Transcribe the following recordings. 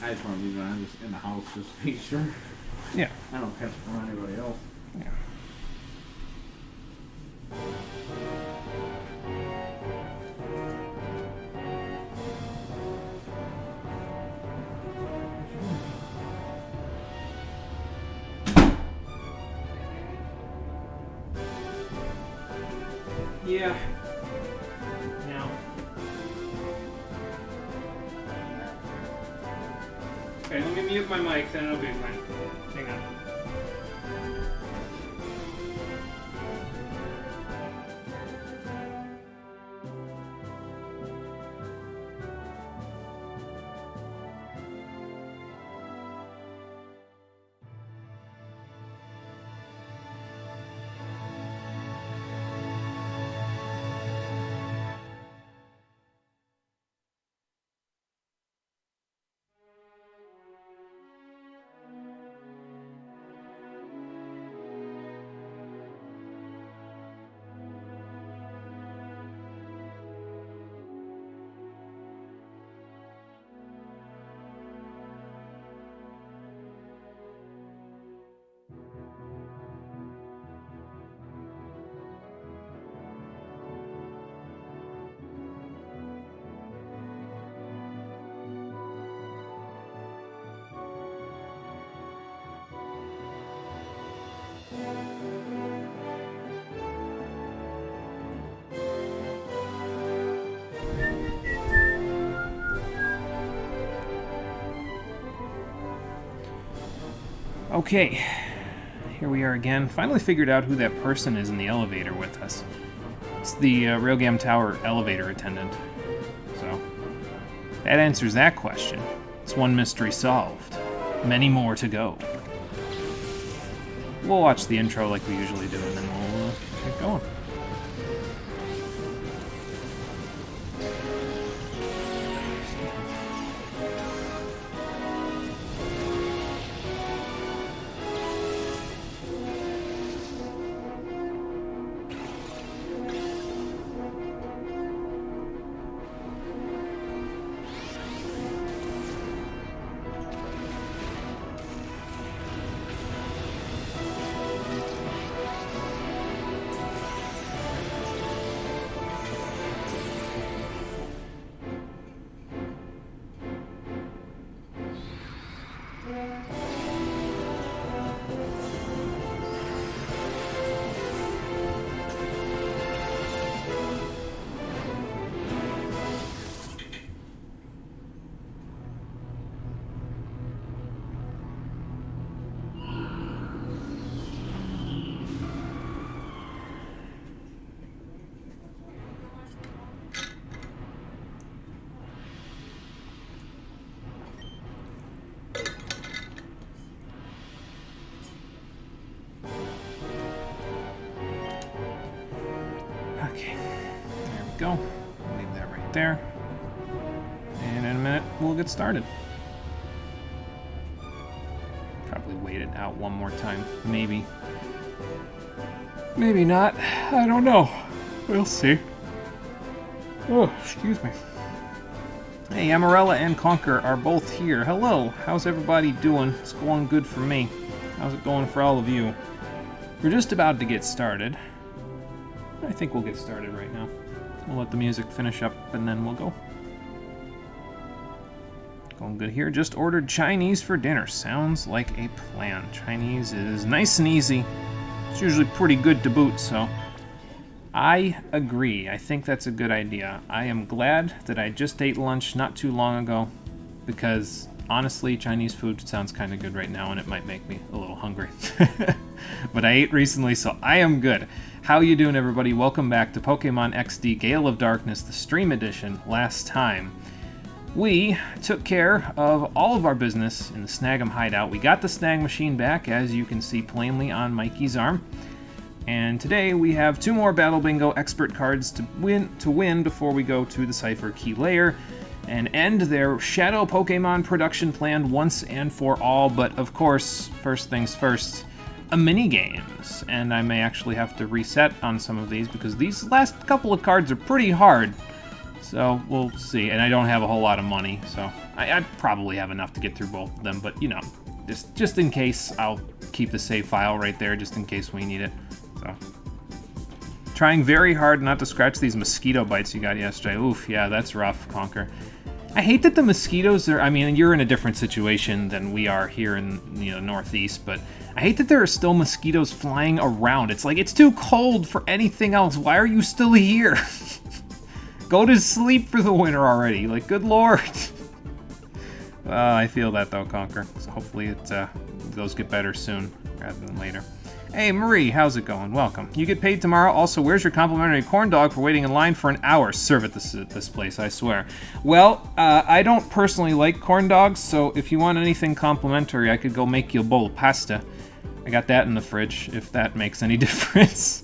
I just want to leave it on just in the house just to be sure. Yeah. I don't catch it from anybody else. Yeah. Yeah. Now. Okay, let me mute my mic, then it'll be fine. Hang on. Okay, here we are again. Finally figured out who that person is in the elevator with us. It's the Railgam Tower elevator attendant. So, that answers that question. It's one mystery solved. Many more to go. We'll watch the intro like we usually do, and then we'll get going. Okay, there we go. Leave that right there. And in a minute, we'll get started. Probably wait it out one more time. Maybe. Maybe not. I don't know. We'll see. Oh, excuse me. Hey, Amarella and Conquer are both here. Hello. How's everybody doing? It's going good for me. How's it going for all of you? We're just about to get started. I think we'll get started right now. We'll let the music finish up and then we'll go. Going good here. Just ordered Chinese for dinner. Sounds like a plan. Chinese is nice and easy. It's usually pretty good to boot, so I agree. I think that's a good idea. I am glad that I just ate lunch not too long ago because honestly, Chinese food sounds kind of good right now and it might make me a little hungry. But I ate recently, so I am good. How you doing, everybody? Welcome back to Pokemon XD Gale of Darkness, the stream edition. Last time, we took care of all of our business in the Snag'em hideout. We got the Snag machine back, as you can see plainly on Mikey's arm. And today we have 2 more Battle Bingo expert cards to win before we go to the Cypher Key Layer and end their Shadow Pokemon production plan once and for all. But of course, first things first, a mini-games. And I may actually have to reset on some of these because these last couple of cards are pretty hard. So we'll see. And I don't have a whole lot of money, so I probably have enough to get through both of them. But, you know, just in case, I'll keep the save file right there just in case we need it. So, trying very hard not to scratch these mosquito bites you got yesterday. Oof, yeah, that's rough, Conker. I hate that the mosquitoes are, I mean, you're in a different situation than we are here in, you know, Northeast, but I hate that there are still mosquitoes flying around. It's like, it's too cold for anything else. Why are you still here? Go to sleep for the winter already. Like, good lord. I feel that though, Conker. So hopefully those get better soon rather than later. Hey, Marie, how's it going? Welcome. You get paid tomorrow. Also, where's your complimentary corn dog for waiting in line for an hour? Serve at this place, I swear. Well, I don't personally like corn dogs, so if you want anything complimentary, I could go make you a bowl of pasta. I got that in the fridge, if that makes any difference.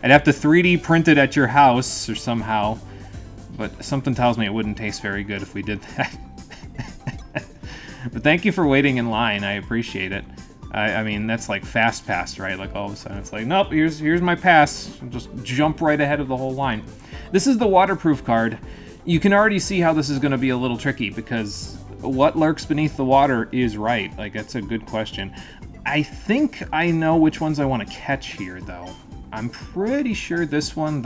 I'd have to 3D print it at your house or somehow, but something tells me it wouldn't taste very good if we did that. But thank you for waiting in line. I appreciate it. I mean, that's like fast pass, right? Like all of a sudden it's like, nope, here's my pass. Just jump right ahead of the whole line. This is the waterproof card. You can already see how this is going to be a little tricky because what lurks beneath the water is right. Like, that's a good question. I think I know which ones I want to catch here, though. I'm pretty sure this one,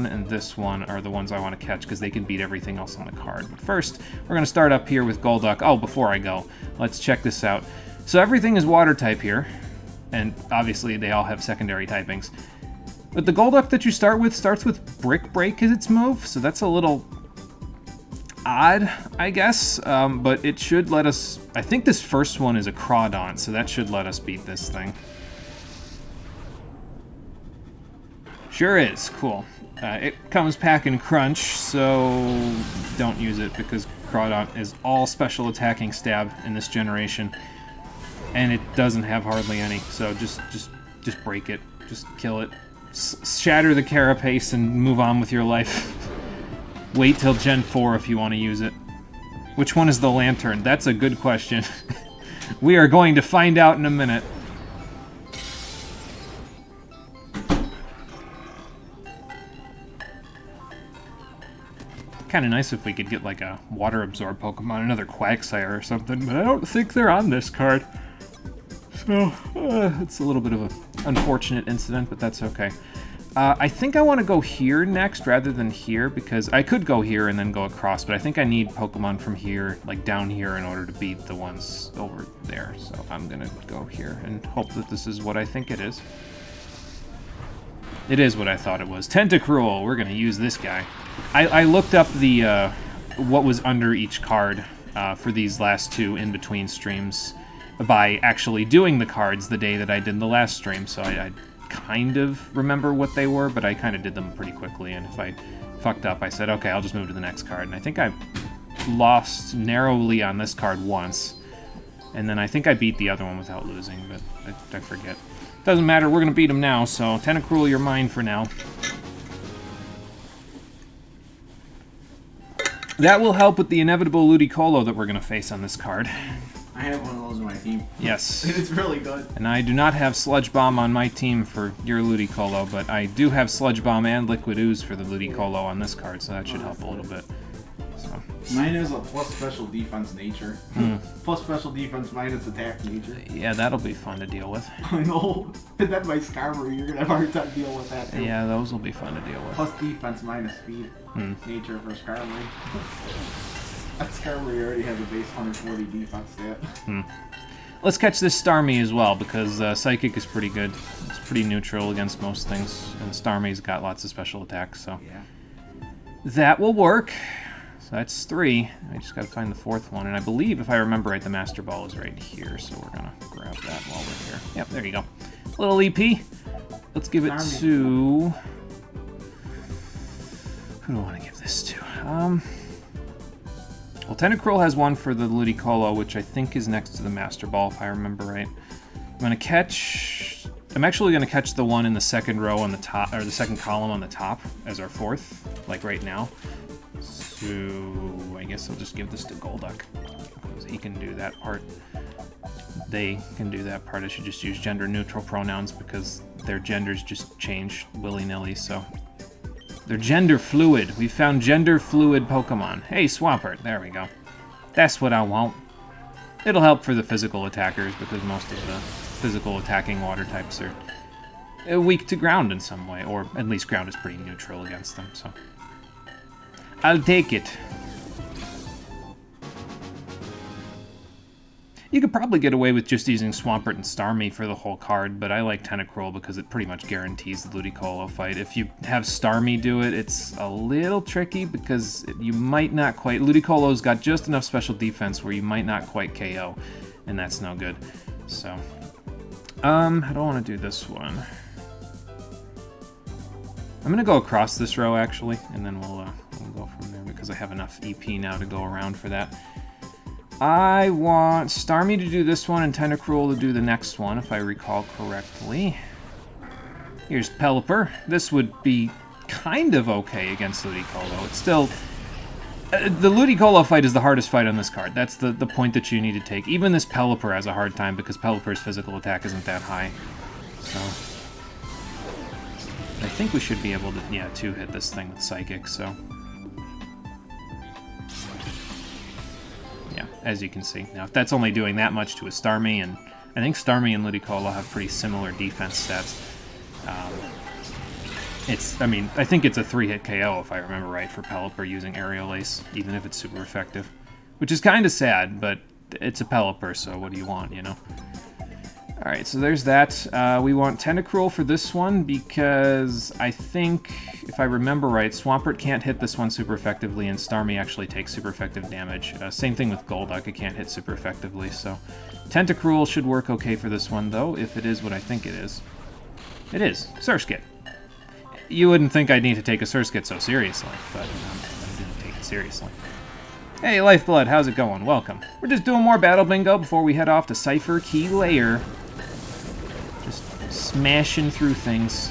and this one are the ones I want to catch because they can beat everything else on the card. But first, we're going to start up here with Golduck. Oh, before I go, let's check this out. So everything is water type here, and obviously they all have secondary typings. But the Golduck that you start with starts with Brick Break as its move, so that's a little odd, I guess. But it should let us... I think this first one is a Crawdaunt, so that should let us beat this thing. Sure is. Cool. It comes packing Crunch, so don't use it because Crawdaunt is all special attacking stab in this generation. And it doesn't have hardly any, so just break it. Just kill it. Shatter the carapace and move on with your life. Wait till Gen 4 if you want to use it. Which one is the Lantern? That's a good question. We are going to find out in a minute. Kind of nice if we could get like a water absorb Pokemon, another Quagsire or something, but I don't think they're on this card. So, it's a little bit of an unfortunate incident, but that's okay. I think I want to go here next rather than here, because I could go here and then go across, but I think I need Pokemon from here, like down here, in order to beat the ones over there. So I'm going to go here and hope that this is what I think it is. It is what I thought it was. Tentacruel, we're going to use this guy. I looked up the what was under each card for these last two in-between streams by actually doing the cards the day that I did the last stream, so I kind of remember what they were, but I kind of did them pretty quickly, and if I fucked up, I said, okay, I'll just move to the next card, and I think I lost narrowly on this card once, and then I think I beat the other one without losing, but I forget. Doesn't matter, we're going to beat him now, so Tentacruel, you're mine for now. That will help with the inevitable Ludicolo that we're going to face on this card. I have one of those in my team. Yes. It's really good. And I do not have Sludge Bomb on my team for your Ludicolo, but I do have Sludge Bomb and Liquid Ooze for the Ludicolo on this card, so that should help a little bit. So. Mine is a plus special defense nature. Plus special defense minus attack nature. Yeah, that'll be fun to deal with. I know. And then my Skarmory, you're going to have a hard time dealing with that too. Yeah, those will be fun to deal with. Plus defense minus speed nature for Skarmory. That Skarmory already has a base 140 defense stat. Let's catch this Starmie as well, because Psychic is pretty good. It's pretty neutral against most things, and Starmie's got lots of special attacks, so... Yeah. That will work. So that's 3. I just gotta find the 4th one, and I believe, if I remember right, the Master Ball is right here, so we're gonna grab that while we're here. Yep, there you go. Little EP. Let's give it to... Who do I want to give this to? Well, Tentacruel has one for the Ludicolo, which I think is next to the Master Ball, if I remember right. I'm actually gonna catch the one in the second row on the top, or the second column on the top as our 4th, like right now. So I guess I'll just give this to Golduck, because he can do that part. They can do that part. I should just use gender-neutral pronouns because their genders just change willy-nilly, so They're gender fluid. We found gender fluid Pokemon. Hey, Swampert. There we go. That's what I want. It'll help for the physical attackers because most of the physical attacking water types are weak to ground in some way, or at least ground is pretty neutral against them, so. I'll take it. You could probably get away with just using Swampert and Starmie for the whole card, but I like Tentacruel because it pretty much guarantees the Ludicolo fight. If you have Starmie do it, it's a little tricky because you might not quite... Ludicolo's got just enough special defense where you might not quite KO, and that's no good. So, I don't want to do this one. I'm going to go across this row, actually, and then we'll go from there because I have enough EP now to go around for that. I want Starmie to do this one and Tentacruel to do the next one, if I recall correctly. Here's Pelipper. This would be kind of okay against Ludicolo. It's still... the Ludicolo fight is the hardest fight on this card. That's the point that you need to take. Even this Pelipper has a hard time because Pelipper's physical attack isn't that high. So... I think we should be able to, yeah, two-hit this thing with Psychic, so... Yeah, as you can see. Now, if that's only doing that much to a Starmie, and I think Starmie and Ludicolo have pretty similar defense stats. I think it's a 3-hit KO, if I remember right, for Pelipper using Aerial Ace, even if it's super effective. Which is kind of sad, but it's a Pelipper, so what do you want, you know? Alright, so there's that. We want Tentacruel for this one because I think, if I remember right, Swampert can't hit this one super effectively and Starmie actually takes super effective damage. Same thing with Golduck, it can't hit super effectively, so... Tentacruel should work okay for this one, though, if it is what I think it is. It is. Surskit. You wouldn't think I'd need to take a Surskit so seriously, but I didn't take it seriously. Hey, Lifeblood, how's it going? Welcome. We're just doing more Battle Bingo before we head off to Cypher Key Lair. Just smashing through things.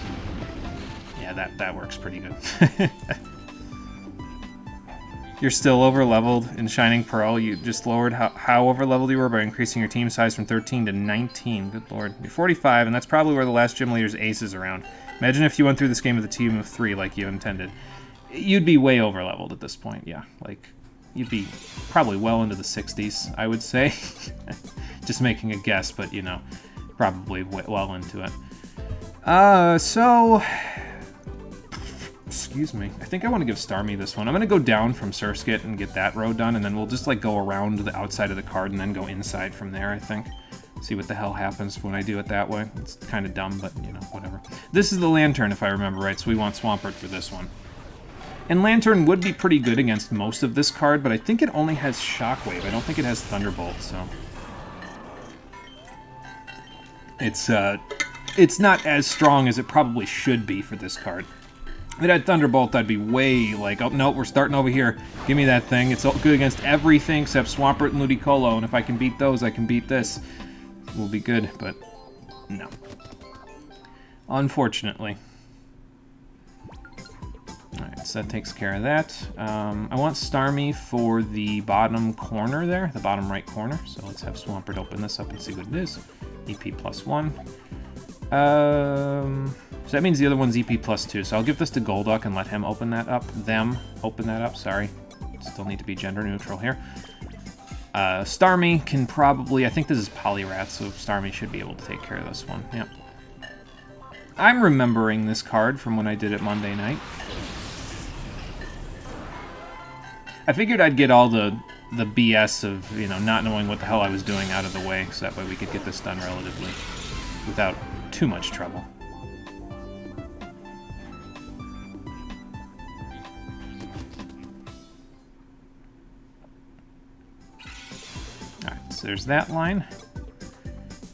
Yeah, that works pretty good. You're still over-leveled in Shining Pearl. You just lowered how over-leveled you were by increasing your team size from 13 to 19. Good lord. You're 45, and that's probably where the last gym leader's ace is around. Imagine if you went through this game with a team of 3 like you intended. You'd be way over-leveled at this point, yeah. Like, you'd be probably well into the 60s, I would say. Just making a guess, but, you know, probably well into it. Excuse me. I think I want to give Starmie this one. I'm going to go down from Surskit and get that row done, and then we'll just, like, go around the outside of the card and then go inside from there, I think. See what the hell happens when I do it that way. It's kind of dumb, but, you know, whatever. This is the Lantern, if I remember right, so we want Swampert for this one. And Lantern would be pretty good against most of this card, but I think it only has Shockwave. I don't think it has Thunderbolt, so... It's not as strong as it probably should be for this card. If it had Thunderbolt, I'd be way like, oh, no, we're starting over here. Give me that thing. It's good against everything except Swampert and Ludicolo, and if I can beat those, I can beat this. We'll be good, but no. Unfortunately. Alright, so that takes care of that. I want Starmie for the bottom corner there, the bottom right corner. So let's have Swampert open this up and see what it is. EP +1. So that means the other one's EP +2. So I'll give this to Golduck and let him open that up. Open that up, sorry. Still need to be gender neutral here. Starmie can probably, I think this is Poliwrath, so Starmie should be able to take care of this one. Yep. I'm remembering this card from when I did it Monday night. I figured I'd get all the BS of, you know, not knowing what the hell I was doing out of the way, so that way we could get this done relatively without too much trouble. Alright, so there's that line.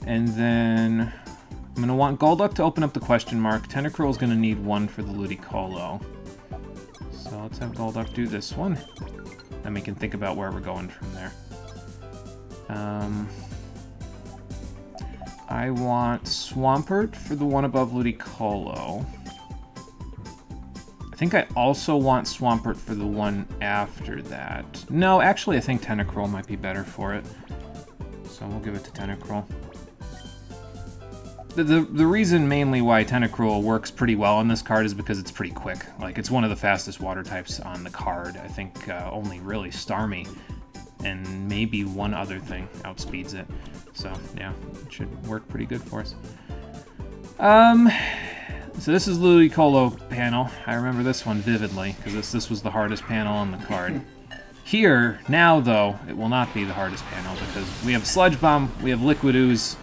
And then I'm going to want Golduck to open up the question mark. Tentacruel is going to need one for the Ludicolo. So let's have Golduck do this one. Then we can think about where we're going from there. I want Swampert for the one above Ludicolo. I think I also want Swampert for the one after that. No, actually I think Tentacruel might be better for it. So we'll give it to Tentacruel. The reason mainly why Tentacruel works pretty well on this card is because it's pretty quick. Like, it's one of the fastest water types on the card. I think only really Starmie and maybe one other thing outspeeds it. So, yeah, it should work pretty good for us. So this is Ludicolo panel. I remember this one vividly, because this was the hardest panel on the card. Here, now though, it will not be the hardest panel, because we have Sludge Bomb, we have Liquid Ooze,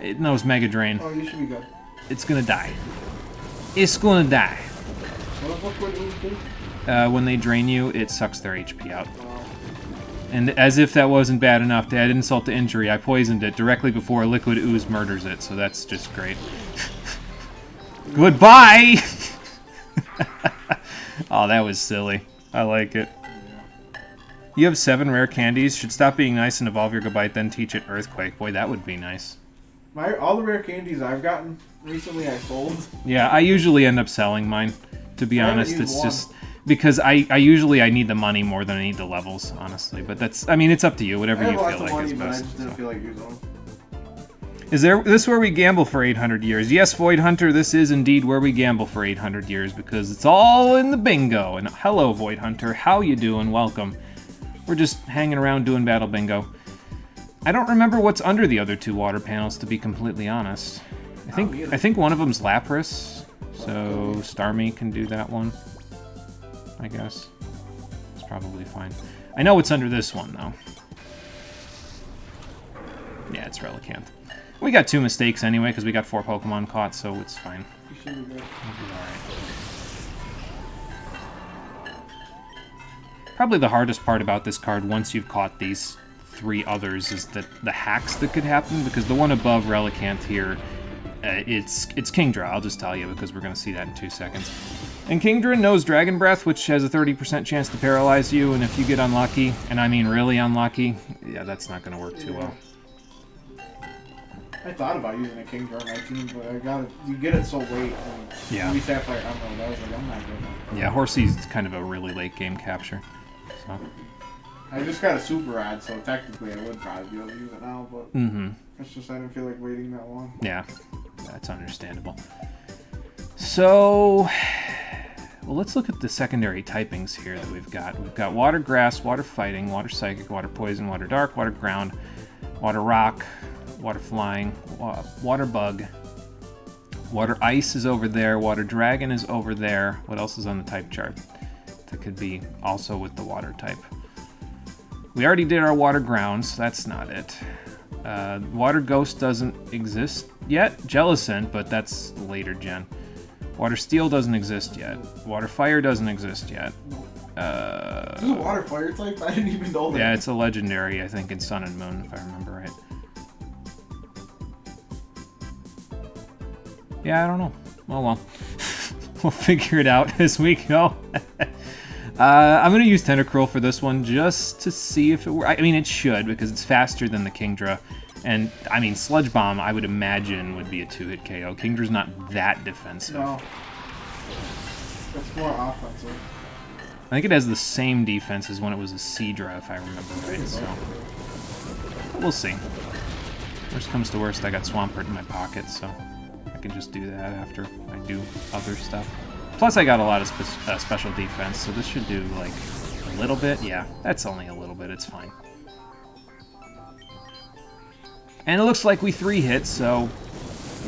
it knows Mega Drain. Oh, you should be good. It's gonna die. It's gonna die. What does Liquid Ooze do? When they drain you, it sucks their HP out. Oh. And as if that wasn't bad enough to add insult to injury, I poisoned it directly before Liquid Ooze murders it, so that's just great. Goodbye! Oh, that was silly. I like it. You have 7 rare candies. Should stop being nice and evolve your Gabite, then teach it Earthquake. Boy, that would be nice. All the rare candies I've gotten recently, I sold. Yeah, I usually end up selling mine. To be honest, it's just because I usually need the money more than I need the levels, honestly. But that's, I mean, it's up to you. Whatever you feel like is best. I just didn't feel like using them. Is this where we gamble for 800 years? Yes, Void Hunter, this is indeed where we gamble for 800 years because it's all in the bingo. And hello, Void Hunter, how you doing? Welcome. We're just hanging around doing battle bingo. I don't remember what's under the other 2 water panels, to be completely honest. I think one of them's Lapras, so Starmie can do that one, I guess. It's probably fine. I know what's under this one, though. Yeah, it's Relicanth. We got 2 mistakes anyway, because we got 4 Pokemon caught, so it's fine. You should be good. We'll be alright. Probably the hardest part about this card, once you've caught these 3 others, is that the hacks that could happen, because the one above Relicanth here, it's Kingdra, I'll just tell you, because we're going to see that in 2 seconds. And Kingdra knows Dragon Breath, which has a 30% chance to paralyze you, and if you get unlucky, and I mean really unlucky, yeah, that's not going to work too well. I thought about using a Kingdra on my team, but you get it so late. Yeah. We Sapphire Emerald, I was like, I'm not doing that. Yeah, Horsey's kind of a really late game capture. So. I just got a super ad, so technically I would probably be able to use it now, but it's just I didn't feel like waiting that long. Yeah, that's understandable. So, well, let's look at the secondary typings here that we've got. We've got Water Grass, Water Fighting, Water Psychic, Water Poison, Water Dark, Water Ground, Water Rock, Water Flying, Water Bug, Water Ice is over there, Water Dragon is over there. What else is on the type chart? That could be also with the water type. We already did our Water Ground, so that's not it. Water Ghost doesn't exist yet. Jellicent, but that's later gen. Water Steel doesn't exist yet. Water Fire doesn't exist yet. This is a Water Fire type? I didn't even know that. Yeah, it's a legendary, I think, in Sun and Moon, if I remember right. Yeah, I don't know. Oh well. We'll figure it out as we go. I'm going to use Tentacruel for this one just to see if it works. I mean, it should, because it's faster than the Kingdra. And, I mean, Sludge Bomb, I would imagine, would be a 2-hit KO. Kingdra's not that defensive. No. It's more offensive. I think it has the same defense as when it was a Seadra, if I remember right, so... We'll see. Worst comes to worst, I got Swampert in my pocket, so I can just do that after I do other stuff. Plus, I got a lot of special defense, so this should do, like, a little bit. Yeah, that's only a little bit. It's fine. And it looks like we 3-hit, so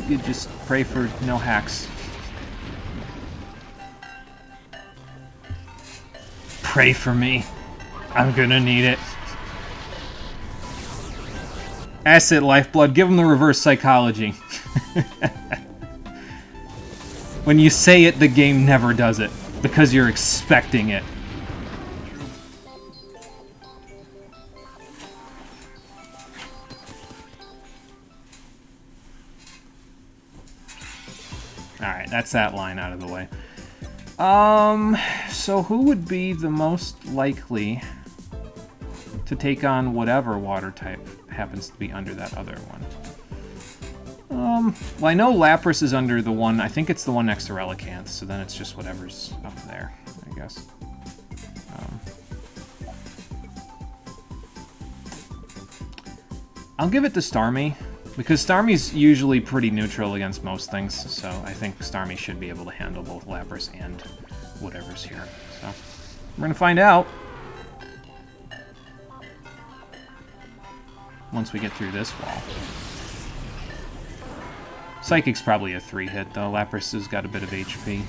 you could just pray for no hacks. Pray for me. I'm gonna need it. Asset Lifeblood, give him the reverse psychology. When you say it, the game never does it, because you're expecting it. Alright, that's that line out of the way. So who would be the most likely to take on whatever water type happens to be under that other one? Well, I know Lapras is under the one, I think it's the one next to Relicanth, so then it's just whatever's up there, I guess. I'll give it to Starmie, Because Starmie's usually pretty neutral against most things, so I think Starmie should be able to handle both Lapras and whatever's here. So we're gonna find out once we get through this wall. Psychic's probably a 3-hit, though. Lapras has got a bit of HP. I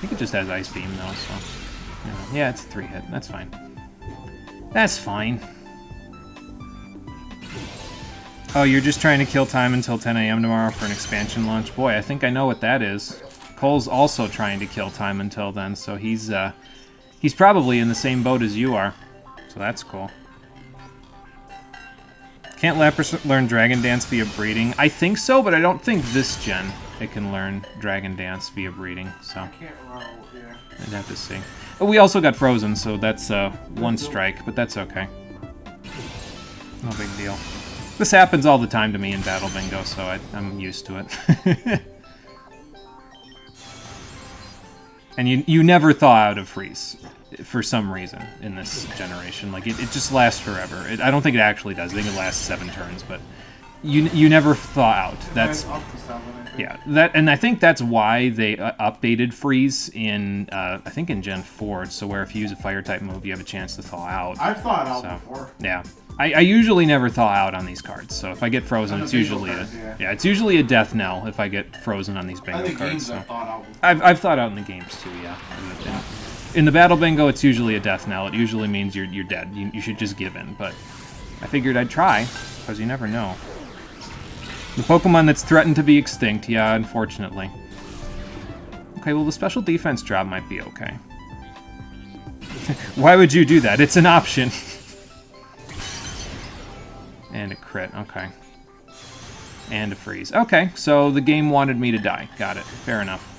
think it just has Ice Beam, though, so... Yeah, it's a 3-hit. That's fine. That's fine. Oh, you're just trying to kill time until 10 a.m. tomorrow for an expansion launch? Boy, I think I know what that is. Cole's also trying to kill time until then, so he's probably in the same boat as you are. So that's cool. Can't Lapras learn Dragon Dance via breeding? I think so, but I don't think this gen it can learn Dragon Dance via breeding, so... Can't roll, yeah. I'd have to see. But we also got Frozen, so that's one strike, but that's okay. No big deal. This happens all the time to me in Battle Bingo, so I'm used to it. And you never thaw out of Freeze, for some reason, in this generation. Like, it just lasts forever. I don't think it actually does. I think it lasts 7 turns, but you never thaw out. That's up to 7, I think. Yeah, and I think that's why they updated Freeze in, I think in Gen 4, so where if you use a Fire-type move, you have a chance to thaw out. I've thawed out before. Yeah. I usually never thaw out on these cards, so if I get frozen, it's usually it's usually a death knell if I get frozen on these bingo cards. So. I've thought out in the games too, yeah. In the Battle Bingo, it's usually a death knell. It usually means you're dead. You should just give in, but I figured I'd try, because you never know. The Pokemon that's threatened to be extinct, yeah, unfortunately. Okay, well, the special defense drop might be okay. Why would you do that? It's an option. And a crit, okay. And a freeze. Okay, so the game wanted me to die. Got it. Fair enough.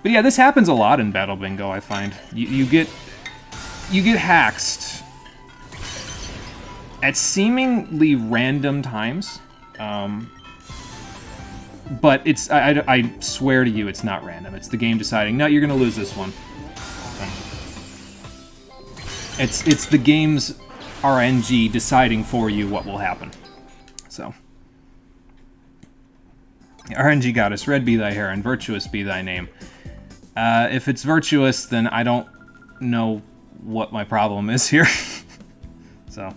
But yeah, this happens a lot in Battle Bingo, I find. You get haxed at seemingly random times. But it's I swear to you, it's not random. It's the game deciding, no, you're gonna lose this one. It's the game's RNG deciding for you what will happen. So, RNG goddess, red be thy hair, and virtuous be thy name. If it's virtuous, then I don't know what my problem is here. So,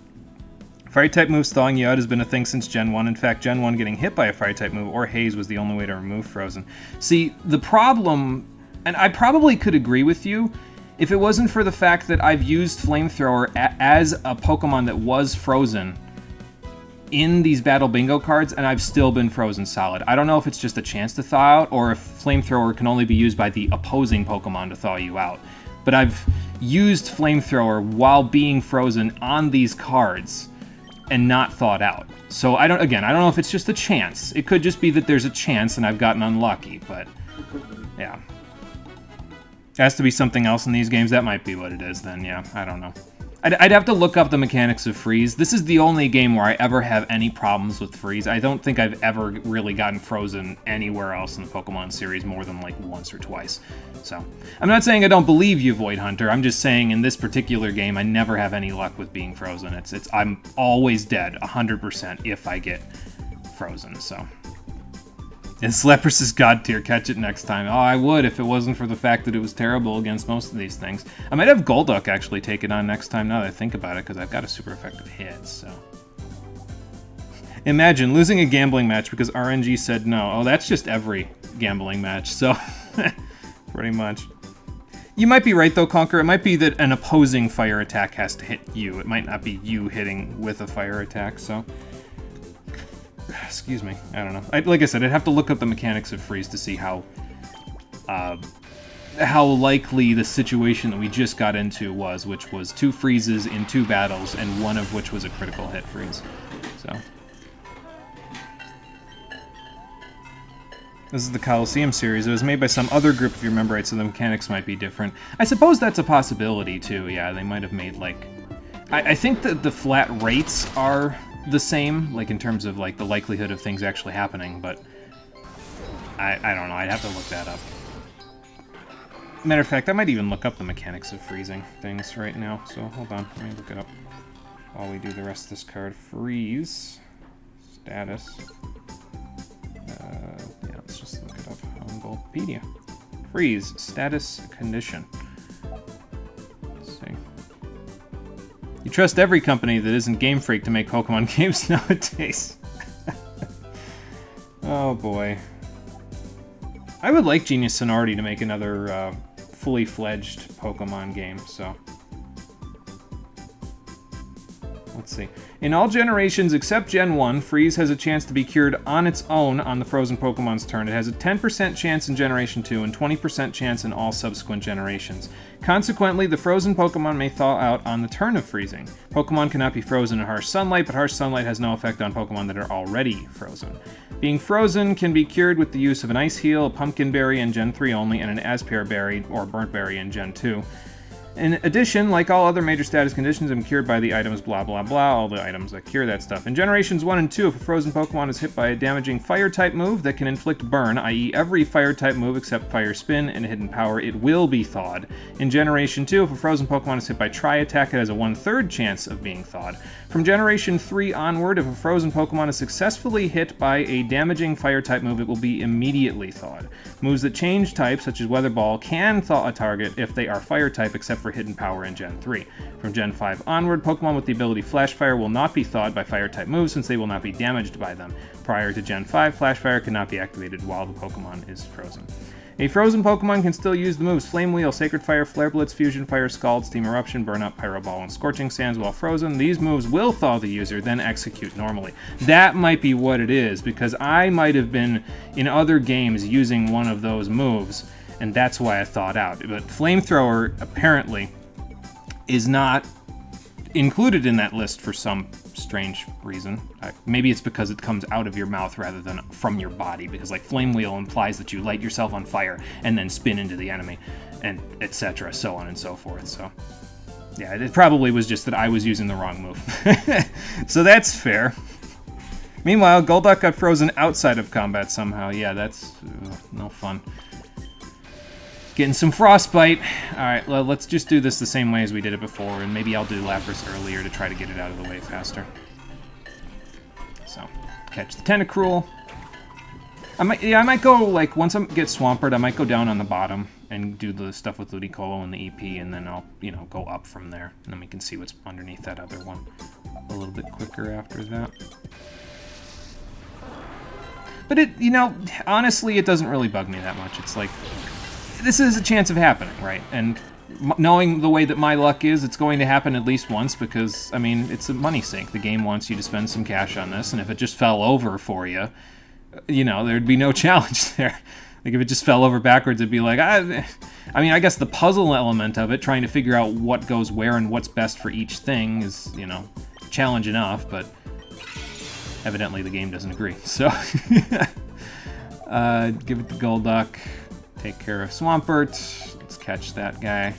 Fire-type moves thawing you out has been a thing since Gen 1. In fact, Gen 1 getting hit by a Fire-type move or Haze was the only way to remove Frozen. See, the problem, and I probably could agree with you, if it wasn't for the fact that I've used Flamethrower as a Pokemon that was frozen in these Battle Bingo cards, and I've still been frozen solid. I don't know if it's just a chance to thaw out, or if Flamethrower can only be used by the opposing Pokemon to thaw you out. But I've used Flamethrower while being frozen on these cards and not thawed out. So I don't know if it's just a chance. It could just be that there's a chance and I've gotten unlucky, but yeah. Has to be something else in these games. That might be what it is then, yeah. I don't know. I'd have to look up the mechanics of Freeze. This is the only game where I ever have any problems with Freeze. I don't think I've ever really gotten frozen anywhere else in the Pokemon series more than like once or twice. So, I'm not saying I don't believe you, Void Hunter. I'm just saying in this particular game, I never have any luck with being frozen. I'm always dead, 100%, if I get frozen, so... It's Lapras' God tier. Catch it next time. Oh, I would if it wasn't for the fact that it was terrible against most of these things. I might have Golduck actually take it on next time now that I think about it, because I've got a super effective hit, so... Imagine losing a gambling match because RNG said no. Oh, that's just every gambling match, so... Pretty much. You might be right, though, Conquer. It might be that an opposing fire attack has to hit you. It might not be you hitting with a fire attack, so... Excuse me. I don't know. Like I said, I'd have to look up the mechanics of Freeze to see how likely the situation that we just got into was, which was 2 freezes in 2 battles, and one of which was a critical hit freeze. So. This is the Coliseum series. It was made by some other group, if you remember right, so the mechanics might be different. I suppose that's a possibility, too. Yeah, they might have made, like... I think that the flat rates are... the same, like in terms of like the likelihood of things actually happening, but I don't know, I'd have to look that up. Matter of fact, I might even look up the mechanics of freezing things right now, so hold on, let me look it up. while we do the rest of this card. Freeze. Status. Yeah, let's just look it up on Bulbapedia. Freeze. Status condition. Let's see. You trust every company that isn't Game Freak to make Pokemon games nowadays. Oh boy. I would like Genius Sonority to make another fully fledged Pokemon game, so. Let's see. In all generations except Gen 1, Freeze has a chance to be cured on its own on the frozen Pokemon's turn. It has a 10% chance in Generation 2 and 20% chance in all subsequent generations. Consequently, the frozen Pokemon may thaw out on the turn of freezing. Pokemon cannot be frozen in harsh sunlight, but harsh sunlight has no effect on Pokemon that are already frozen. Being frozen can be cured with the use of an Ice Heal, a Pumpkin Berry in Gen 3 only, and an Aspire Berry or Burnt Berry in Gen 2. In addition, like all other major status conditions, I'm cured by the items blah blah blah, all the items that cure that stuff. In Generations 1 and 2, if a frozen Pokemon is hit by a damaging Fire-type move that can inflict burn, i.e. every Fire-type move except Fire Spin and Hidden Power, it will be thawed. In Generation 2, if a frozen Pokemon is hit by Tri-Attack, it has a 1/3 chance of being thawed. From Generation 3 onward, if a frozen Pokemon is successfully hit by a damaging Fire-type move, it will be immediately thawed. Moves that change types, such as Weather Ball, can thaw a target if they are Fire-type, except for Hidden Power in Gen 3. From Gen 5 onward, Pokemon with the ability Flash Fire will not be thawed by Fire-type moves since they will not be damaged by them. Prior to Gen 5, Flash Fire cannot be activated while the Pokemon is frozen. A frozen Pokemon can still use the moves Flame Wheel, Sacred Fire, Flare Blitz, Fusion Fire, Scald, Steam Eruption, Burn Up, Pyro Ball, and Scorching Sands while frozen. These moves will thaw the user, then execute normally. That might be what it is, because I might have been in other games using one of those moves, and that's why I thawed out. But Flamethrower, apparently, is not included in that list for some strange reason. Maybe it's because it comes out of your mouth rather than from your body, because like Flame Wheel implies that you light yourself on fire and then spin into the enemy, and etc., so on and so forth. So yeah, it probably was just that I was using the wrong move. So that's fair. Meanwhile, Golduck got frozen outside of combat somehow. Yeah, that's no fun. Getting some frostbite. Alright, well, let's just do this the same way as we did it before, and maybe I'll do Lapras earlier to try to get it out of the way faster. So, catch the Tentacruel. I might go, like, once I get Swampert, I might go down on the bottom and do the stuff with Ludicolo and the EP, and then I'll, you know, go up from there. And then we can see what's underneath that other one a little bit quicker after that. But it, you know, honestly, it doesn't really bug me that much. It's like, this is a chance of happening, right? And knowing the way that my luck is, it's going to happen at least once because, I mean, it's a money sink. The game wants you to spend some cash on this, and if it just fell over for you, you know, there'd be no challenge there. Like, if it just fell over backwards, it'd be like, I mean, I guess the puzzle element of it, trying to figure out what goes where and what's best for each thing is, you know, challenge enough, but evidently the game doesn't agree. So, give it to Golduck. Take care of Swampert. Let's catch that guy.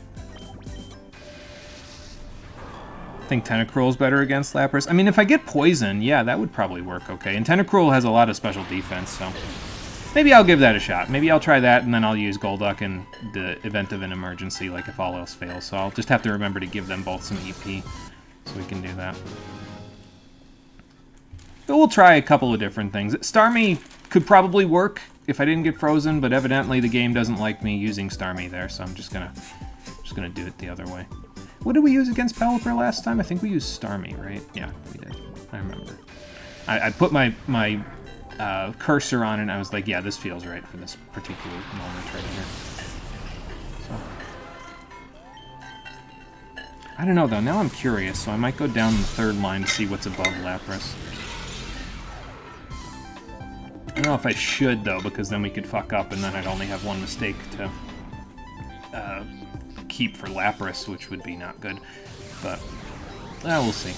I think Tentacruel's better against Lapras. I mean, if I get Poison, yeah, that would probably work okay. And Tentacruel has a lot of special defense, so maybe I'll give that a shot. Maybe I'll try that, and then I'll use Golduck in the event of an emergency, like if all else fails. So I'll just have to remember to give them both some EP, so we can do that. But we'll try a couple of different things. Starmie could probably work if I didn't get frozen, but evidently the game doesn't like me using Starmie there, so I'm just gonna do it the other way. What did we use against Pelipper last time? I think we used Starmie, right? Yeah, we did. I remember. I put my cursor on it, and I was like, yeah, this feels right for this particular moment right here. So. I don't know, though. Now I'm curious, so I might go down the third line to see what's above Lapras. I don't know if I should, though, because then we could fuck up, and then I'd only have one mistake to keep for Lapras, which would be not good. But, we'll see.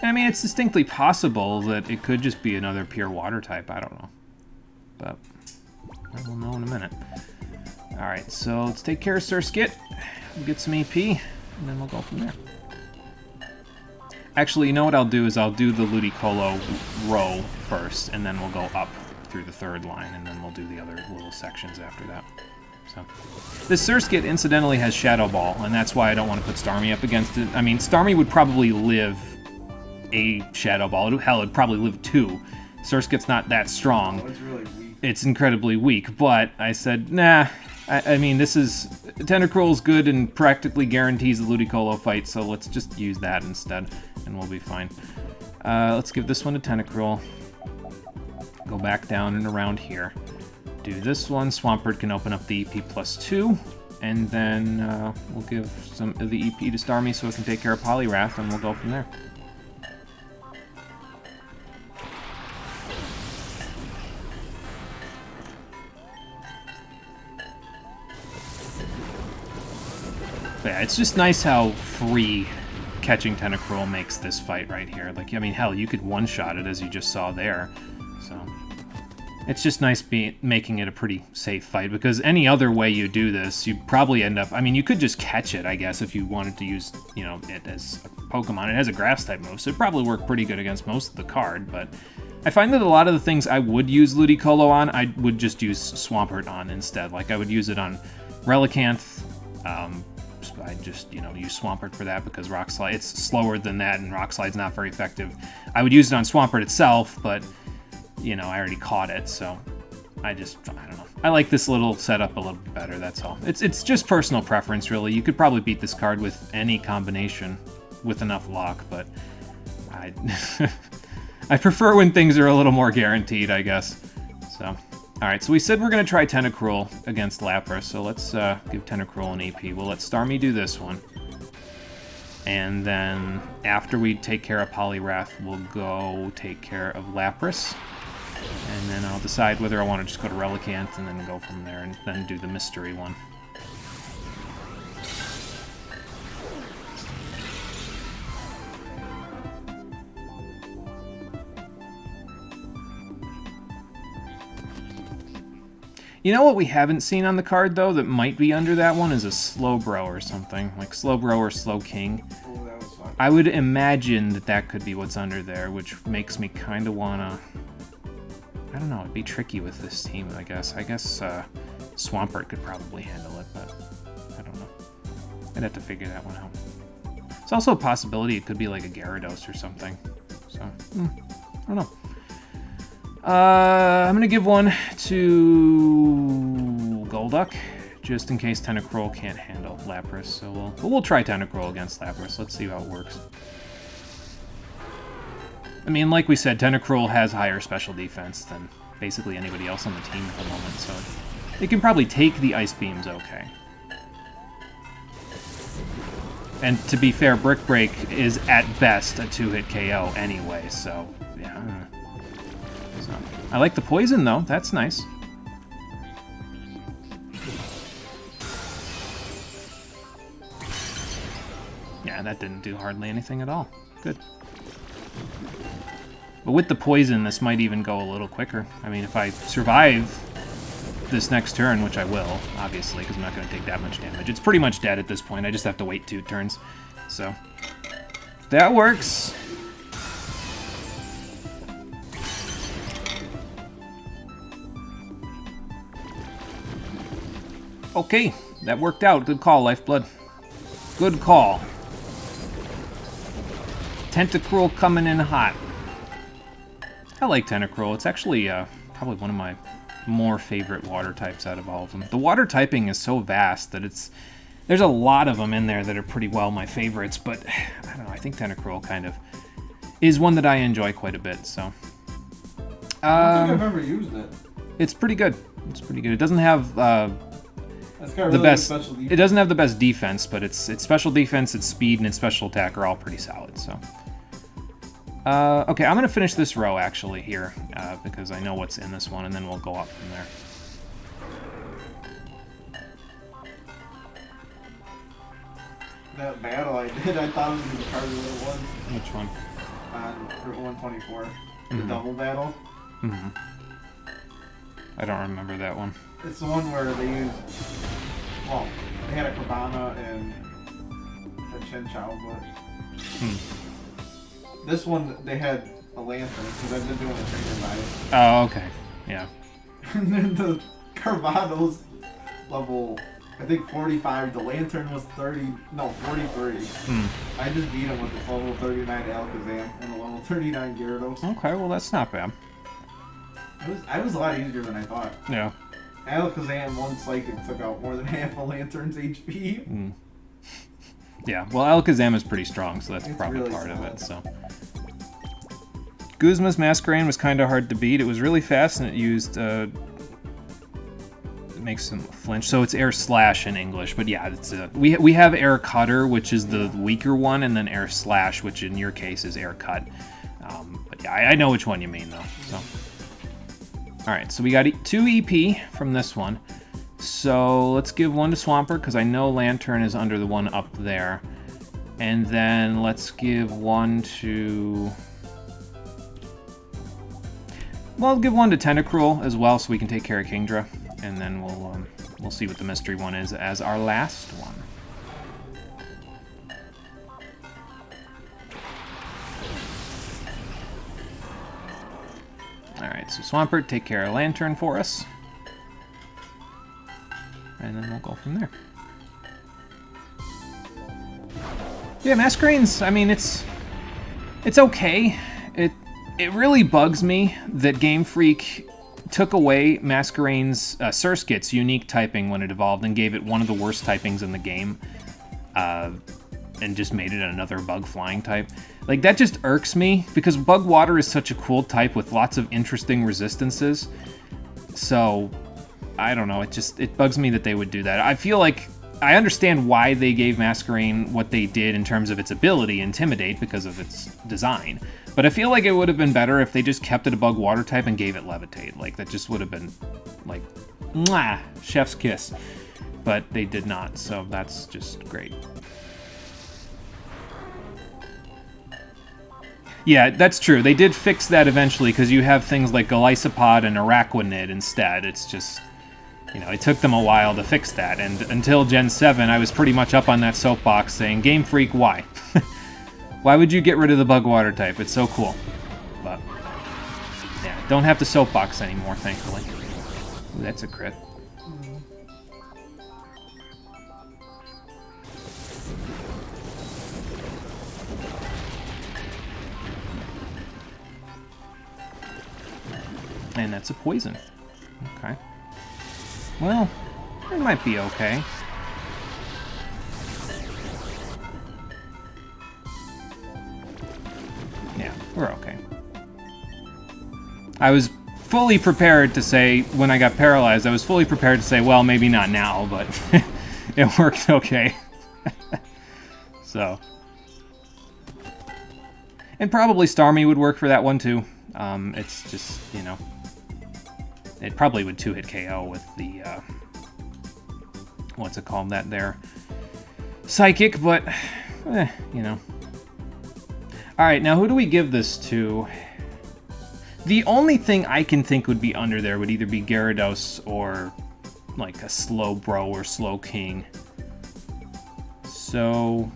I mean, it's distinctly possible that it could just be another pure water type. I don't know. But I will know in a minute. Alright, so let's take care of Surskit. We'll get some EP, and then we'll go from there. Actually, you know what I'll do is I'll do the Ludicolo row first, and then we'll go up through the third line, and then we'll do the other little sections after that. So this Surskit incidentally has Shadow Ball, and that's why I don't want to put Starmie up against it. I mean, Starmie would probably live a Shadow Ball. Hell, it'd probably live 2. Surskit's not that strong. Oh, it's really weak. It's incredibly weak, but I said, nah. I mean, this is... Tentacruel's good and practically guarantees the Ludicolo fight, so let's just use that instead, and we'll be fine. Let's give this one to Tentacruel. Go back down and around here. Do this one. Swampert can open up the EP +2, and then we'll give some of the EP to Starmie so it can take care of Poliwrath, and we'll go from there. But yeah, it's just nice how free catching Tentacruel makes this fight right here. Like, I mean, hell, you could one-shot it as you just saw there. So it's just nice making it a pretty safe fight, because any other way you do this, you probably end up... I mean, you could just catch it, I guess, if you wanted to use, you know, it as a Pokemon. It has a Grass-type move, so it'd probably work pretty good against most of the card, but I find that a lot of the things I would use Ludicolo on, I would just use Swampert on instead. Like, I would use it on Relicanth. I just, you know, use Swampert for that because Rock Slide, it's slower than that, and Rock Slide's not very effective. I would use it on Swampert itself, but, you know, I already caught it, so I don't know. I like this little setup a little bit better, that's all. It's just personal preference, really. You could probably beat this card with any combination with enough luck, but I, I prefer when things are a little more guaranteed, I guess. So... Alright, so we said we're going to try Tentacruel against Lapras, so let's give Tentacruel an EP. We'll let Starmie do this one. And then, after we take care of Poliwrath, we'll go take care of Lapras. And then I'll decide whether I want to just go to Relicanth and then go from there, and then do the mystery one. You know what we haven't seen on the card, though, that might be under that one is a Slowbro or something. Like Slowbro or Slowking. Oh, that was fun. I would imagine that that could be what's under there, which makes me kind of want to... I don't know, it'd be tricky with this team, I guess. I guess Swampert could probably handle it, but I don't know. I'd have to figure that one out. It's also a possibility it could be like a Gyarados or something. So, I don't know. I'm going to give one to Golduck, just in case Tentacruel can't handle Lapras. So we'll try Tentacruel against Lapras. Let's see how it works. I mean, like we said, Tentacruel has higher special defense than basically anybody else on the team at the moment, so it can probably take the Ice Beams okay. And to be fair, Brick Break is at best a 2-hit KO anyway, so yeah. So, I like the poison, though. That's nice. Yeah, that didn't do hardly anything at all. Good. But with the poison, this might even go a little quicker. I mean, if I survive this next turn, which I will, obviously, because I'm not going to take that much damage. It's pretty much dead at this point. I just have to wait 2 turns. So, that works. Okay, that worked out. Good call, Lifeblood. Good call. Tentacruel coming in hot. I like Tentacruel. It's actually probably one of my more favorite water types out of all of them. The water typing is so vast that there's a lot of them in there that are pretty well my favorites, but I don't know, I think Tentacruel kind of is one that I enjoy quite a bit, so. I don't think I've ever used it. It's pretty good. It's pretty good. It doesn't have That's got really the best. Special defense. It doesn't have the best defense, but its special defense, its speed, and its special attack are all pretty solid. So, okay, I'm gonna finish this row actually here because I know what's in this one, and then we'll go up from there. That battle I did, I thought it was the card that it was. Which one? On Route 124, the double battle. Mm-hmm. I don't remember that one. It's the one where they used, well, they had a Cabana and a Chinchou, but this one they had a Lantern because I've been doing a trainer by it. Oh, okay. Yeah. And then the Carvados level, I think 45. The Lantern was 30, no, 43. I just beat him with the level 39 Alakazam and the level 39 Gyarados. Okay, well that's not bad. I was a lot easier than I thought. Yeah. Alakazam, one Psychic took out more than half a Lantern's HP. Yeah, well Alakazam is pretty strong, so that's probably really part of solid. it, so. Guzma's Masquerain was kind of hard to beat. It was really fast and it used, it makes them flinch. So it's Air Slash in English, but yeah, it's we have Air Cutter, which is the weaker one, and then Air Slash, which in your case is Air Cut. But yeah, I know which one you mean though, so. Alright, so we got 2 EP from this one. So let's give one to Swampert, because I know Lantern is under the one up there. And then let's give one to... Well, I'll give one to Tentacruel as well, so we can take care of Kingdra. And then we'll see what the mystery one is as our last one. Alright, so Swampert, take care of Lantern for us. And then we'll go from there. Yeah, Masquerain's, I mean, it's okay. It really bugs me that Game Freak took away Masquerain's Surskit's unique typing when it evolved and gave it one of the worst typings in the game. And just made it another bug flying type. Like, that just irks me, because Bug Water is such a cool type with lots of interesting resistances. So, I don't know, it bugs me that they would do that. I feel like, I understand why they gave Masquerain what they did in terms of its ability, Intimidate, because of its design. But I feel like it would have been better if they just kept it a Bug Water type and gave it Levitate. Like, that just would have been, like, mwah, chef's kiss. But they did not, so that's just great. Yeah, that's true. They did fix that eventually, because you have things like Golisopod and Araquanid instead. It's just, you know, it took them a while to fix that. And until Gen 7, I was pretty much up on that soapbox saying, Game Freak, why? Why would you get rid of the Bug Water type? It's so cool. But, yeah, don't have to soapbox anymore, thankfully. Ooh, that's a crit. And that's a poison. Okay. Well, it might be okay. Yeah, we're okay. I was fully prepared to say, when I got paralyzed, I was fully prepared to say, well, maybe not now, but it worked okay. So. And probably Starmie would work for that one, too. It's just, you know, it probably would 2-hit KO with the, what's it called, that there, Psychic, but, you know. Alright, now who do we give this to? The only thing I can think would be under there would either be Gyarados or, like, a Slowbro or Slowking. So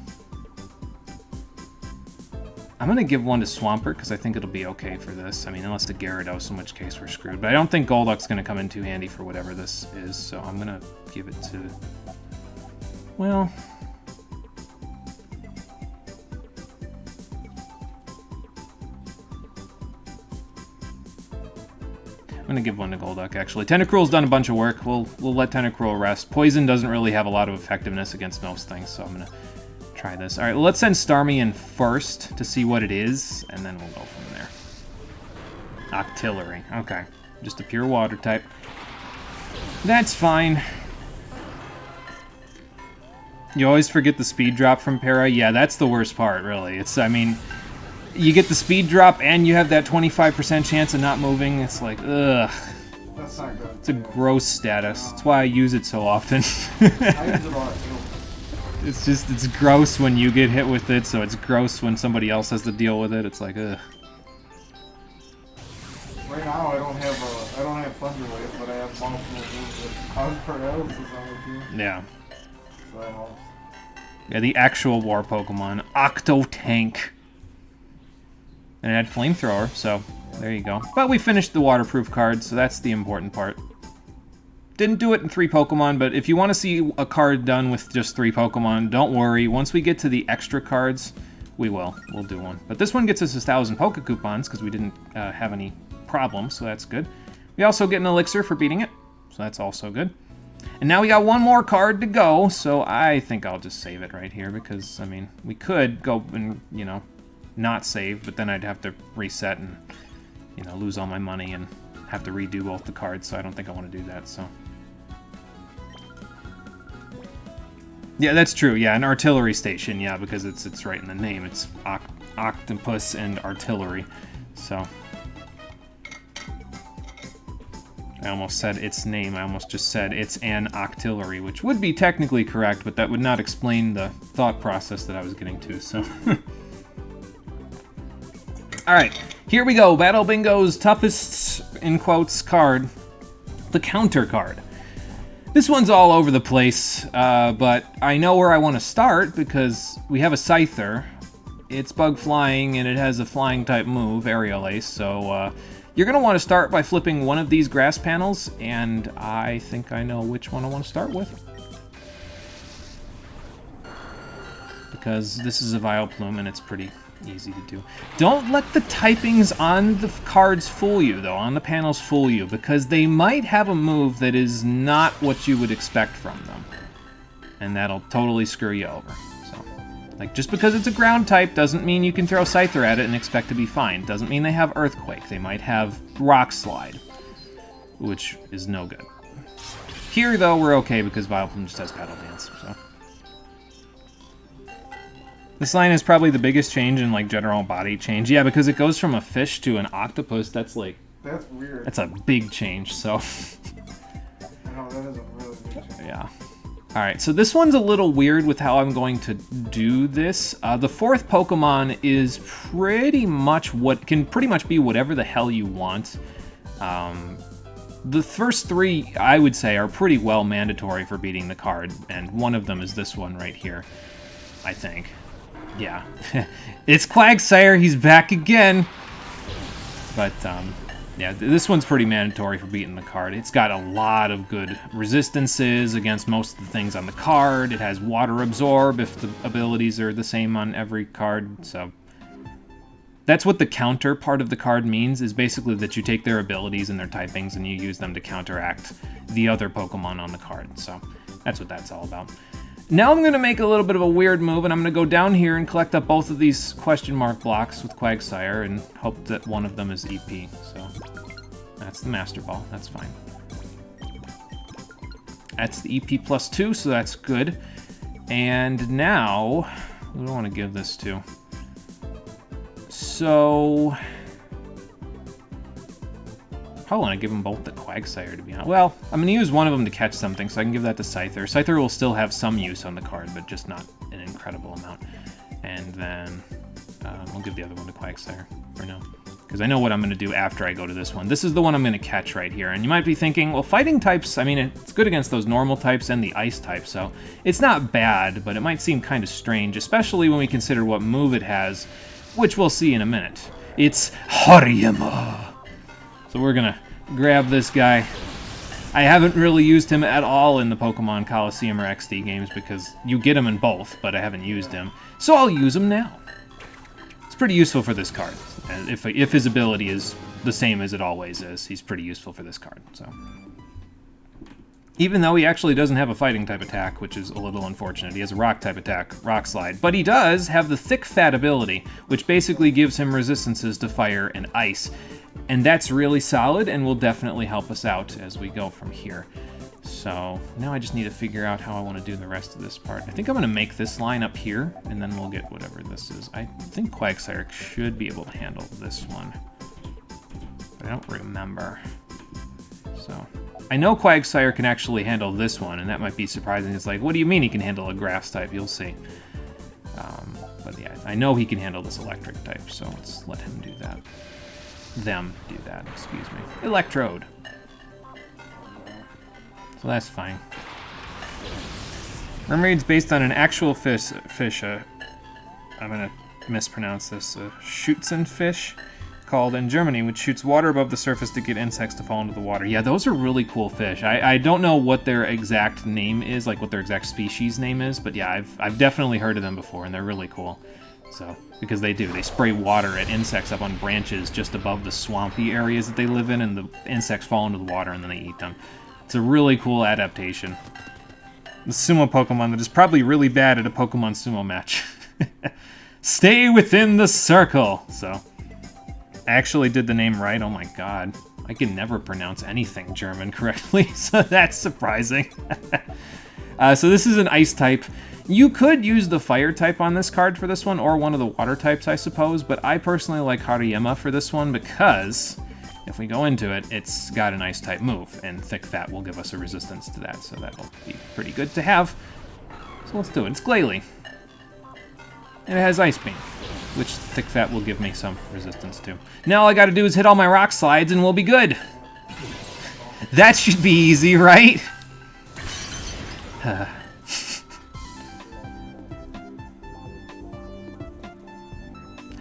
I'm going to give one to Swampert, because I think it'll be okay for this. I mean, unless the Gyarados, in which case we're screwed. But I don't think Golduck's going to come in too handy for whatever this is, so I'm going to give it to... Well... I'm going to give one to Golduck, actually. Tentacruel's done a bunch of work. We'll let Tentacruel rest. Poison doesn't really have a lot of effectiveness against most things, so I'm going to try this. Alright, well, let's send Starmie in first to see what it is, and then we'll go from there. Octillery. Okay. Just a pure water type. That's fine. You always forget the speed drop from Para. Yeah, that's the worst part, really. It's, I mean... You get the speed drop, and you have that 25% chance of not moving. It's like, ugh. That's not good. It's a gross status. That's why I use it so often. I use it a lot, too. It's just, it's gross when you get hit with it, so it's gross when somebody else has to deal with it. It's like, ugh. Right now, I don't have Thunderwave, but I have multiple moves that cause paralysis on the team. Yeah. So that helps. Yeah, the actual war Pokemon. Octotank. And it had Flamethrower, so there you go. But we finished the waterproof card, so that's the important part. Didn't do it in 3 Pokemon, but if you want to see a card done with just 3 Pokemon, don't worry. Once we get to the extra cards, we will. We'll do one. But this one gets us 1,000 Poke Coupons because we didn't have any problems, so that's good. We also get an Elixir for beating it, so that's also good. And now we got one more card to go, so I think I'll just save it right here because, I mean, we could go and, you know, not save, but then I'd have to reset and, you know, lose all my money and have to redo both the cards, so I don't think I want to do that, so. Yeah, that's true. Yeah, an artillery station. Yeah, because it's right in the name. It's octopus and artillery. So I almost said its name. I almost just said it's an octillery, which would be technically correct, but that would not explain the thought process that I was getting to. So, all right, here we go. Battle Bingo's toughest in quotes card, the counter card. This one's all over the place, but I know where I want to start because we have a Scyther. It's bug flying and it has a flying type move, Aerial Ace, so you're going to want to start by flipping one of these grass panels, and I think I know which one I want to start with. Because this is a Vileplume and it's pretty easy to do. Don't let the typings on the cards fool you, though, on the panels fool you, because they might have a move that is not what you would expect from them. And that'll totally screw you over. So, like, just because it's a ground type doesn't mean you can throw Scyther at it and expect to be fine. Doesn't mean they have Earthquake. They might have Rock Slide, which is no good. Here, though, we're okay because Vileplume just has Petal Dance, so. This line is probably the biggest change in, like, general body change. Yeah, because it goes from a fish to an octopus. That's, like... That's weird. That's a big change, so... No, that is a really big change. Yeah. Alright, so this one's a little weird with how I'm going to do this. The 4th Pokemon is pretty much can pretty much be whatever the hell you want. The first 3, I would say, are pretty well mandatory for beating the card, and one of them is this one right here, I think. Yeah, it's Quagsire, he's back again. But, yeah, this one's pretty mandatory for beating the card. It's got a lot of good resistances against most of the things on the card. It has Water Absorb if the abilities are the same on every card, so... That's what the counter part of the card means, is basically that you take their abilities and their typings and you use them to counteract the other Pokemon on the card, so that's what that's all about. Now I'm going to make a little bit of a weird move, and I'm going to go down here and collect up both of these question mark blocks with Quagsire and hope that one of them is EP. So that's the Master Ball. That's fine. That's the EP +2, so that's good. And now, who do I want to give this to? So... I want to give them both the Quagsire, to be honest. Well, I'm going to use one of them to catch something, so I can give that to Scyther. Scyther will still have some use on the card, but just not an incredible amount. And then we'll give the other one to Quagsire for now, because I know what I'm going to do after I go to this one. This is the one I'm going to catch right here. And you might be thinking, well, fighting types, I mean, it's good against those normal types and the ice type, so it's not bad, but it might seem kind of strange, especially when we consider what move it has, which we'll see in a minute. It's Hariyama. So we're going to grab this guy. I haven't really used him at all in the Pokemon Coliseum or XD games because you get him in both, but I haven't used him. So I'll use him now. It's pretty useful for this card. If his ability is the same as it always is, he's pretty useful for this card. So, even though he actually doesn't have a fighting type attack, which is a little unfortunate. He has a rock type attack, Rock Slide. But he does have the Thick Fat ability, which basically gives him resistances to fire and ice. And that's really solid and will definitely help us out as we go from here. So now I just need to figure out how I want to do the rest of this part. I think I'm going to make this line up here, and then we'll get whatever this is. I think Quagsire should be able to handle this one, but I don't remember. So I know Quagsire can actually handle this one, and that might be surprising. It's like, what do you mean he can handle a grass type? You'll see. But yeah, I know he can handle this electric type, so let's let him do that. Them do that, excuse me. Electrode. So that's fine. Mermaid's based on an actual fish I'm gonna mispronounce this, Schützenfisch, called in Germany, which shoots water above the surface to get insects to fall into the water. Yeah, those are really cool fish. I don't know what their exact name is, like what their exact species name is, but yeah, I've definitely heard of them before, and they're really cool. So, because they spray water at insects up on branches just above the swampy areas that they live in, and the insects fall into the water and then they eat them. It's a really cool adaptation. The sumo Pokemon that is probably really bad at a Pokemon sumo match. Stay within the circle! So, I actually did the name right. Oh my god. I can never pronounce anything German correctly, so that's surprising. So this is an ice type. You could use the fire type on this card for this one, or one of the water types, I suppose, but I personally like Hariyama for this one because if we go into it, it's got an ice type move, and Thick Fat will give us a resistance to that, so that'll be pretty good to have. So let's do it. It's Glalie. And it has Ice Beam, which Thick Fat will give me some resistance to. Now all I gotta do is hit all my rock slides and we'll be good. That should be easy, right?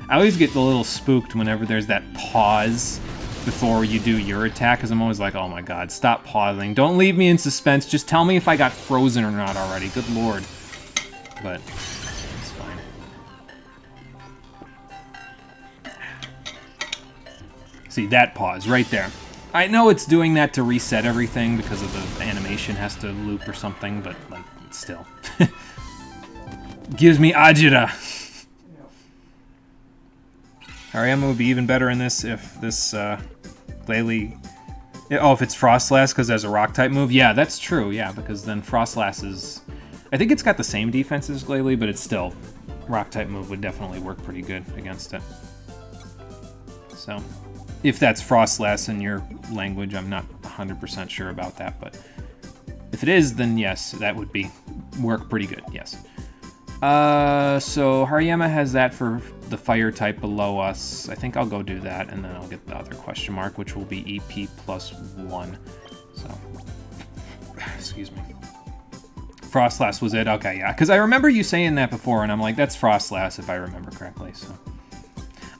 I always get a little spooked whenever there's that pause before you do your attack, because I'm always like, oh my god, stop pausing. Don't leave me in suspense. Just tell me if I got frozen or not already. Good lord. But it's fine. See, that pause right there. I know it's doing that to reset everything because of the animation has to loop or something, but like, still. Gives me Ajira. Hariyama would be even better in this if this Glalie... Oh, if it's Frostlass because there's a rock-type move? Yeah, that's true, yeah, because then Frostlass is... I think it's got the same defense as Glalie, but it's still... Rock-type move would definitely work pretty good against it. So, if that's Frostlass in your language, I'm not 100% sure about that, but... If it is, then yes, that would work pretty good, yes. So Hariyama has that for the fire type below us. I think I'll go do that, and then I'll get the other question mark, which will be EP +1. So, excuse me. Frostlass was it? Okay, yeah. Because I remember you saying that before, and I'm like, that's Frostlass if I remember correctly, so.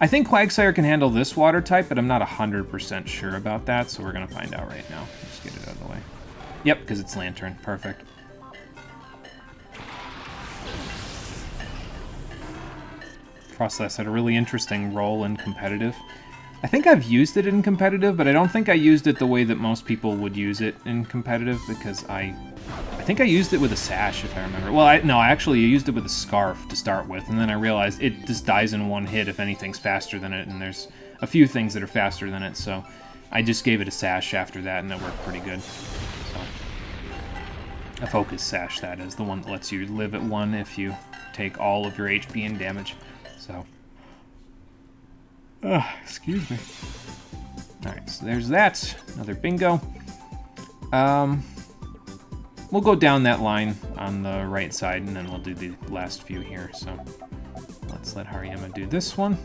I think Quagsire can handle this water type, but I'm not 100% sure about that, so we're going to find out right now. Let's get it out of the way. Yep, because it's Lantern. Perfect. Frostlass had a really interesting role in competitive. I think I've used it in competitive, but I don't think I used it the way that most people would use it in competitive, because I think I used it with a sash, if I remember. Well, no, I actually used it with a scarf to start with, and then I realized it just dies in one hit if anything's faster than it, and there's a few things that are faster than it, so I just gave it a sash after that, and it worked pretty good. So, a focus sash, that is, the one that lets you live at 1 if you take all of your HP and damage. So, excuse me. Alright, so there's that. Another bingo. We'll go down that line on the right side, and then we'll do the last few here. So, let's let Hariyama do this one.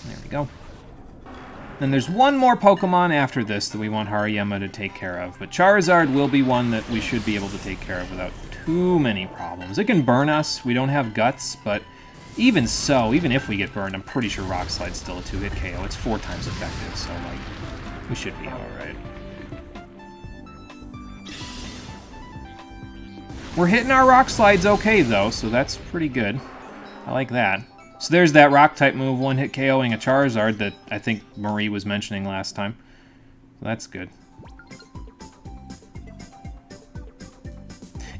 There we go. Then there's one more Pokemon after this that we want Hariyama to take care of, but Charizard will be one that we should be able to take care of without too many problems. It can burn us. We don't have guts, but even so, even if we get burned, I'm pretty sure Rock Slide's still a 2-hit KO. It's 4 times effective, so, like, we should be alright. We're hitting our Rock Slides okay, though, so that's pretty good. I like that. So there's that Rock-type move, 1-hit KOing a Charizard that I think Marie was mentioning last time. So that's good.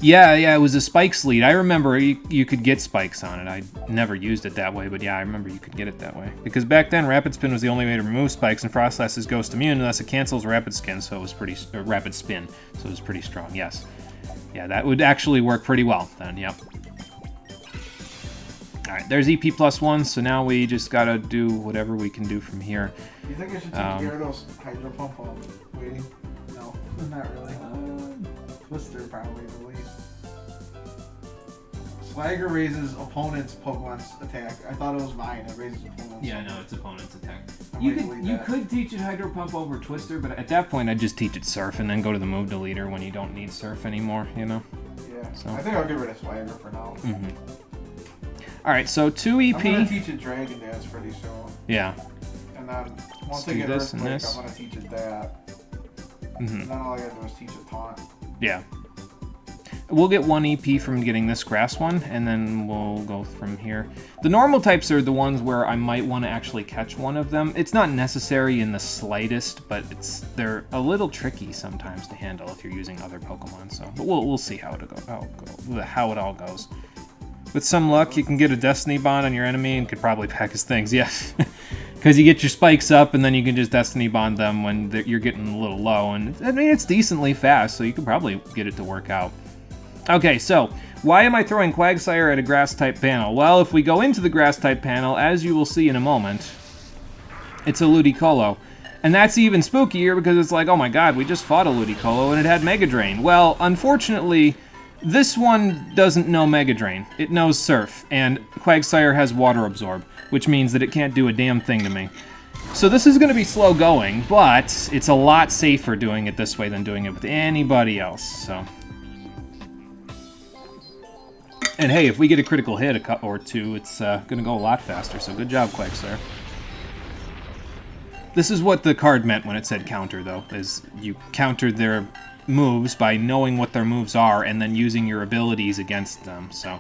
Yeah, it was a Spikes lead. I remember you could get Spikes on it. I never used it that way, but yeah, I remember you could get it that way. Because back then, Rapid Spin was the only way to remove Spikes, and Frostlass is Ghost Immune unless it cancels Rapid Skin, so it was pretty... Rapid Spin, so it was pretty strong, yes. Yeah, that would actually work pretty well then, yep. Alright, there's EP +1, so now we just gotta do whatever we can do from here. Do you think I should take care of those Hydro Pump while I'm waiting? No, not really. Twister probably, at least. Swagger raises opponent's Pokemon's attack. I thought it was mine. It raises opponent's. Yeah, no, it's opponent's attack. You could teach it Hydro Pump over Twister, but at that point I'd just teach it Surf and then go to the move deleter when you don't need Surf anymore, you know? Yeah, so. I think I'll get rid of Swagger for now. Alright, so 2 I'm gonna EP. teach it Dragon Dance pretty soon. Yeah. And then once I do get this and Earthquake, this. I'm gonna teach it that. Mm-hmm. And then all I gotta do is teach it Taunt. Yeah. We'll get 1 EP from getting this grass one, and then we'll go from here. The normal types are the ones where I might want to actually catch one of them. It's not necessary in the slightest, but they're a little tricky sometimes to handle if you're using other Pokemon. So, but we'll see how it all goes. With some luck, you can get a Destiny Bond on your enemy and could probably pack his things. Yeah, because you get your spikes up, and then you can just Destiny Bond them when you're getting a little low. And I mean, it's decently fast, so you could probably get it to work out. Okay, so why am I throwing Quagsire at a Grass-type panel? Well, if we go into the Grass-type panel, as you will see in a moment, it's a Ludicolo. And that's even spookier because it's like, oh my god, we just fought a Ludicolo and it had Mega Drain. Well, unfortunately, this one doesn't know Mega Drain. It knows Surf, and Quagsire has Water Absorb, which means that it can't do a damn thing to me. So this is going to be slow going, but it's a lot safer doing it this way than doing it with anybody else, so... And hey, if we get a critical hit or two, it's going to go a lot faster, so good job, Quagsire. This is what the card meant when it said counter, though, is you countered their moves by knowing what their moves are and then using your abilities against them, so...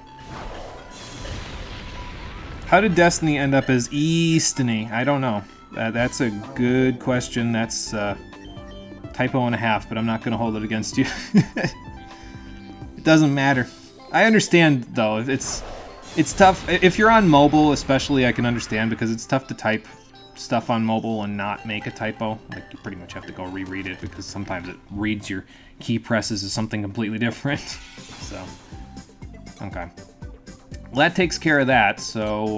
How did Destiny end up as Eastony? I don't know. That's a good question. That's typo and a half, but I'm not going to hold it against you. It doesn't matter. I understand, though. It's tough. If you're on mobile, especially, I can understand, because it's tough to type stuff on mobile and not make a typo. Like, you pretty much have to go reread it, because sometimes it reads your key presses as something completely different. So, okay. Well, that takes care of that, so,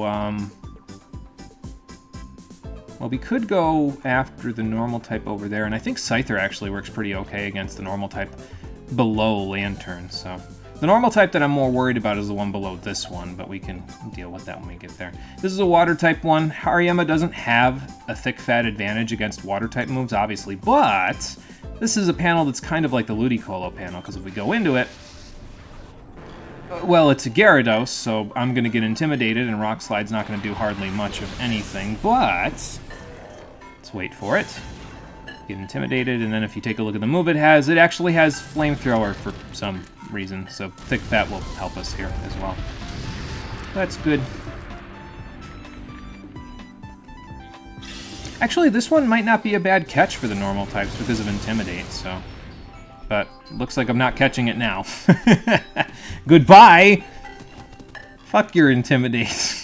well, we could go after the normal type over there, and I think Scyther actually works pretty okay against the normal type below Lantern, so... The normal type that I'm more worried about is the one below this one, but we can deal with that when we get there. This is a water type one. Hariyama doesn't have a thick fat advantage against water type moves, obviously, but this is a panel that's kind of like the Ludicolo panel, because if we go into it, well, it's a Gyarados, so I'm going to get intimidated, and Rock Slide's not going to do hardly much of anything, but let's wait for it. Get intimidated, and then if you take a look at the move it actually has Flamethrower for some reason, so Thick Fat will help us here as well. That's good. Actually, this one might not be a bad catch for the normal types because of Intimidate, so... But looks like I'm not catching it now. Goodbye! Fuck your Intimidate.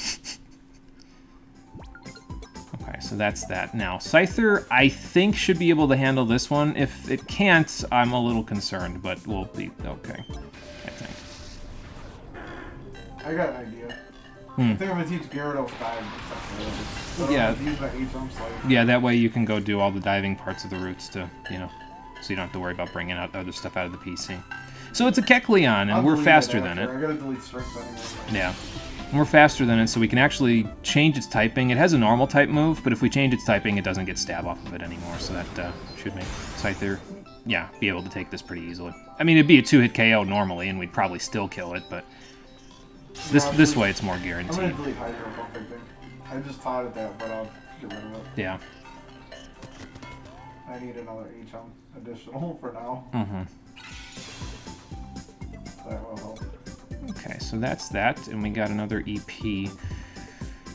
So that's that. Now, Scyther, I think, should be able to handle this one. If it can't, I'm a little concerned, but we'll be okay, I think. I got an idea. I think I'm going to teach Gyarados dive. So yeah. Use that E-Jump Slide. Yeah, that way you can go do all the diving parts of the routes to, you know, so you don't have to worry about bringing out other stuff out of the PC. So it's a Kecleon, and we're faster than it. I got to delete Strength anyway. Yeah. We're faster than it, so we can actually change its typing. It has a normal type move, but if we change its typing, it doesn't get stab off of it anymore, so that should make Scyther, yeah, be able to take this pretty easily. I mean, it'd be a 2-hit KO normally, and we'd probably still kill it, but this way it's more guaranteed. I'm going to delete Hydro Pump, I think. I just taught it that, but I'll get rid of it. Yeah. I need another H-Hum additional for now. Mm-hmm. That will help. Okay, so that's that, and we got another EP.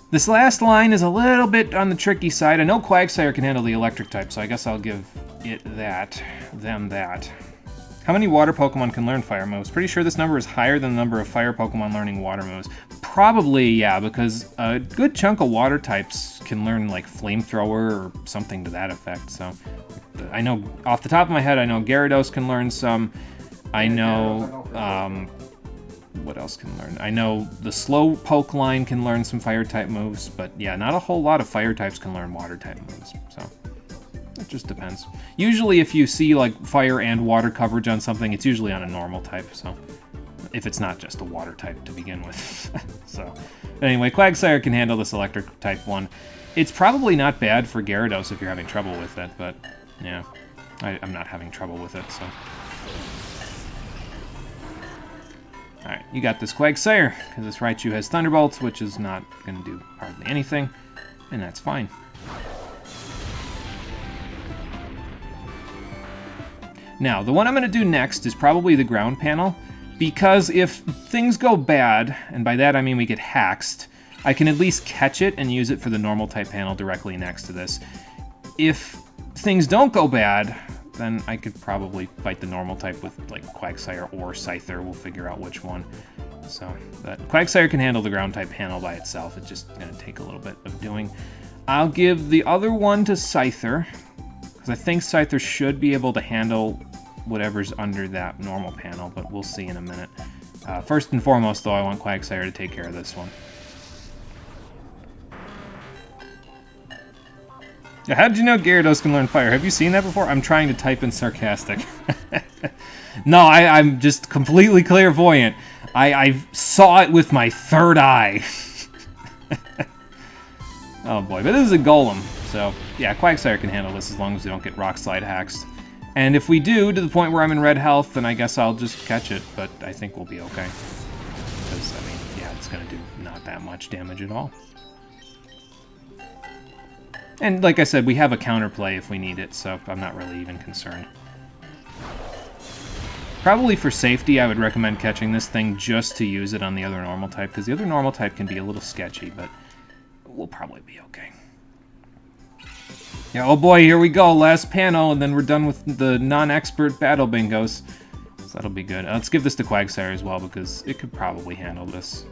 This last line is a little bit on the tricky side. I know Quagsire can handle the electric type, so I guess I'll give them that. How many water Pokemon can learn fire moves? Pretty sure this number is higher than the number of fire Pokemon learning water moves. Probably, yeah, because a good chunk of water types can learn, like, Flamethrower or something to that effect, so... I know, off the top of my head, I know Gyarados can learn some. I know, what else can learn? I know the slow poke line can learn some fire type moves, but yeah, not a whole lot of fire types can learn water type moves, so it just depends. Usually if you see like fire and water coverage on something, it's usually on a normal type, so if it's not just a water type to begin with. So anyway, Quagsire can handle this electric type one. It's probably not bad for Gyarados if you're having trouble with it, but yeah, I'm not having trouble with it, so. Alright, you got this Quagsire, because this Raichu has Thunderbolts, which is not going to do hardly anything, and that's fine. Now, the one I'm going to do next is probably the ground panel, because if things go bad, and by that I mean we get haxed, I can at least catch it and use it for the normal type panel directly next to this. If things don't go bad, then I could probably fight the normal type with like Quagsire or Scyther. We'll figure out which one. So, but Quagsire can handle the ground type panel by itself. It's just going to take a little bit of doing. I'll give the other one to Scyther, because I think Scyther should be able to handle whatever's under that normal panel, but we'll see in a minute. First and foremost, though, I want Quagsire to take care of this one. How did you know Gyarados can learn fire? Have you seen that before? I'm trying to type in sarcastic. No, I'm just completely clairvoyant. I saw it with my third eye. Oh boy, but this is a Golem. So, yeah, Quagsire can handle this as long as we don't get Rock Slide haxed. And if we do, to the point where I'm in red health, then I guess I'll just catch it, but I think we'll be okay. Because, I mean, yeah, it's going to do not that much damage at all. And like I said, we have a counterplay if we need it, so I'm not really even concerned. Probably for safety, I would recommend catching this thing just to use it on the other normal type, because the other normal type can be a little sketchy, but we'll probably be okay. Yeah, oh boy, here we go, last panel, and then we're done with the non-expert battle bingos. So that'll be good. Let's give this to Quagsire as well, because it could probably handle this.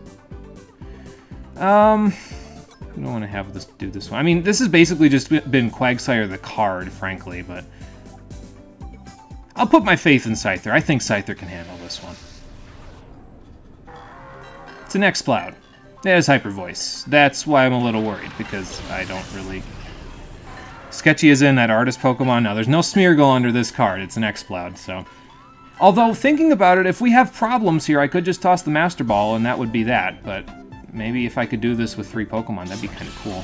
I don't want to have this do this one. I mean, this has basically just been Quagsire the card, frankly, but I'll put my faith in Scyther. I think Scyther can handle this one. It's an X-Cloud. It has Hyper Voice. That's why I'm a little worried, because I don't really... Sketchy is in that Artist Pokemon. Now, there's no Smeargle under this card. It's an X-Cloud, so... Although, thinking about it, if we have problems here, I could just toss the Master Ball, and that would be that, but... Maybe if I could do this with 3 Pokemon, that'd be kind of cool.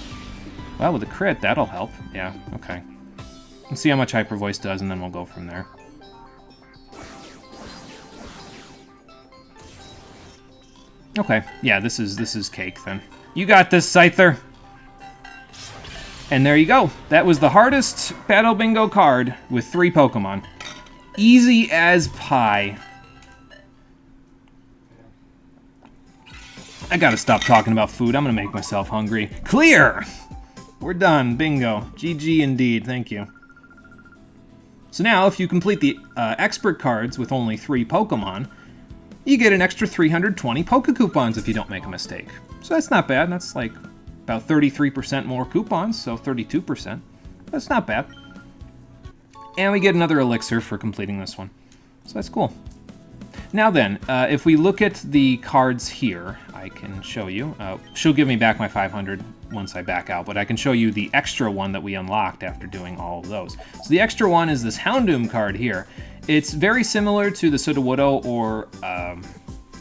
Well, with a crit, that'll help. Yeah, okay. Let's see how much Hyper Voice does, and then we'll go from there. Okay, yeah, this is cake, then. You got this, Scyther! And there you go. That was the hardest Battle Bingo card with 3 Pokemon. Easy as pie. I gotta stop talking about food. I'm gonna make myself hungry. Clear! We're done. Bingo. GG indeed. Thank you. So now, if you complete the expert cards with only 3 Pokemon, you get an extra 320 Poke Coupons if you don't make a mistake. So that's not bad. That's like about 33% more coupons, so 32%. That's not bad. And we get another elixir for completing this one. So that's cool. Now then, if we look at the cards here, I can show you. She'll give me back my 500 once I back out, but I can show you the extra one that we unlocked after doing all of those. So the extra one is this Houndoom card here. It's very similar to the Sudowoodo or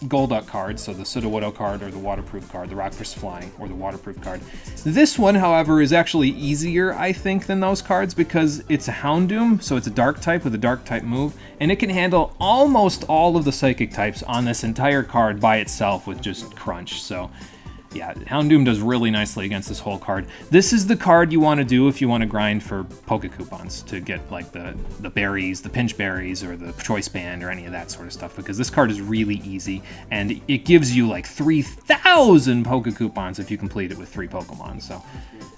Golduck card, so the Sudowoodo card or the Waterproof card, the Rock vs. Flying or the Waterproof card. This one, however, is actually easier, I think, than those cards because it's a Houndoom, so it's a Dark type with a Dark type move, and it can handle almost all of the Psychic types on this entire card by itself with just Crunch, so... Yeah, Houndoom does really nicely against this whole card. This is the card you want to do if you want to grind for Poke Coupons to get like the berries, the pinch berries, or the choice band, or any of that sort of stuff, because this card is really easy, and it gives you like 3,000 Poke Coupons if you complete it with 3 Pokemon, so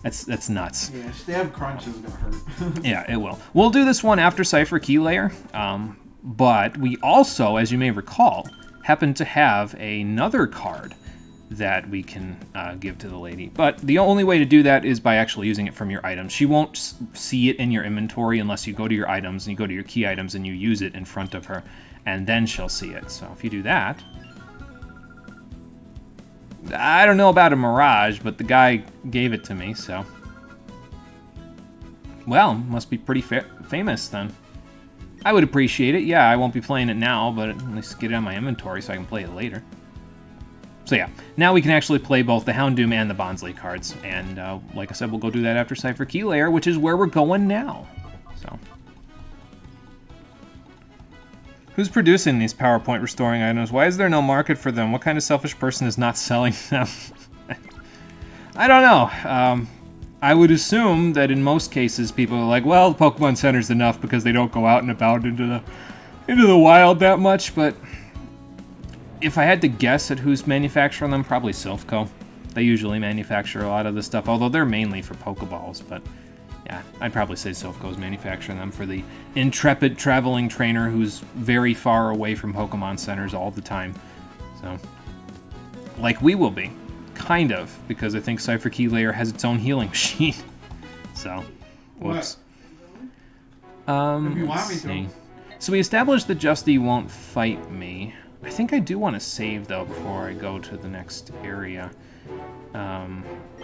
that's nuts. Yeah, Stab Crunch is gonna hurt. Yeah, it will. We'll do this one after Cypher Key Layer, but we also, as you may recall, happen to have another card that we can give to the lady. But the only way to do that is by actually using it from your items. She won't see it in your inventory unless you go to your items and you go to your key items and you use it in front of her, and then she'll see it. So if you do that... I don't know about a Mirage, but the guy gave it to me, so... Well, must be pretty famous then. I would appreciate it. Yeah, I won't be playing it now, but at least get it on my inventory so I can play it later. So yeah, now we can actually play both the Houndoom and the Bonsly cards, and like I said, we'll go do that after Cypher Key Layer, which is where we're going now. So, Who's producing these PowerPoint restoring items? Why is there no market for them? What kind of selfish person is not selling them? I don't know. I would assume that in most cases people are like, well, the Pokemon Center's enough because they don't go out and about into the wild that much, but if I had to guess at who's manufacturing them, probably Silphco. They usually manufacture a lot of this stuff, although they're mainly for Pokeballs, but yeah, I'd probably say Silphco's manufacturing them for the intrepid traveling trainer who's very far away from Pokemon Centers all the time. So, like we will be. Kind of, because I think Cypher Key Layer has its own healing machine. So, whoops. If you want me Let's to. see. So we established that Justy won't fight me. I think I do want to save, though, before I go to the next area.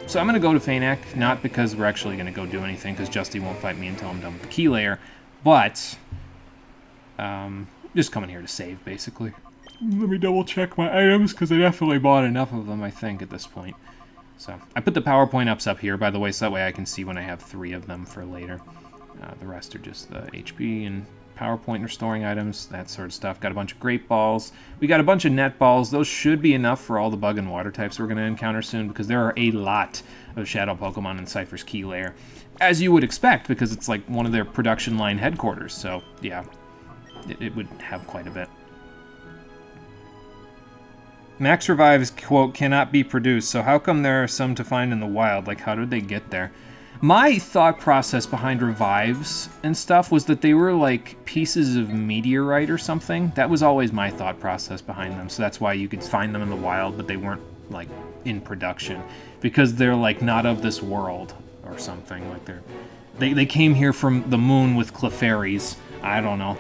So I'm going to go to Fanac, not because we're actually going to go do anything, because Justy won't fight me until I'm done with the Key Layer, but just coming here to save, basically. Let me double check my items, because I definitely bought enough of them, I think, at this point. So, I put the PowerPoint ups up here, by the way, so that way I can see when I have 3 of them for later. The rest are just the HP and PowerPoint restoring items, that sort of stuff. Got a bunch of Great Balls. We got a bunch of Net Balls. Those should be enough for all the Bug and Water types we're going to encounter soon, because there are a lot of Shadow Pokemon in Cypher's Key Layer. As you would expect, because it's like one of their production line headquarters, so yeah, it would have quite a bit. Max Revives, quote, cannot be produced, so how come there are some to find in the wild? Like, how did they get there? My thought process behind Revives and stuff was that they were like pieces of meteorite or something. That was always my thought process behind them, so that's why you could find them in the wild, but they weren't like in production. Because they're like not of this world or something. Like they came here from the moon with Clefairies. I don't know.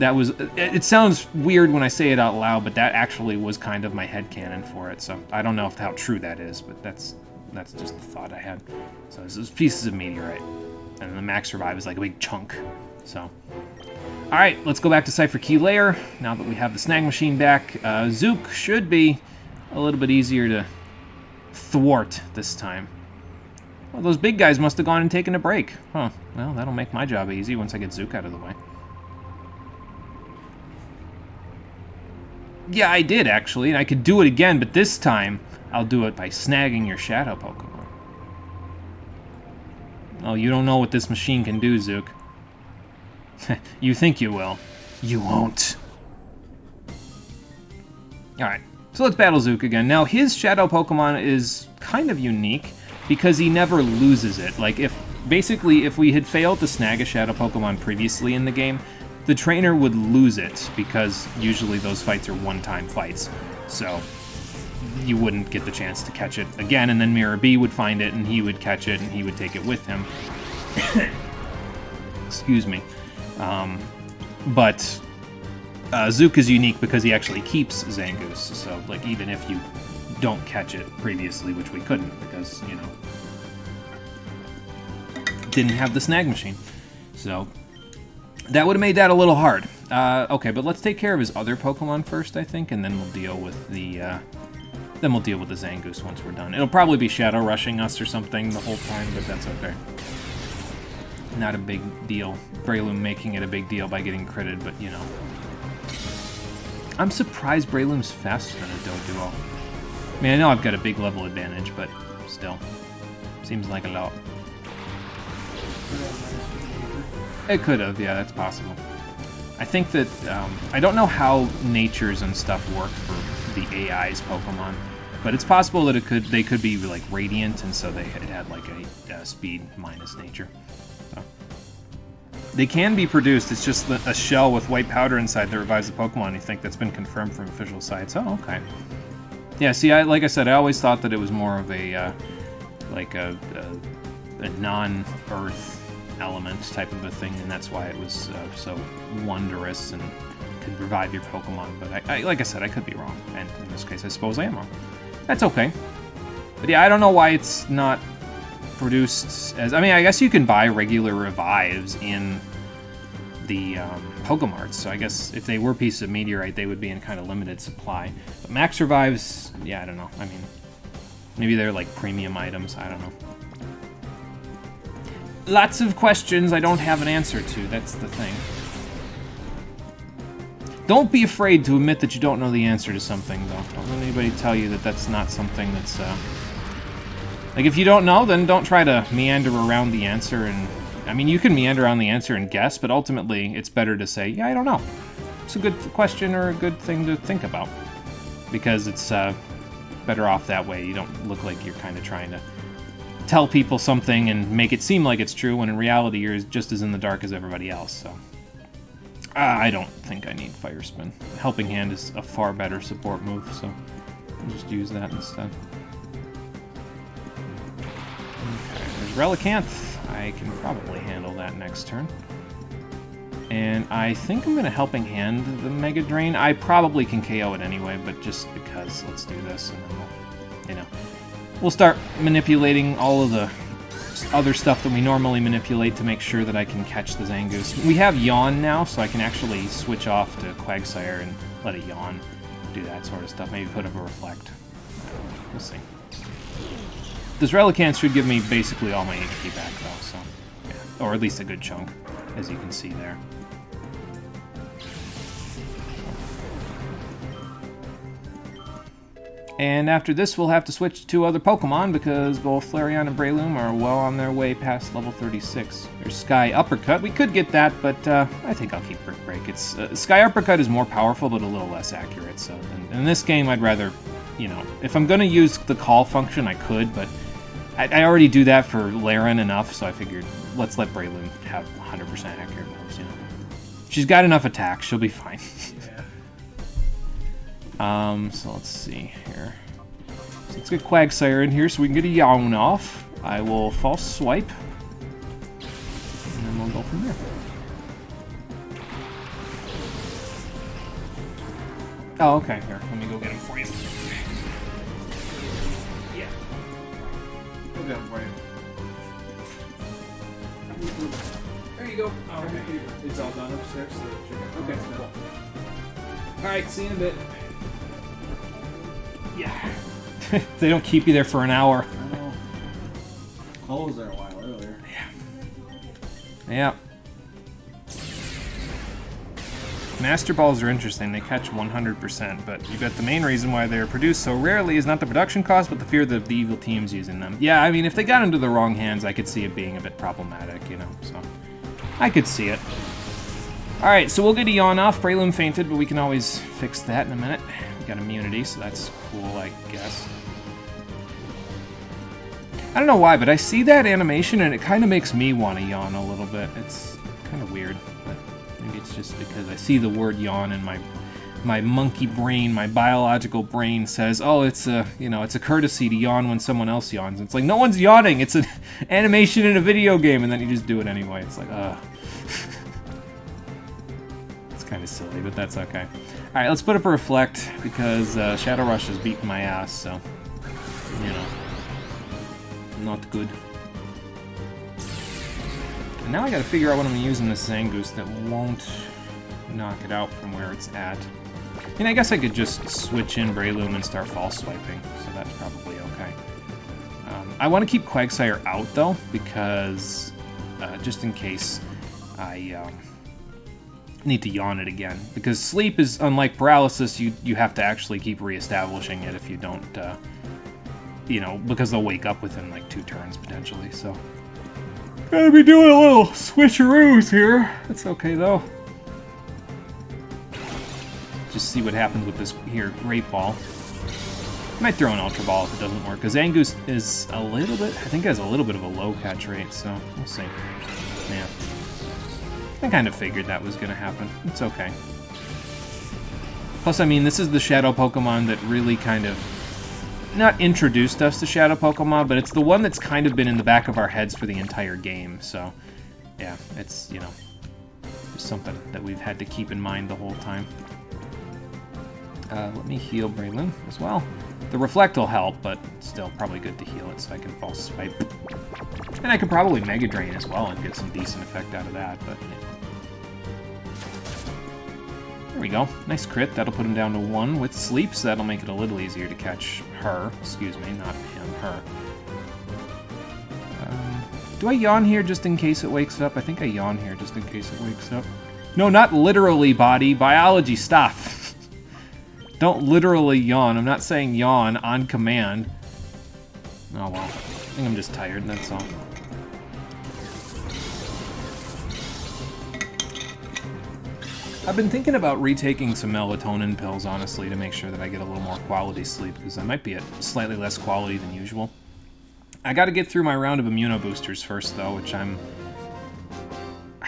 That was, it sounds weird when I say it out loud, but that actually was kind of my headcanon for it, so I don't know how true that is, but that's just the thought I had. So this is pieces of meteorite, and then the Max Revive is like a big chunk, so. Alright, let's go back to Cypher Key Layer, now that we have the Snag Machine back. Zook should be a little bit easier to thwart this time. Well, those big guys must have gone and taken a break. Huh, well, that'll make my job easy once I get Zook out of the way. Yeah, I did, actually, and I could do it again, but this time, I'll do it by snagging your Shadow Pokemon. Oh, you don't know what this machine can do, Zook. You think you will. You won't. Alright, so let's battle Zook again. Now, his Shadow Pokemon is kind of unique, because he never loses it. Like, if we had failed to snag a Shadow Pokemon previously in the game, the trainer would lose it, because usually those fights are one-time fights. So, you wouldn't get the chance to catch it again, and then Mirror B would find it, and he would catch it, and he would take it with him. Excuse me. But Zook is unique because he actually keeps Zangoose, so, like, even if you don't catch it previously, which we couldn't, because, you know, didn't have the Snag Machine. So that would have made that a little hard. Okay, but let's take care of his other Pokemon first, I think, and then we'll deal with the Zangoose once we're done. It'll probably be Shadow Rushing us or something the whole time, but that's okay. Not a big deal. Breloom making it a big deal by getting critted, but you know. I'm surprised Breloom's faster than a Doduo. I mean, I know I've got a big level advantage, but still. Seems like a lot. It could have, yeah, that's possible. I think that, I don't know how natures and stuff work for the AI's Pokemon, but it's possible that they could be like radiant, and so it had like a speed minus nature. So. They can be produced, it's just a shell with white powder inside that revives the Pokemon. You think that's been confirmed from official sites. Oh, okay. Yeah, see, like I said, I always thought that it was more of a non-Earth element type of a thing, and that's why it was so wondrous and could revive your Pokemon. But like I said, I could be wrong, and in this case, I suppose I am wrong. That's okay. But yeah, I don't know why it's not produced as... I mean, I guess you can buy regular revives in the Pokemarts, so I guess if they were pieces of meteorite, they would be in kind of limited supply. But max revives, yeah, I don't know. I mean, maybe they're like premium items, I don't know. Lots of questions I don't have an answer to, that's the thing. Don't be afraid to admit that you don't know the answer to something, though. Don't let anybody tell you that that's not something that's, like, if you don't know, then don't try to meander around the answer and... I mean, you can meander around the answer and guess, but ultimately, it's better to say, yeah, I don't know. It's a good question or a good thing to think about. Because it's, better off that way. You don't look like you're kind of trying to tell people something and make it seem like it's true, when in reality, you're just as in the dark as everybody else, so... I don't think I need Fire Spin. Helping Hand is a far better support move, so I'll just use that instead. Okay, there's Relicanth. I can probably handle that next turn. And I think I'm going to Helping Hand the Mega Drain. I probably can KO it anyway, but just because, let's do this, and then we'll, you know, we'll start manipulating all of the other stuff that we normally manipulate to make sure that I can catch the Zangoose. We have Yawn now, so I can actually switch off to Quagsire and let it Yawn, do that sort of stuff. Maybe put up a Reflect. We'll see. This Relicanth should give me basically all my HP back, though, so... yeah. Or at least a good chunk, as you can see there. And after this, we'll have to switch to 2 other Pokemon, because both Flareon and Breloom are well on their way past level 36. There's Sky Uppercut. We could get that, but I think I'll keep Brick Break. It's Sky Uppercut is more powerful, but a little less accurate. So in this game, I'd rather, you know, if I'm going to use the call function, I could, but I already do that for Laren enough, so I figured let's let Breloom have 100% accurate moves, you know. She's got enough attack. She'll be fine. So let's see here. So let's get Quagsire in here so we can get a Yawn off. I will False Swipe. And then we'll go from there. Oh, okay. Here, let me go get him for you. Yeah. Go get him for you. There you go. Oh, okay. It's all done upstairs, so Okay, cool. Alright, see you in a bit. Yeah. They don't keep you there for an hour. I know. Closed there a while earlier. Yeah. Master Balls are interesting. They catch 100%, but you bet the main reason why they're produced so rarely is not the production cost, but the fear that the evil team's using them. Yeah, I mean, if they got into the wrong hands, I could see it being a bit problematic, you know, so... I could see it. Alright, so we'll get a Yawn off. Breloom fainted, but we can always fix that in a minute. We got immunity, so that's cool, I guess. I don't know why, but I see that animation and it kind of makes me want to yawn a little bit. It's kind of weird, but maybe it's just because I see the word yawn and my monkey brain, my biological brain says, oh, it's a, you know, it's a courtesy to yawn when someone else yawns. It's like, no one's yawning. It's an animation in a video game, and then you just do it anyway. It's like, It's kind of silly, but that's okay. All right, let's put up a Reflect, because Shadow Rush is beating my ass, so, you know, not good. And now I gotta figure out what I'm gonna use in this Zangoose that won't knock it out from where it's at. And I guess I could just switch in Breloom and start False Swiping, so that's probably okay. I want to keep Quagsire out, though, because just in case I need to yawn it again. Because sleep is, unlike paralysis, you have to actually keep reestablishing it if you don't, you know, because they'll wake up within, like, 2 turns, potentially, so... Gotta be doing a little switcheroos here. That's okay, though. Just see what happens with this here Great Ball. Might throw an Ultra Ball if it doesn't work, because Zangoose is a little bit, I think it has a little bit of a low catch rate, so we'll see. Yeah. I kind of figured that was going to happen. It's okay. Plus, I mean, this is the Shadow Pokemon that really kind of, not introduced us to Shadow Pokemon, but it's the one that's kind of been in the back of our heads for the entire game, so yeah, it's, you know, just something that we've had to keep in mind the whole time. Let me heal Breloom as well. The Reflect will help, but still probably good to heal it so I can False Swipe. And I could probably Mega Drain as well and get some decent effect out of that, but yeah. There we go. Nice crit. That'll put him down to 1 with Sleep, so that'll make it a little easier to catch her. Excuse me, not him, her. Do I Yawn here just in case it wakes up? I think I Yawn here just in case it wakes up. No, not literally, body. Biology, stop. Don't literally yawn. I'm not saying yawn on command. Oh, well. I think I'm just tired, that's all. I've been thinking about retaking some melatonin pills, honestly, to make sure that I get a little more quality sleep, because I might be at slightly less quality than usual. I gotta get through my round of immunoboosters first, though, which I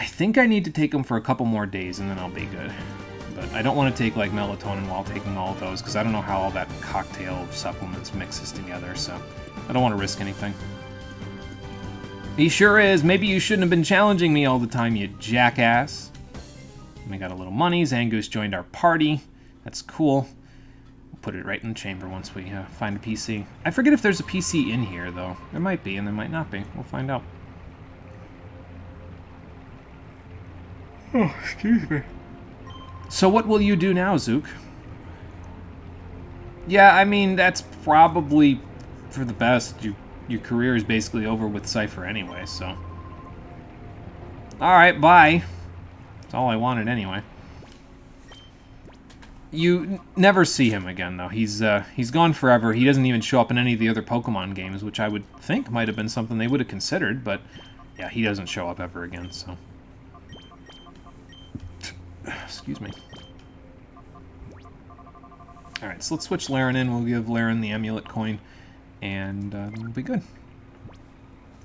think I need to take them for a couple more days, and then I'll be good. But I don't want to take, like, melatonin while taking all of those, because I don't know how all that cocktail of supplements mixes together, so I don't want to risk anything. He sure is. Maybe you shouldn't have been challenging me all the time, you jackass. We got a little money. Zangoose joined our party. That's cool. We'll put it right in the chamber once we find a PC. I forget if there's a PC in here, though. There might be, and there might not be. We'll find out. Oh, excuse me. So what will you do now, Zook? Yeah, I mean, that's probably for the best. Your career is basically over with Cypher anyway, so... Alright, bye. That's all I wanted anyway. You never see him again, though. He's gone forever. He doesn't even show up in any of the other Pokemon games, which I would think might have been something they would have considered, but yeah, he doesn't show up ever again, so... Excuse me. Alright, so let's switch Laren in. We'll give Laren the amulet coin, and we'll be good.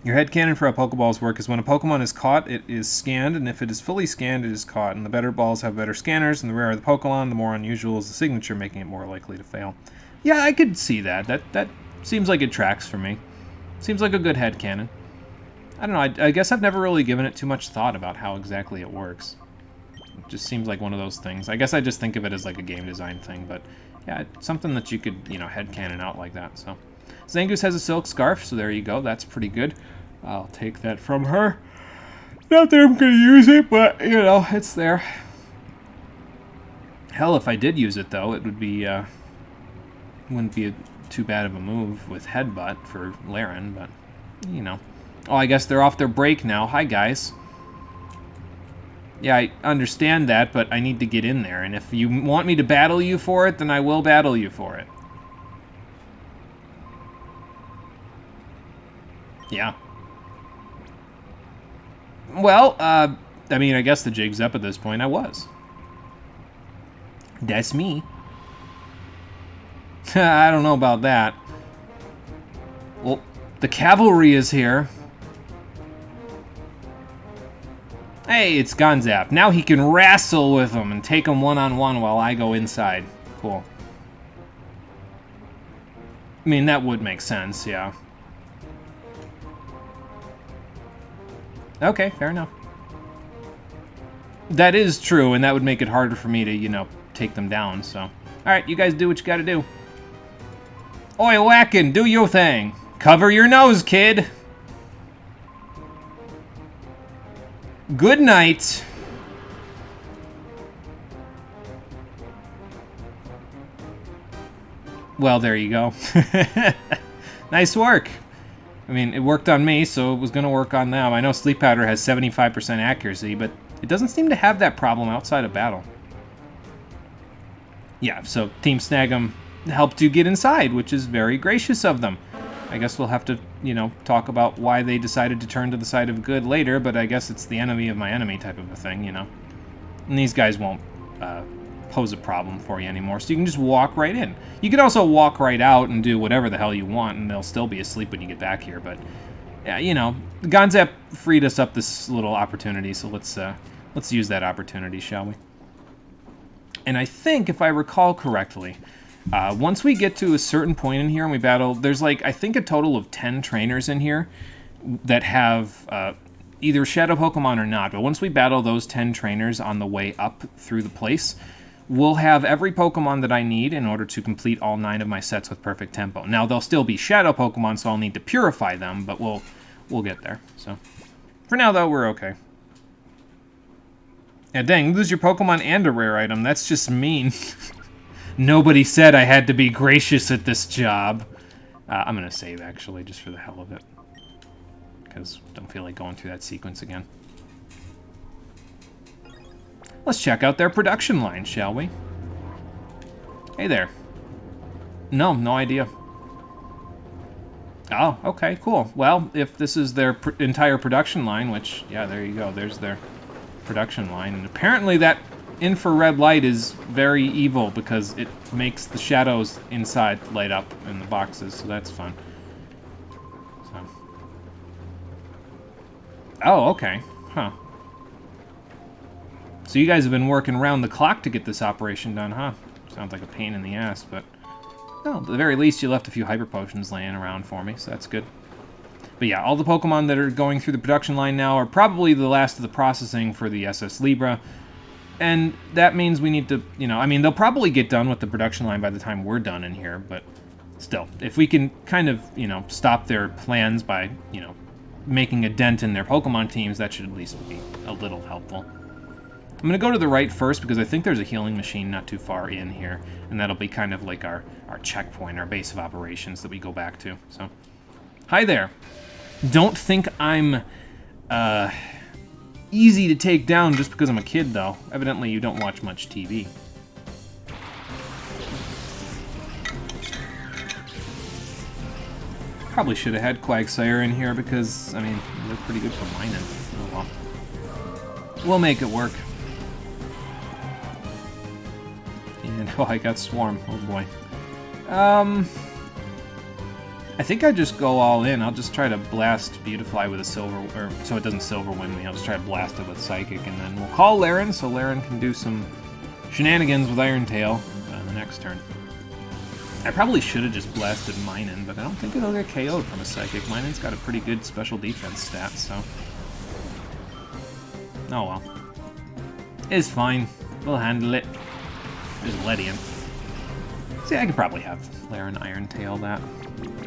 Your headcanon for how Pokeballs work is when a Pokemon is caught, it is scanned, and if it is fully scanned, it is caught. And the better balls have better scanners, and the rarer the Pokemon, the more unusual is the signature, making it more likely to fail. Yeah, I could see that. That seems like it tracks for me. Seems like a good headcanon. I don't know, I guess I've never really given it too much thought about how exactly it works. It just seems like one of those things. I guess I just think of it as like a game design thing, but yeah, it's something that you could, you know, headcanon out like that, so... Zangoose has a silk scarf, so there you go. That's pretty good. I'll take that from her. Not that I'm going to use it, but, you know, it's there. Hell, if I did use it, though, it would be, wouldn't be too bad of a move with Headbutt for Laren, but, you know. Oh, I guess they're off their break now. Hi, guys. Yeah, I understand that, but I need to get in there, and if you want me to battle you for it, then I will battle you for it. Yeah. Well, I mean, I guess the jig's up at this point. I was. That's me. I don't know about that. Well, the cavalry is here. Hey, it's Gonzap. Now he can wrestle with them and take them one-on-one while I go inside. Cool. I mean, that would make sense, yeah. Okay, fair enough. That is true, and that would make it harder for me to, you know, take them down, so... Alright, you guys do what you gotta do. Oi, Whackin', do your thing! Cover your nose, kid! Good night! Well, there you go. Nice work! I mean, it worked on me, so it was going to work on them. I know Sleep Powder has 75% accuracy, but it doesn't seem to have that problem outside of battle. Yeah, so Team Snag'em helped you get inside, which is very gracious of them. I guess we'll have to, you know, talk about why they decided to turn to the side of good later, but I guess it's the enemy of my enemy type of a thing, you know. And these guys won't pose a problem for you anymore, so you can just walk right in. You can also walk right out and do whatever the hell you want, and they'll still be asleep when you get back here, but, yeah, you know, Gonzap freed us up this little opportunity, so let's use that opportunity, shall we? And I think, if I recall correctly, once we get to a certain point in here and we battle, there's like, I think a total of 10 trainers in here that have either Shadow Pokemon or not, but once we battle those 10 trainers on the way up through the place, we'll have every Pokemon that I need in order to complete all 9 of my sets with perfect tempo. Now, they'll still be Shadow Pokemon, so I'll need to purify them, but we'll get there. So, for now, though, we're okay. Yeah, dang, lose your Pokemon and a rare item. That's just mean. Nobody said I had to be gracious at this job. I'm going to save, actually, just for the hell of it. Because I don't feel like going through that sequence again. Let's check out their production line, shall we? Hey there. No, no idea. Oh, okay, cool. Well, if this is their entire production line, which, yeah, there you go. There's their production line. And apparently that infrared light is very evil because it makes the shadows inside light up in the boxes, so that's fun. So. Oh, okay. Huh. So you guys have been working around the clock to get this operation done, huh? Sounds like a pain in the ass, but... well, at the very least, you left a few Hyper Potions laying around for me, so that's good. But yeah, all the Pokemon that are going through the production line now are probably the last of the processing for the SS Libra. And that means we need to, you know, I mean, they'll probably get done with the production line by the time we're done in here, but still, if we can kind of, you know, stop their plans by, you know, making a dent in their Pokemon teams, that should at least be a little helpful. I'm going to go to the right first because I think there's a healing machine not too far in here, and that'll be kind of like our checkpoint, our base of operations that we go back to. So, hi there. Don't think I'm easy to take down just because I'm a kid, though. Evidently, you don't watch much TV. Probably should have had Quagsire in here because, I mean, they're pretty good for mining. Oh well. We'll make it work. And, oh, I got Swarm. Oh, boy. I think I just go all in. I'll just try to blast Beautifly with a Silver... or so it doesn't Silver Wind me. I'll just try to blast it with Psychic, and then we'll call Laren, so Laren can do some shenanigans with Iron Tail the next turn. I probably should have just blasted Minun, but I don't think it'll get KO'd from a Psychic. Minun's got a pretty good special defense stat, so... oh, well. It's fine. We'll handle it. There's Ledian. See, I could probably have Laren Iron Tail that.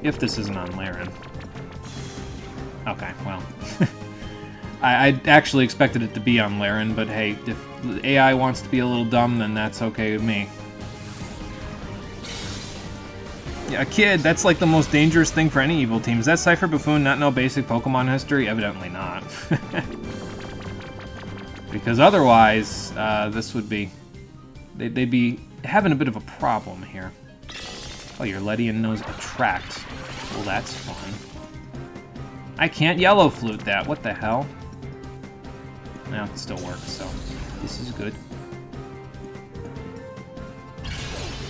If this isn't on Laren. Okay, well. I actually expected it to be on Laren, but hey, if the AI wants to be a little dumb, then that's okay with me. Yeah, a kid, that's like the most dangerous thing for any evil team. Does that Cypher Buffoon not know basic Pokemon history? Evidently not. Because otherwise, this would be... they'd be having a bit of a problem here. Oh, your Ledian knows Attract. Well, that's fun. I can't Yellow Flute that. What the hell? No, it still works, so this is good.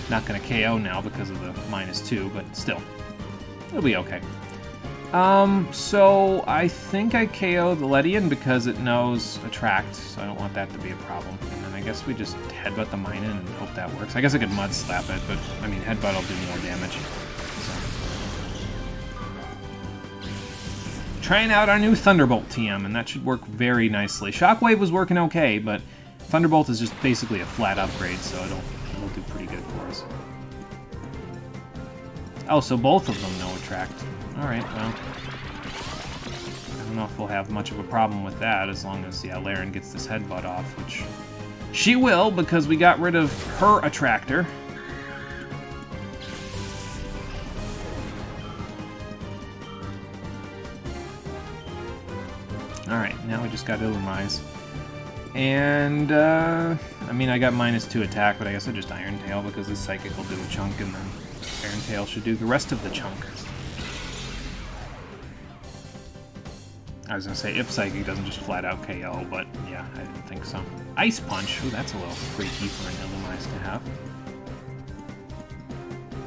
Not going to KO now because of the -2, but still. It'll be okay. So I think I KO the Ledian because it knows Attract, so I don't want that to be a problem. And then I guess we just Headbutt the Minun and hope that works. I guess I could Mud Slap it, but I mean, Headbutt will do more damage. So. Trying out our new Thunderbolt TM, and that should work very nicely. Shockwave was working okay, but Thunderbolt is just basically a flat upgrade, so it'll do pretty good for us. Oh, so both of them know Attract. Alright, well, I don't know if we'll have much of a problem with that as long as, yeah, Laren gets this Headbutt off, which she will because we got rid of her Attractor. Alright, now we just got Illumise. And, I mean, I got -2 attack, but I guess I just Iron Tail because this Psychic will do a chunk, and then Iron Tail should do the rest of the chunk. I was gonna say, if Psychic doesn't just flat out KO, but yeah, I didn't think so. Ice Punch! Ooh, that's a little freaky for an Illumise to have.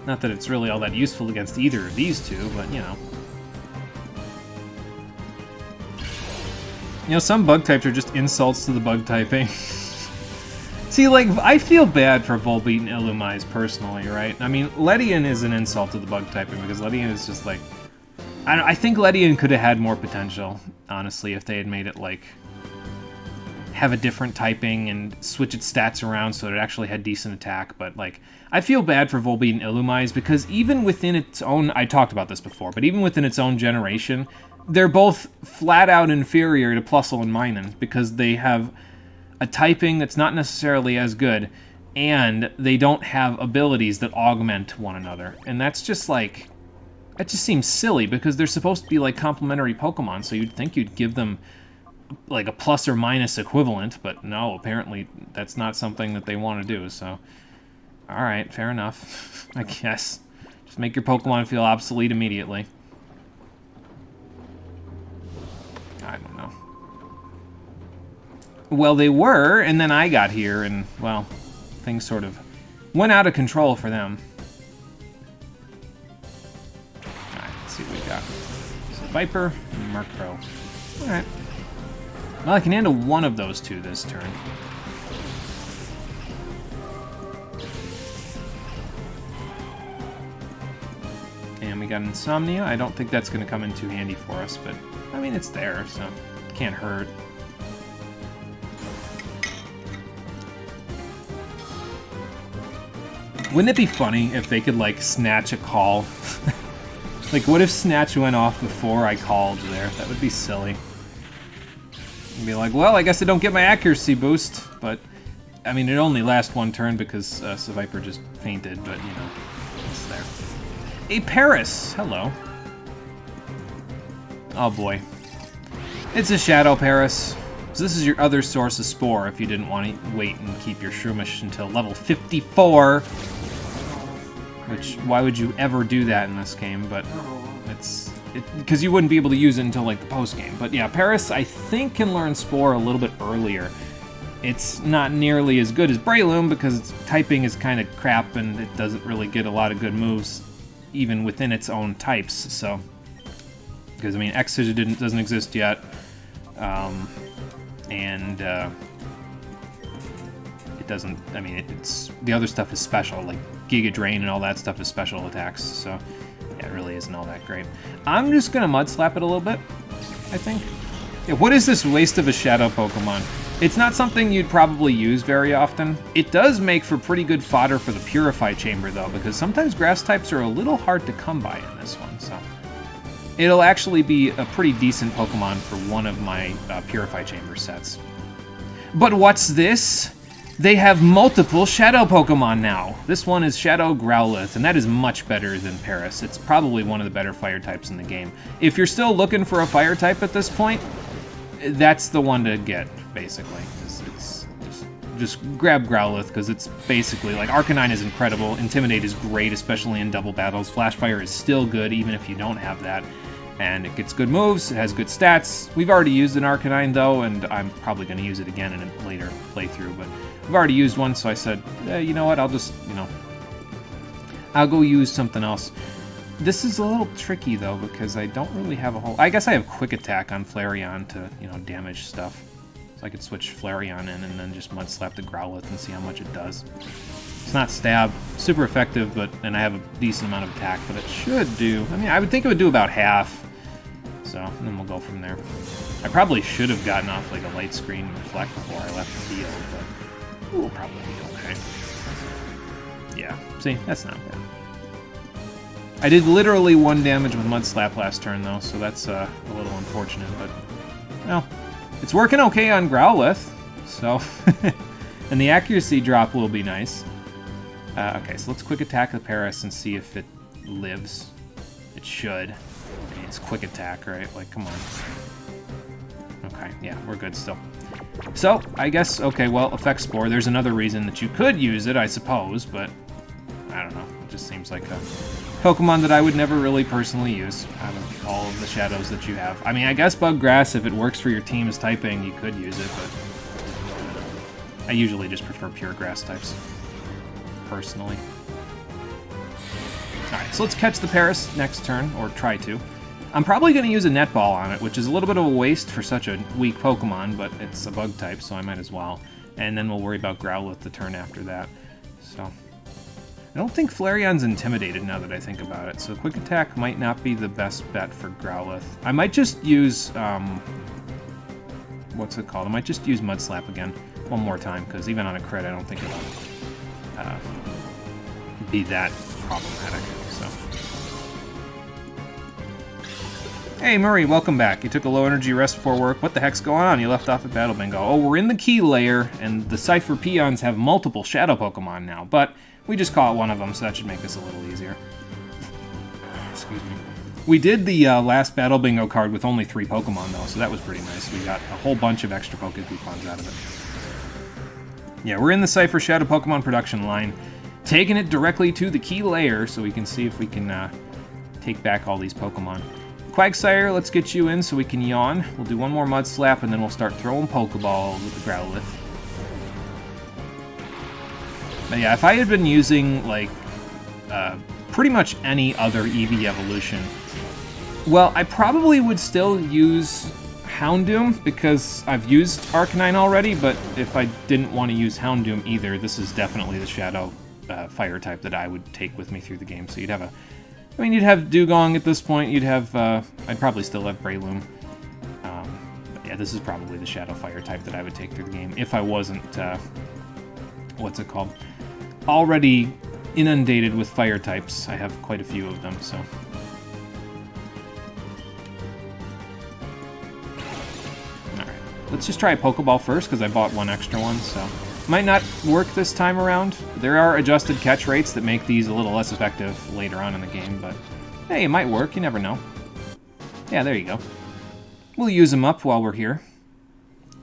Not that it's really all that useful against either of these two, but you know. You know, some bug types are just insults to the bug typing. See, like, I feel bad for Volbeat and Illumise personally, right? I mean, Ledian is an insult to the bug typing because Ledian is just like... I think Ledian could have had more potential, honestly, if they had made it, like, have a different typing and switch its stats around so it actually had decent attack, but, like, I feel bad for Volbeat and Illumise because even within its own... I talked about this before, but even within its own generation, they're both flat-out inferior to Plusle and Minun because they have a typing that's not necessarily as good, and they don't have abilities that augment one another, and that's just, like... That just seems silly, because they're supposed to be like complementary Pokemon, so you'd think you'd give them like a plus or minus equivalent, but no, apparently that's not something that they want to do, so... Alright, fair enough, I guess. Just make your Pokemon feel obsolete immediately. I don't know. Well, they were, and then I got here, and, well, things sort of went out of control for them. Alright, let's see what we got. So Viper and Murkrow. Alright. Well, I can handle one of those two this turn. And we got Insomnia. I don't think that's going to come in too handy for us, but, I mean, it's there, so it can't hurt. Wouldn't it be funny if they could, like, snatch a call? Like, what if Snatch went off before I called there? That would be silly. And be like, well, I guess I don't get my accuracy boost, but, I mean, it only lasts one turn because Viper just fainted, but, you know, it's there. A Paris! Hello. Oh, boy. It's a Shadow Paris. So this is your other source of Spore if you didn't want to wait and keep your Shroomish until level 54. Which, why would you ever do that in this game? But it's... because you wouldn't be able to use it until, like, the post-game. But yeah, Paris, I think, can learn Spore a little bit earlier. It's not nearly as good as Breloom because its typing is kind of crap and it doesn't really get a lot of good moves even within its own types, so... because, I mean, X-Scissor doesn't exist yet. And it doesn't, I mean, it's the other stuff is special, like Giga Drain and all that stuff is special attacks, so yeah, it really isn't all that great. I'm just gonna Mud Slap it a little bit, I think. Yeah, what is this waste of a Shadow Pokemon? It's not something you'd probably use very often. It does make for pretty good fodder for the Purify Chamber, though, because sometimes grass types are a little hard to come by in this one, so... it'll actually be a pretty decent Pokemon for one of my Purify Chamber sets. But what's this? They have multiple Shadow Pokemon now. This one is Shadow Growlithe, and that is much better than Paris. It's probably one of the better fire types in the game. If you're still looking for a fire type at this point, that's the one to get, basically. Just grab Growlithe, because it's basically, like, Arcanine is incredible, Intimidate is great, especially in double battles, Flash Fire is still good, even if you don't have that. And it gets good moves, it has good stats. We've already used an Arcanine, though, and I'm probably going to use it again in a later playthrough, but I've already used one, so I said, you know what, I'll just, you know, I'll go use something else. This is a little tricky, though, because I don't really have a whole... I guess I have Quick Attack on Flareon to, you know, damage stuff. So I could switch Flareon in and then just Mud Slap the Growlithe and see how much it does. It's not stab, super effective, and I have a decent amount of attack, but it should do... I mean, I would think it would do about half. So, and then we'll go from there. I probably should have gotten off, like, a light screen and reflect before I left the field, but we'll probably be okay. Yeah, see, that's not bad. I did literally 1 damage with Mud Slap last turn, though, so that's a little unfortunate, but, well, it's working okay on Growlithe, so, and the accuracy drop will be nice. Okay, so let's Quick Attack the Paris and see if it lives. It should. I mean, it's Quick Attack, right? Like, come on. Okay, yeah, we're good still. So, I guess, okay, well, Effect Spore, there's another reason that you could use it, I suppose, but I don't know. It just seems like a Pokemon that I would never really personally use out of all of the shadows that you have. I mean, I guess Bug Grass, if it works for your team's typing, you could use it, but I usually just prefer pure grass types, personally. Alright, so let's catch the Paris next turn, or try to. I'm probably going to use a Net Ball on it, which is a little bit of a waste for such a weak Pokemon, but it's a bug type, so I might as well. And then we'll worry about Growlithe the turn after that. So, I don't think Flareon's intimidated now that I think about it, so Quick Attack might not be the best bet for Growlithe. I might just use, what's it called? I might just use Mud Slap again one more time, because even on a crit, I don't think it'll be that problematic, so. Hey, Murray, welcome back. You took a low-energy rest before work. What the heck's going on? You left off at Battle Bingo. Oh, we're in the Key Layer, and the Cypher Peons have multiple Shadow Pokemon now, but we just caught one of them, so that should make this a little easier. Excuse me. We did the last Battle Bingo card with only 3 Pokemon, though, so that was pretty nice. We got a whole bunch of extra Poke Coupons out of it. Yeah, we're in the Cypher Shadow Pokemon production line, taking it directly to the key layer so we can see if we can take back all these Pokemon. Quagsire, let's get you in so we can yawn. We'll do one more Mud Slap, and then we'll start throwing Pokeballs with the Growlithe. But yeah, if I had been using, like, pretty much any other Eevee evolution, well, I probably would still use Houndoom, because I've used Arcanine already, but if I didn't want to use Houndoom either, this is definitely the Shadow Fire type that I would take with me through the game. So you'd have you'd have Dugong at this point, you'd have, I'd probably still have Breloom. But yeah, this is probably the Shadow Fire type that I would take through the game if I wasn't, what's it called? Already inundated with fire types. I have quite a few of them, so. Let's just try a Pokeball first, because I bought one extra one, so... Might not work this time around. There are adjusted catch rates that make these a little less effective later on in the game, but... Hey, it might work, you never know. Yeah, there you go. We'll use them up while we're here.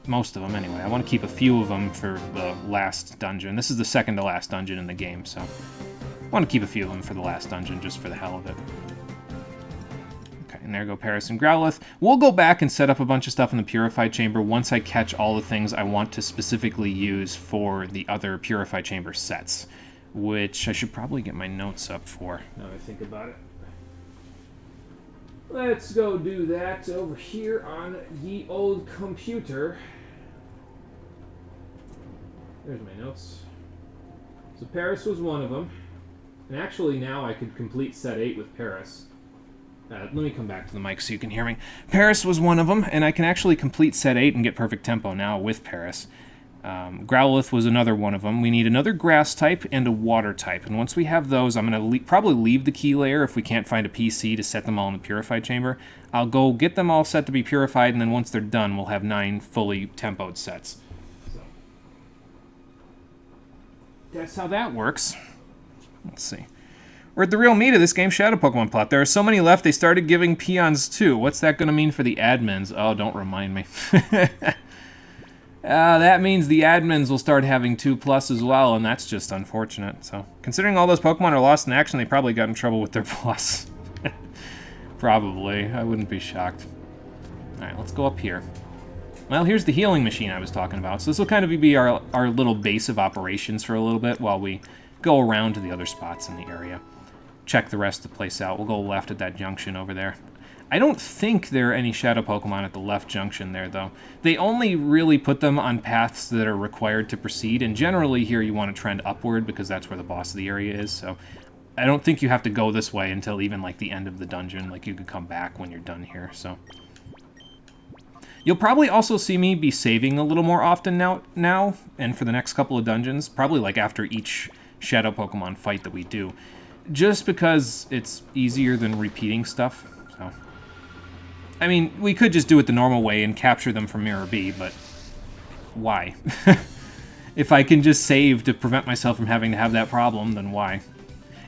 Most of them, anyway. I want to keep a few of them for the last dungeon. This is the second to last dungeon in the game, so... I want to keep a few of them for the last dungeon, just for the hell of it. And there go Paris and Growlithe. We'll go back and set up a bunch of stuff in the Purified Chamber once I catch all the things I want to specifically use for the other Purified Chamber sets, which I should probably get my notes up for, now I think about it. Let's go do that over here on the old computer. There's my notes. So Paris was one of them. And actually now I could complete set 8 with Paris. Let me come back to the mic so you can hear me. Paris was one of them, and I can actually complete set 8 and get perfect tempo now with Paris. Growlithe was another one of them. We need another grass type and a water type, and once we have those, I'm going to probably leave the key layer if we can't find a PC to set them all in the Purified Chamber. I'll go get them all set to be purified, and then once they're done, we'll have 9 fully tempoed sets. So that's how that works. Let's see. We're at the real meat of this game's Shadow Pokemon plot. There are so many left, they started giving peons too. What's that going to mean for the admins? Oh, don't remind me. That means the admins will start having 2+ as well, and that's just unfortunate. So, considering all those Pokemon are lost in action, they probably got in trouble with their plus. Probably. I wouldn't be shocked. Alright, let's go up here. Well, here's the healing machine I was talking about. So this will kind of be our little base of operations for a little bit while we go around to the other spots in the area. Check the rest of the place out. We'll go left at that junction over there. I don't think there are any Shadow Pokemon at the left junction there, though. They only really put them on paths that are required to proceed, and generally here you want to trend upward because that's where the boss of the area is, so I don't think you have to go this way until even, like, the end of the dungeon. Like, you could come back when you're done here, so... You'll probably also see me be saving a little more often now, and for the next couple of dungeons, probably, like, after each Shadow Pokemon fight that we do. Just because it's easier than repeating stuff, so... I mean, we could just do it the normal way and capture them from Mirror B, but... why? If I can just save to prevent myself from having to have that problem, then why?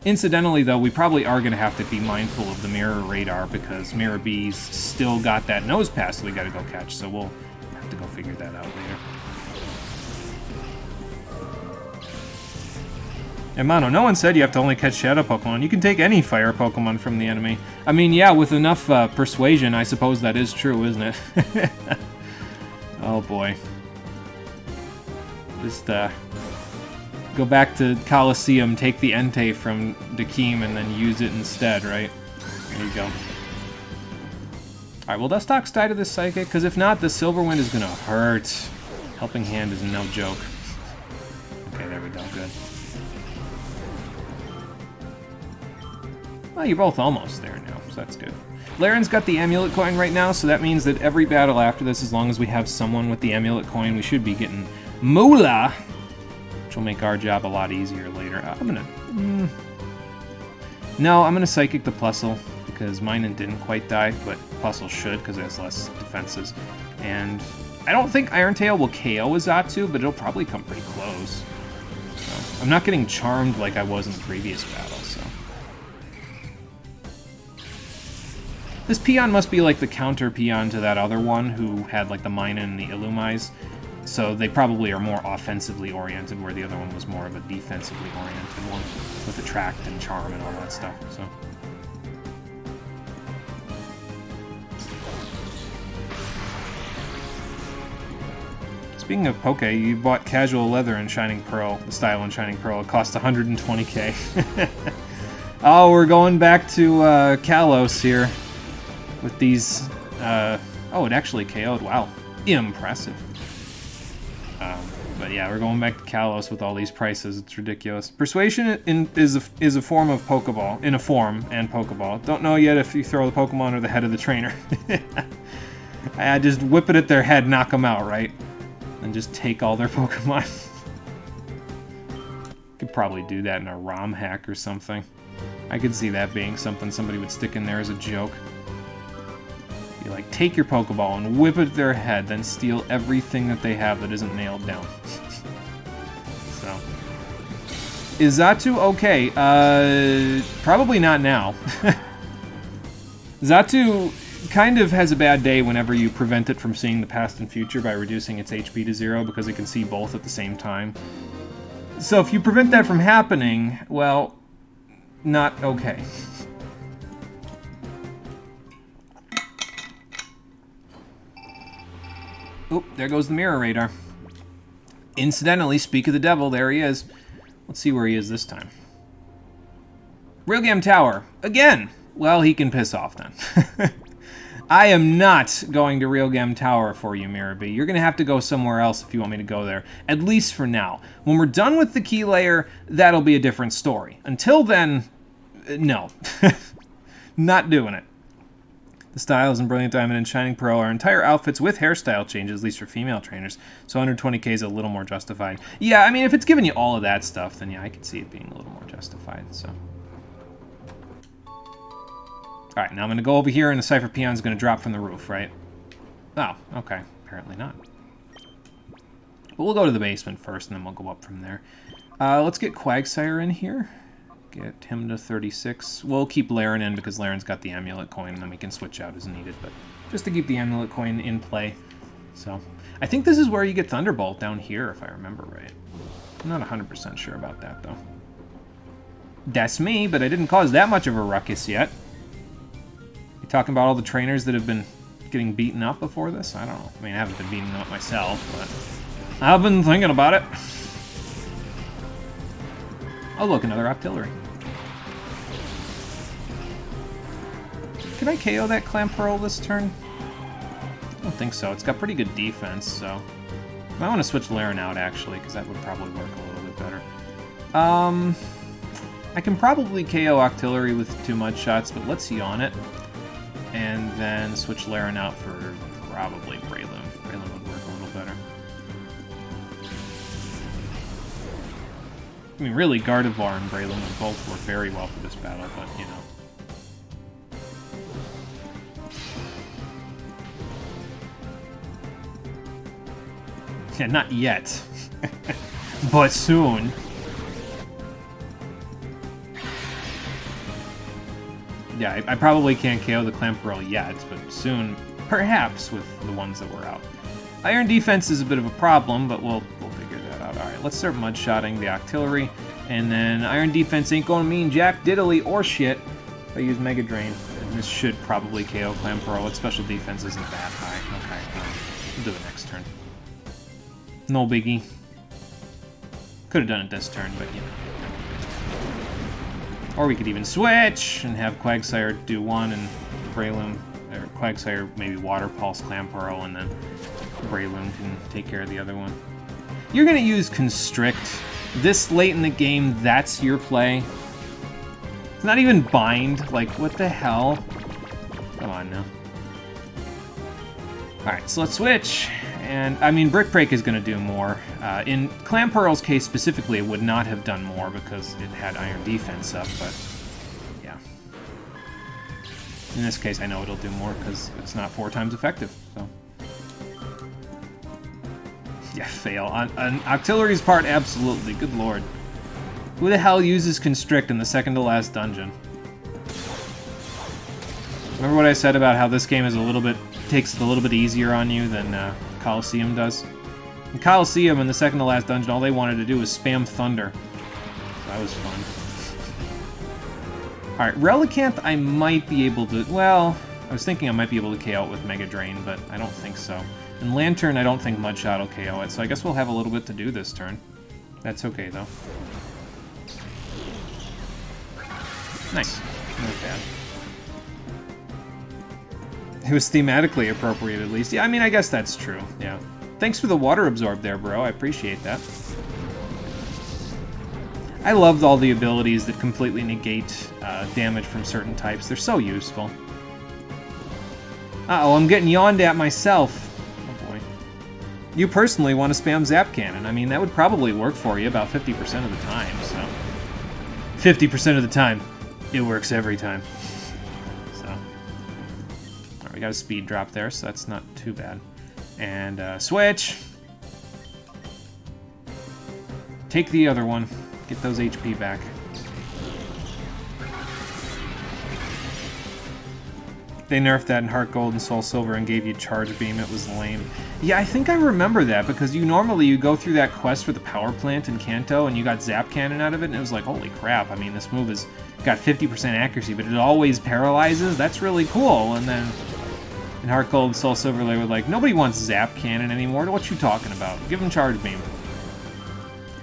Incidentally, though, we probably are going to have to be mindful of the Mirror Radar, because Mirror B's still got that nose pass that we gotta go catch, so we'll have to go figure that out later. And Mono, no one said you have to only catch Shadow Pokemon. You can take any Fire Pokemon from the enemy. I mean, yeah, with enough persuasion, I suppose that is true, isn't it? Oh boy. Just go back to Coliseum, take the Entei from Dakeem, and then use it instead, right? There you go. Alright, will Dustox die to this Psychic? Because if not, the Silverwind is gonna hurt. Helping Hand is no joke. Okay, there we go, good. Well, you're both almost there now, so that's good. Laren's got the Amulet Coin right now, so that means that every battle after this, as long as we have someone with the Amulet Coin, we should be getting Moolah, which will make our job a lot easier later. I'm gonna... No, I'm gonna Psychic the Plusle, because mine didn't quite die, but Plusle should, because it has less defenses. And I don't think Iron Tail will KO Azatu, but it'll probably come pretty close. So, I'm not getting charmed like I was in the previous battle, so... This peon must be like the counter peon to that other one who had like the Minun and the Illumise. So they probably are more offensively oriented, where the other one was more of a defensively oriented one with attract and charm and all that stuff. So. Speaking of Poke, you bought Casual Leather in Shining Pearl, the style in Shining Pearl. It cost 120k. Oh, we're going back to Kalos here with these. Oh, it actually KO'd. Wow, impressive. But yeah, we're going back to Kalos with all these prices. It's ridiculous. Persuasion is a form of Pokeball, in a form and Pokeball. Don't know yet if you throw the Pokemon or the head of the trainer. I just whip it at their head, knock them out, right? And just take all their Pokemon. Could probably do that in a ROM hack or something. I could see that being something somebody would stick in there as a joke. You like, take your Pokeball and whip it at their head, then steal everything that they have that isn't nailed down. So. Is Xatu okay? Probably not now. Xatu kind of has a bad day whenever you prevent it from seeing the past and future by reducing its HP to 0, because it can see both at the same time. So if you prevent that from happening, well, not okay. Oop, there goes the mirror radar. Incidentally, speak of the devil, there he is. Let's see where he is this time. Realgam Tower, again! Well, he can piss off then. I am not going to Realgam Tower for you, Mirabee. You're going to have to go somewhere else if you want me to go there, at least for now. When we're done with the key layer, that'll be a different story. Until then, no. Not doing it. The styles in Brilliant Diamond and Shining Pearl are entire outfits with hairstyle changes, at least for female trainers, so 120k is a little more justified. Yeah, I mean, if it's giving you all of that stuff, then yeah, I could see it being a little more justified, so... Alright, now I'm going to go over here and the Cypher Peon's going to drop from the roof, right? Oh, okay. Apparently not. But we'll go to the basement first, and then we'll go up from there. Let's get Quagsire in here. Get him to 36. We'll keep Laren in because Laren's got the Amulet Coin, and then we can switch out as needed. But just to keep the Amulet Coin in play. So, I think this is where you get Thunderbolt down here, if I remember right. I'm not 100% sure about that, though. That's me, but I didn't cause that much of a ruckus yet. Talking about all the trainers that have been getting beaten up before this? I don't know. I mean, I haven't been beating them up myself, but I've been thinking about it. Oh, look, another Octillery. Can I KO that Clamperl this turn? I don't think so. It's got pretty good defense, so... I might want to switch Laren out, actually, because that would probably work a little bit better. I can probably KO Octillery with 2 Mud Shots, but let's yawn it. And then switch Laren out for probably Breloom. Breloom would work a little better. I mean, really, Gardevoir and Breloom would both work very well for this battle, but, you know. Yeah, not yet. But soon. Yeah, I probably can't KO the Clamperl yet, but soon, perhaps, with the ones that were out. Iron Defense is a bit of a problem, but we'll figure that out. Alright, let's start Mud-Shotting the Octillery, and then Iron Defense ain't gonna mean jack diddly or shit if I use Mega Drain. And this should probably KO Clamperl. Its special defense isn't that high. Okay, we'll do it next turn. No biggie. Could have done it this turn, but you know. Or we could even switch and have Quagsire do one and Breloom, or Quagsire maybe Water Pulse Clamperl, and then Breloom can take care of the other one. You're going to use Constrict. This late in the game, that's your play. It's not even Bind. Like, what the hell? Come on now. Alright, so let's switch. And, I mean, Brick Break is going to do more. In Clamperl's case specifically, it would not have done more because it had Iron Defense up, but yeah. In this case, I know it'll do more because it's not 4 times effective, so. Yeah, fail. On Octillery's part, absolutely. Good lord. Who the hell uses Constrict in the second to last dungeon? Remember what I said about how this game is takes it a little bit easier on you than Coliseum does? In Coliseum, in the second to last dungeon, all they wanted to do was spam Thunder. So that was fun. Alright, Relicanth I might be able to... Well, I was thinking I might be able to KO it with Mega Drain, but I don't think so. And Lantern, I don't think Mudshot will KO it, so I guess we'll have a little bit to do this turn. That's okay, though. Nice. Not bad. It was thematically appropriate, at least. Yeah, I mean, I guess that's true, yeah. Thanks for the water absorb there, bro. I appreciate that. I loved all the abilities that completely negate damage from certain types. They're so useful. Uh-oh, I'm getting yawned at myself. Oh, boy. You personally want to spam Zap Cannon. I mean, that would probably work for you about 50% of the time, so... 50% of the time. It works every time. So... Alright, we got a speed drop there, so that's not too bad. And, switch! Take the other one. Get those HP back. They nerfed that in Heart Gold and Soul Silver and gave you Charge Beam. It was lame. Yeah, I think I remember that, because you go through that quest for the power plant in Kanto, and you got Zap Cannon out of it, and it was like, holy crap, I mean, this move has got 50% accuracy, but it always paralyzes? That's really cool. And then in Heart Gold and Soul Silver, they were like, nobody wants Zap Cannon anymore. What you talking about? Give them Charge Beam.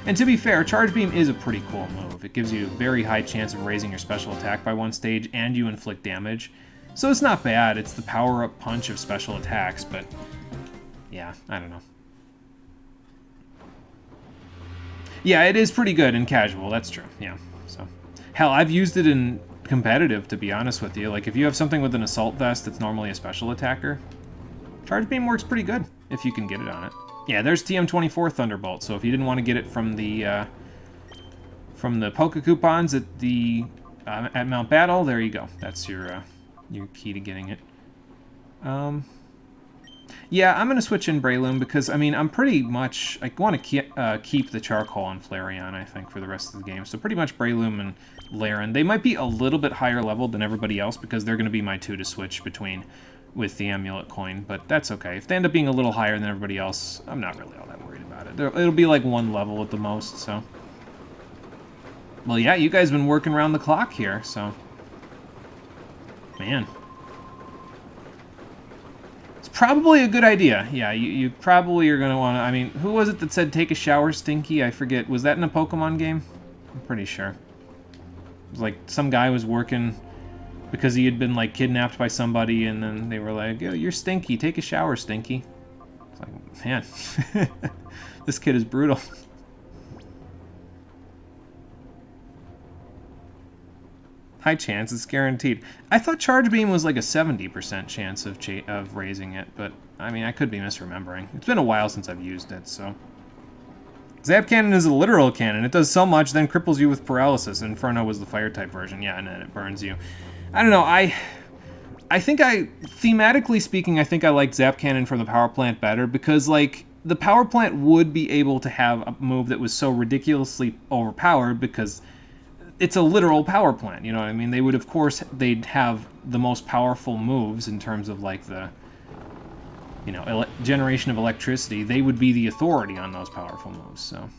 And to be fair, Charge Beam is a pretty cool move. It gives you a very high chance of raising your special attack by one stage, and you inflict damage. So it's not bad. It's the power-up punch of special attacks, but... yeah, I don't know. Yeah, it is pretty good in casual, that's true, yeah. So, hell, I've used it in competitive, to be honest with you. Like, if you have something with an Assault Vest that's normally a special attacker, Charge Beam works pretty good, if you can get it on it. Yeah, there's TM24 Thunderbolt, so if you didn't want to get it from the Poke Coupons at the at Mount Battle, there you go. That's your key to getting it. Yeah, I'm going to switch in Breloom because, I mean, I'm pretty much... I want to keep the Charcoal on Flareon, I think, for the rest of the game. So pretty much Breloom and Laren. They might be a little bit higher level than everybody else because they're going to be my two to switch between with the Amulet Coin, but that's okay. If they end up being a little higher than everybody else, I'm not really all that worried about it. It'll be like one level at the most, so... Well, yeah, you guys have been working around the clock here, so... Man. It's probably a good idea. Yeah, you probably are going to want to... I mean, who was it that said take a shower, Stinky? I forget. Was that in a Pokemon game? I'm pretty sure. It was like some guy was working because he had been, like, kidnapped by somebody, and then they were like, oh, you're Stinky. Take a shower, Stinky. It's like, man. This kid is brutal. High chance, it's guaranteed. I thought Charge Beam was like a 70% chance of raising it, but I mean, I could be misremembering. It's been a while since I've used it, so. Zap Cannon is a literal cannon. It does so much, then cripples you with paralysis. Inferno was the fire-type version, yeah, and then it burns you. I don't know, I think thematically speaking, I think I like Zap Cannon from the Power Plant better, because, like, the Power Plant would be able to have a move that was so ridiculously overpowered, because it's a literal power plant, you know what I mean? They would, of course, they'd have the most powerful moves in terms of, like, the, you know, generation of electricity. They would be the authority on those powerful moves, so.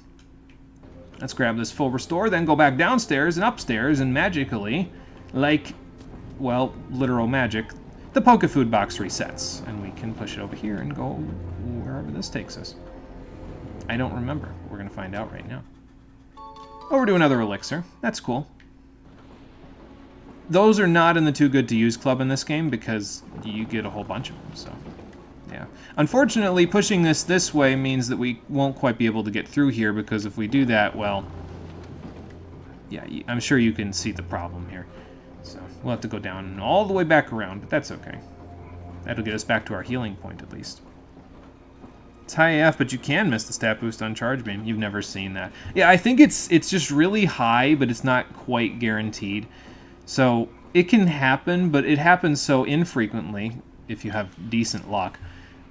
Let's grab this full restore, then go back downstairs and upstairs, and magically, like, well, literal magic, the Pokefood box resets. And we can push it over here and go wherever this takes us. I don't remember. We're going to find out right now. Over to another elixir. That's cool. Those are not in the Too Good to Use club in this game because you get a whole bunch of them, so yeah. Unfortunately, pushing this way means that we won't quite be able to get through here because if we do that, well, yeah, I'm sure you can see the problem here. So we'll have to go down all the way back around, but that's okay. That'll get us back to our healing point at least. It's high AF, but you can miss the stat boost on Charge Beam. You've never seen that. Yeah, I think it's just really high, but it's not quite guaranteed. So it can happen, but it happens so infrequently, if you have decent luck,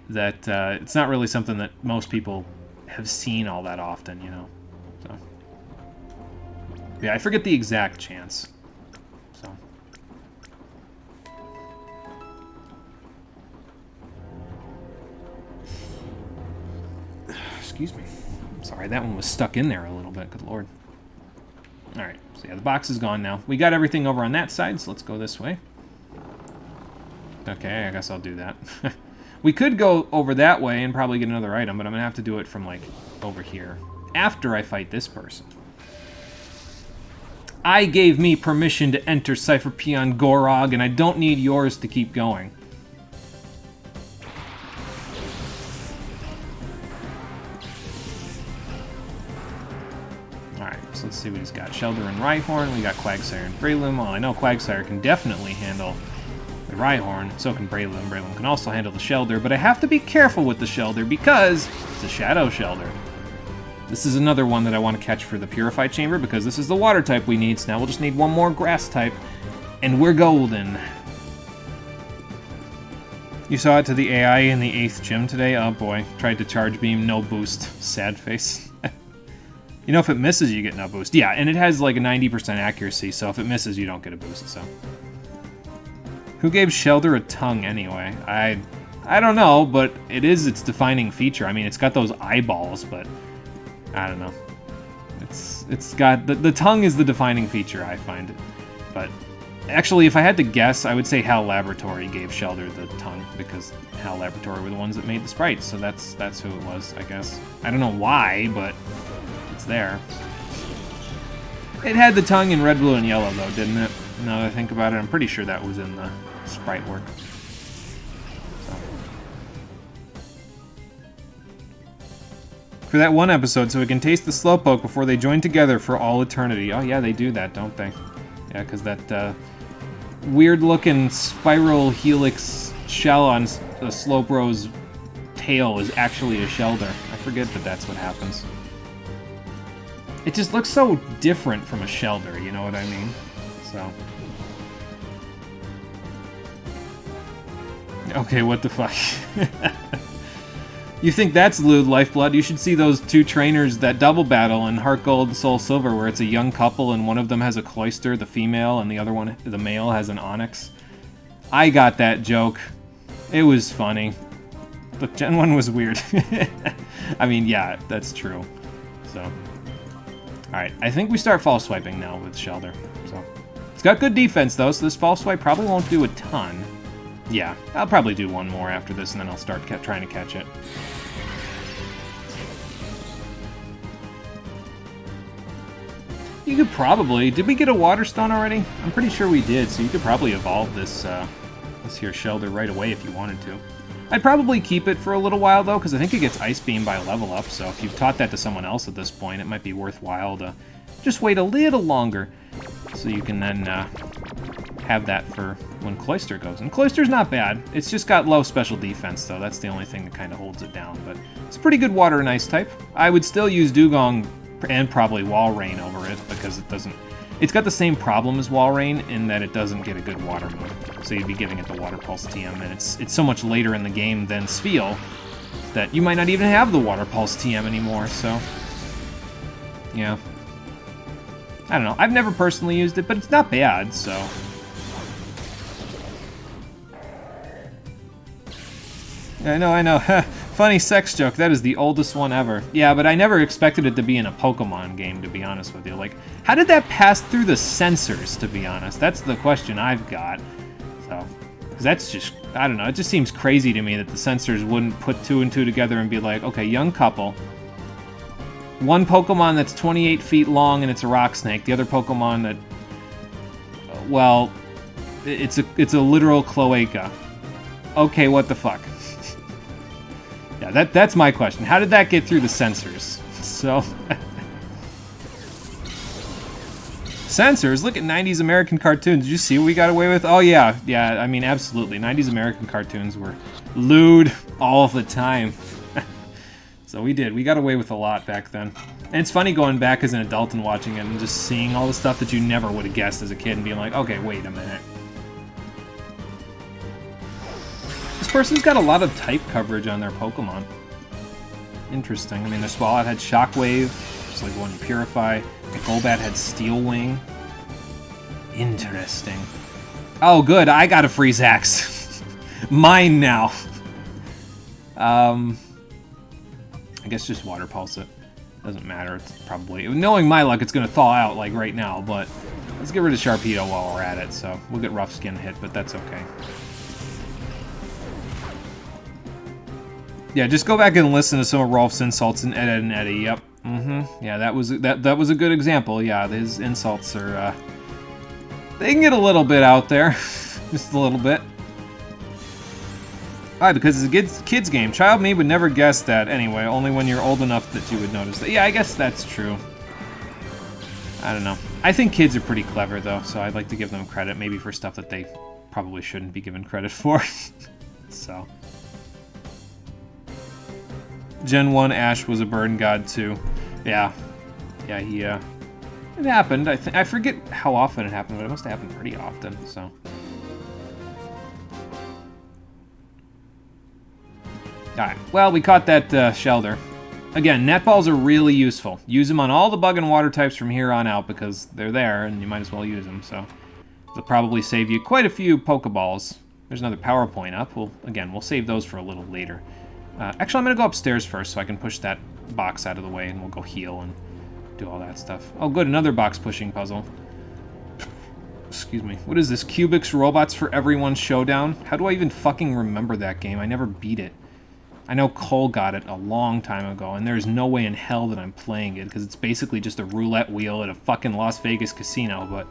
that it's not really something that most people have seen all that often, you know. So yeah, I forget the exact chance. So excuse me. Sorry, that one was stuck in there a little bit. Good lord. Alright, so yeah, the box is gone now. We got everything over on that side, so let's go this way. Okay, I guess I'll do that. We could go over that way and probably get another item, but I'm going to have to do it from, like, over here. After I fight this person. I gave me permission to enter Cypher Peon Gorog, and I don't need yours to keep going. Alright, so let's see what he's got. Shelder and Rhyhorn. We got Quagsire and Breloom. Well, I know Quagsire can definitely handle the Rhyhorn. So can Breloom. Breloom can also handle the Shelder, but I have to be careful with the Shelder because it's a Shadow Shelder. This is another one that I want to catch for the Purify Chamber because this is the water type we need, so now we'll just need one more grass type, and we're golden. You saw it to the AI in the 8th gym today? Oh boy, tried to charge beam, no boost. Sad face. You know, if it misses, you get no boost. Yeah, and it has like a 90% accuracy, so if it misses, you don't get a boost, so. Who gave Shelder a tongue anyway? I don't know, but it is its defining feature. I mean, it's got those eyeballs, but I don't know. It's got the tongue is the defining feature, I find it. But actually, if I had to guess, I would say HAL Laboratory gave Shelder the tongue because HAL Laboratory were the ones that made the sprites, so that's who it was, I guess. I don't know why, but it's there. It had the tongue in red, blue, and yellow, though, didn't it? Now that I think about it, I'm pretty sure that was in the sprite work. For that one episode, so we can taste the Slowpoke before they join together for all eternity. Oh yeah, they do that, don't they? Yeah, because that weird-looking spiral helix shell on a Slowbro's tail is actually a Shelder. I forget that that's what happens. It just looks so different from a Shelder, you know what I mean? So. Okay, what the fuck? You think that's lewd lifeblood? You should see those two trainers that double battle in Heart Gold, Soul Silver, where it's a young couple and one of them has a Cloyster, the female, and the other one, the male, has an Onyx. I got that joke. It was funny. But Gen 1 was weird. I mean, yeah, that's true. So. Alright, I think we start false swiping now with Shelder. So. It's got good defense, though, so this false swipe probably won't do a ton. Yeah, I'll probably do one more after this, and then I'll start trying to catch it. You could probably... Did we get a Water Stone already? I'm pretty sure we did, so you could probably evolve this here Shelder right away if you wanted to. I'd probably keep it for a little while, though, because I think it gets Ice Beam by level up, so if you've taught that to someone else at this point, it might be worthwhile to just wait a little longer, so you can then have that for when Cloyster goes. And Cloyster's not bad. It's just got low special defense, though. That's the only thing that kind of holds it down, but it's a pretty good Water and Ice type. I would still use Dugong and probably Walrein over it, because it doesn't... It's got the same problem as Walrein in that it doesn't get a good water move. So you'd be giving it the Water Pulse TM, and it's so much later in the game than Spheal that you might not even have the Water Pulse TM anymore, so... Yeah. I don't know. I've never personally used it, but it's not bad, so... I know. Funny sex joke. That is the oldest one ever. Yeah, but I never expected it to be in a Pokemon game, to be honest with you. Like, how did that pass through the sensors, to be honest? That's the question I've got. So, because that's just, I don't know, it just seems crazy to me that the sensors wouldn't put two and two together and be like, okay, young couple. One Pokemon that's 28 feet long and it's a rock snake. The other Pokemon that, well, it's a literal cloaca. Okay, what the fuck? Yeah, that's my question. How did that get through the sensors? So... Sensors? Look at 90s American cartoons. Did you see what we got away with? Oh, yeah. Yeah, I mean, absolutely. 90s American cartoons were lewd all the time. So we did. We got away with a lot back then. And it's funny going back as an adult and watching it and just seeing all the stuff that you never would have guessed as a kid and being like, okay, wait a minute. This person's got a lot of type coverage on their Pokemon. Interesting. I mean, the Swalot had Shockwave, just like the one in Purify. The Golbat had Steel Wing. Interesting. Oh, good. I got a Freeze Axe. Mine now. I guess just water pulse it. Doesn't matter. It's probably... Knowing my luck, it's going to thaw out, like, right now, but... Let's get rid of Sharpedo while we're at it, so... We'll get Rough Skin hit, but that's okay. Yeah, just go back and listen to some of Rolf's insults in Ed, Ed, and Eddie. Yep. Yeah, that was a good example. Yeah, his insults are, they can get a little bit out there. Just a little bit. Why? Because it's a kid's game. Child me would never guess that anyway, only when you're old enough that you would notice that. Yeah, I guess that's true. I don't know. I think kids are pretty clever, though, so I'd like to give them credit, maybe for stuff that they probably shouldn't be given credit for. So... Gen 1 Ash was a burn god too. Yeah. Yeah, he, it happened. I forget how often it happened, but it must have happened pretty often, so. Alright, well, we caught that, Shelder. Again, net balls are really useful. Use them on all the bug and water types from here on out, because they're there, and you might as well use them, so. They'll probably save you quite a few Pokeballs. There's another PowerPoint up. We'll save those for a little later. Actually, I'm going to go upstairs first so I can push that box out of the way, and we'll go heal and do all that stuff. Oh, good, another box pushing puzzle. Excuse me. What is this? Cubics Robots for Everyone Showdown? How do I even fucking remember that game? I never beat it. I know Cole got it a long time ago, and there's no way in hell that I'm playing it, because it's basically just a roulette wheel at a fucking Las Vegas casino, but...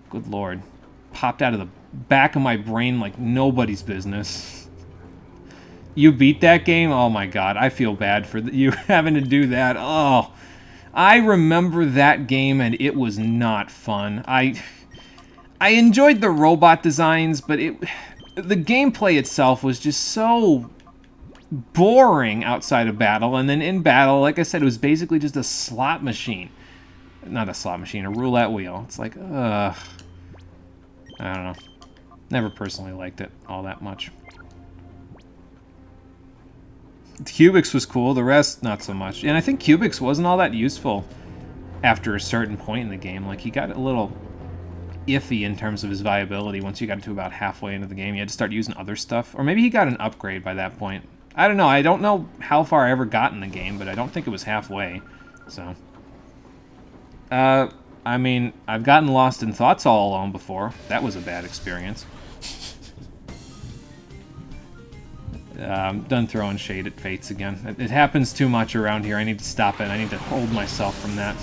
Good lord. Popped out of the back of my brain like nobody's business. You beat that game? Oh my god, I feel bad for you having to do that. Oh, I remember that game and it was not fun. I enjoyed the robot designs, but the gameplay itself was just so boring outside of battle. And then in battle, like I said, it was basically just a slot machine. Not a slot machine, a roulette wheel. It's like, ugh. I don't know. Never personally liked it all that much. Cubics was cool, the rest not so much. And I think Cubics wasn't all that useful after a certain point in the game. Like, he got a little iffy in terms of his viability once you got to about halfway into the game. You had to start using other stuff. Or maybe he got an upgrade by that point. I don't know. I don't know how far I ever got in the game, but I don't think it was halfway. So. I mean, I've gotten lost in thoughts all alone before. That was a bad experience. I'm done throwing shade at Fates again. It happens too much around here. I need to stop it. I need to hold myself from that.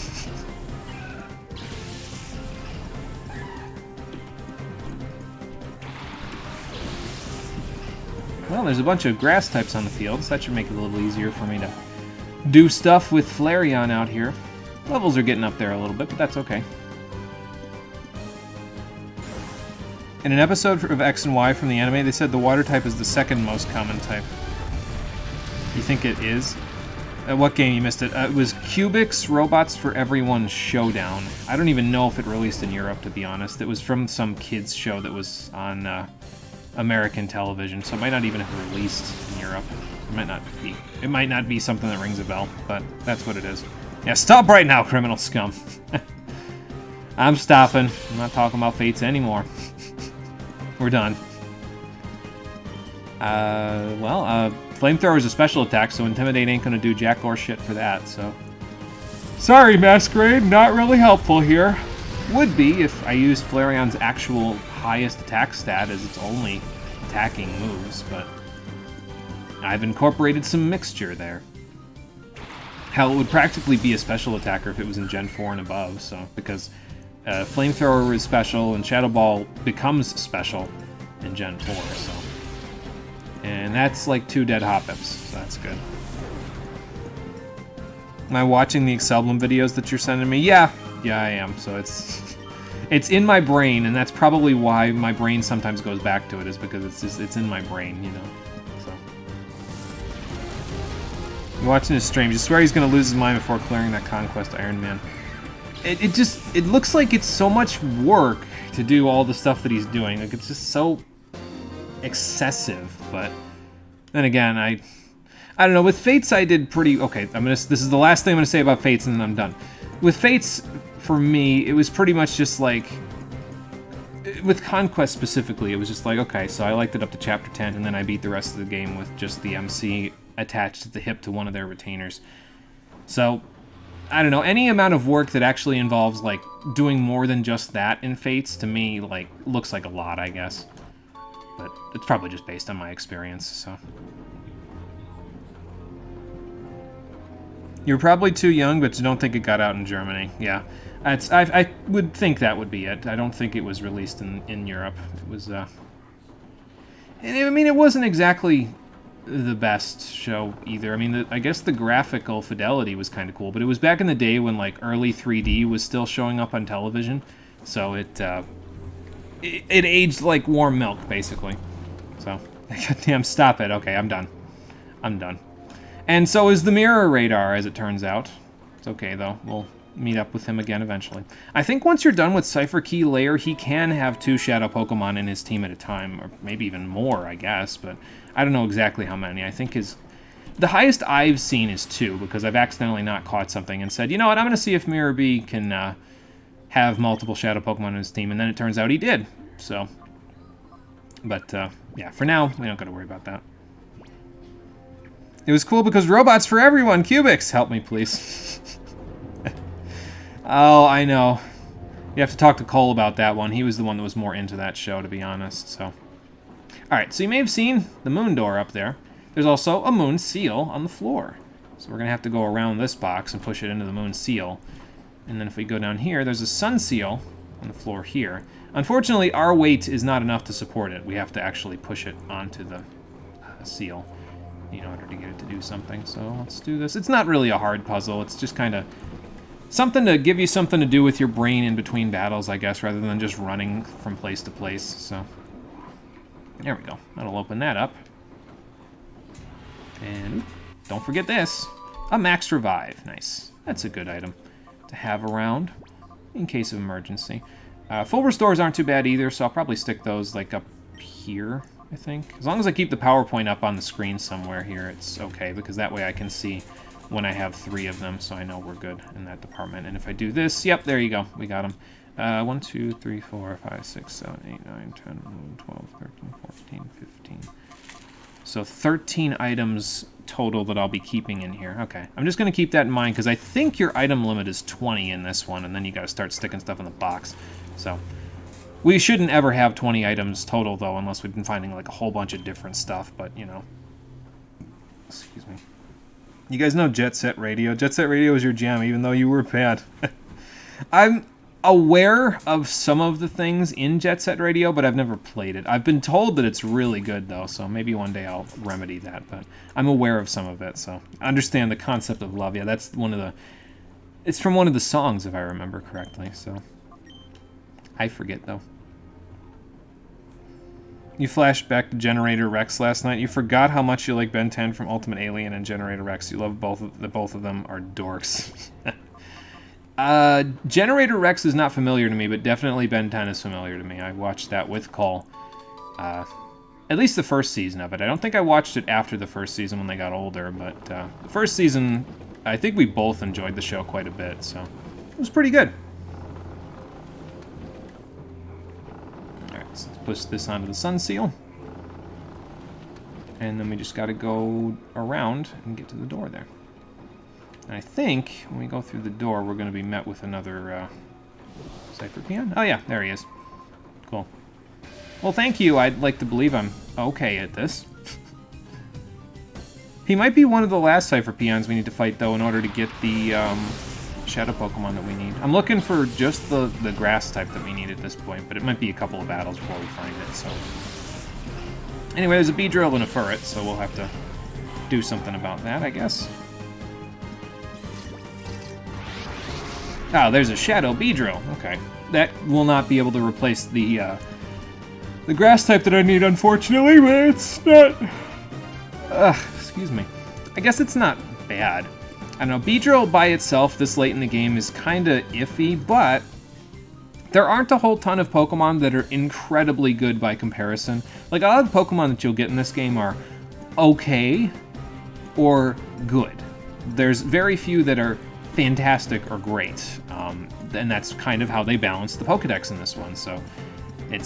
Well, there's a bunch of grass types on the field, so that should make it a little easier for me to do stuff with Flareon out here. Levels are getting up there a little bit, but that's okay. In an episode of X and Y from the anime, they said the water type is the second most common type. You think it is? What game? You missed it. It was Cubics Robots for Everyone Showdown. I don't even know if it released in Europe, to be honest. It was from some kids show that was on American television, so it might not even have released in Europe. It might not be. It might not be something that rings a bell, but that's what it is. Yeah, stop right now, criminal scum. I'm stopping. I'm not talking about Fates anymore. We're done. Flamethrower is a special attack, so Intimidate ain't gonna do jack or shit for that, so... Sorry, Masquerade, not really helpful here. Would be if I used Flareon's actual highest attack stat as its only attacking moves, but... I've incorporated some mixture there. Hell, it would practically be a special attacker if it was in Gen 4 and above, so... Because... Flamethrower is special, and Shadow Ball becomes special in Gen 4, so... And that's like 2 dead Hoppips, so that's good. Am I watching the Excelblum videos that you're sending me? Yeah, I am, so it's in my brain, and that's probably why my brain sometimes goes back to it, is because it's in my brain, you know, so... I'm watching his stream. You swear he's gonna lose his mind before clearing that Conquest Iron Man. It looks like it's so much work to do all the stuff that he's doing. Like, it's just so excessive, but then again, I don't know. With Fates, I did pretty okay. This is the last thing I'm gonna say about Fates, and then I'm done. With Fates, for me, it was pretty much just like, with Conquest specifically, it was just like, okay, so I liked it up to Chapter 10, and then I beat the rest of the game with just the MC attached at the hip to one of their retainers. So, I don't know, any amount of work that actually involves, like, doing more than just that in Fates, to me, like, looks like a lot, I guess. But it's probably just based on my experience, so. You're probably too young, but you don't think it got out in Germany. Yeah, I would think that would be it. I don't think it was released in Europe. It was, I mean, it wasn't exactly the best show either. I mean, I guess the graphical fidelity was kind of cool, but it was back in the day when, like, early 3D was still showing up on television, so it aged like warm milk, basically. So, goddamn, stop it. Okay, I'm done. I'm done. And so is the Mirror Radar, as it turns out. It's okay, though. We'll meet up with him again eventually. I think once you're done with Cypher Key Layer, he can have 2 Shadow Pokemon in his team at a time, or maybe even more, I guess, but I don't know exactly how many. I think the highest I've seen is 2, because I've accidentally not caught something and said, you know what, I'm going to see if Mirror B can have multiple Shadow Pokemon in his team, and then it turns out he did, so. But, yeah, for now, we don't got to worry about that. It was cool because robots for everyone. Cubics, help me, please. Oh, I know. You have to talk to Cole about that one. He was the one that was more into that show, to be honest. So, all right. So you may have seen the moon door up there. There's also a moon seal on the floor. So we're gonna have to go around this box and push it into the moon seal. And then if we go down here, there's a sun seal on the floor here. Unfortunately, our weight is not enough to support it. We have to actually push it onto the seal in order to get it to do something. So let's do this. It's not really a hard puzzle. It's just kind of something to give you something to do with your brain in between battles, I guess, rather than just running from place to place. So there we go. That'll open that up. And don't forget this. A Max Revive. Nice. That's a good item to have around in case of emergency. Full restores aren't too bad either, so I'll probably stick those like up here, I think. As long as I keep the PowerPoint up on the screen somewhere here, it's okay, because that way I can see when I have 3 of them, so I know we're good in that department. And if I do this, yep, there you go. We got them. 1, 2, 3, 4, 5, 6, 7, 8, 9, 10, 11, 12, 13, 14, 15. So 13 items total that I'll be keeping in here. Okay, I'm just going to keep that in mind, because I think your item limit is 20 in this one, and then you got to start sticking stuff in the box. So we shouldn't ever have 20 items total, though, unless we've been finding like a whole bunch of different stuff, but, you know. Excuse me. You guys know Jet Set Radio? Jet Set Radio is your jam, even though you were bad. I'm aware of some of the things in Jet Set Radio, but I've never played it. I've been told that it's really good, though, so maybe one day I'll remedy that, but I'm aware of some of it, so I understand the concept of love. Yeah, that's one of the... It's from one of the songs, if I remember correctly, so... I forget, though. You flashed back to Generator Rex last night. You forgot how much you like Ben 10 from Ultimate Alien and Generator Rex. You love both of them are dorks. Generator Rex is not familiar to me, but definitely Ben 10 is familiar to me. I watched that with Cole. At least the first season of it. I don't think I watched it after the first season when they got older, but the first season, I think we both enjoyed the show quite a bit, so it was pretty good. So let's push this onto the sun seal. And then we just got to go around and get to the door there. And I think when we go through the door, we're going to be met with another Cypher Peon. Oh yeah, there he is. Cool. Well, thank you. I'd like to believe I'm okay at this. He might be one of the last Cypher Peons we need to fight, though, in order to get the Shadow Pokemon that we need. I'm looking for just the grass type that we need at this point, but it might be a couple of battles before we find it, so... Anyway, there's a Beedrill and a Furret, so we'll have to do something about that, I guess. Ah, there's a Shadow Beedrill. Okay. That will not be able to replace the grass type that I need, unfortunately, but it's not... excuse me. I guess it's not bad. I don't know, Beedrill by itself this late in the game is kind of iffy, but there aren't a whole ton of Pokemon that are incredibly good by comparison. Like, a lot of the Pokemon that you'll get in this game are okay or good. There's very few that are fantastic or great, and that's kind of how they balance the Pokedex in this one, so...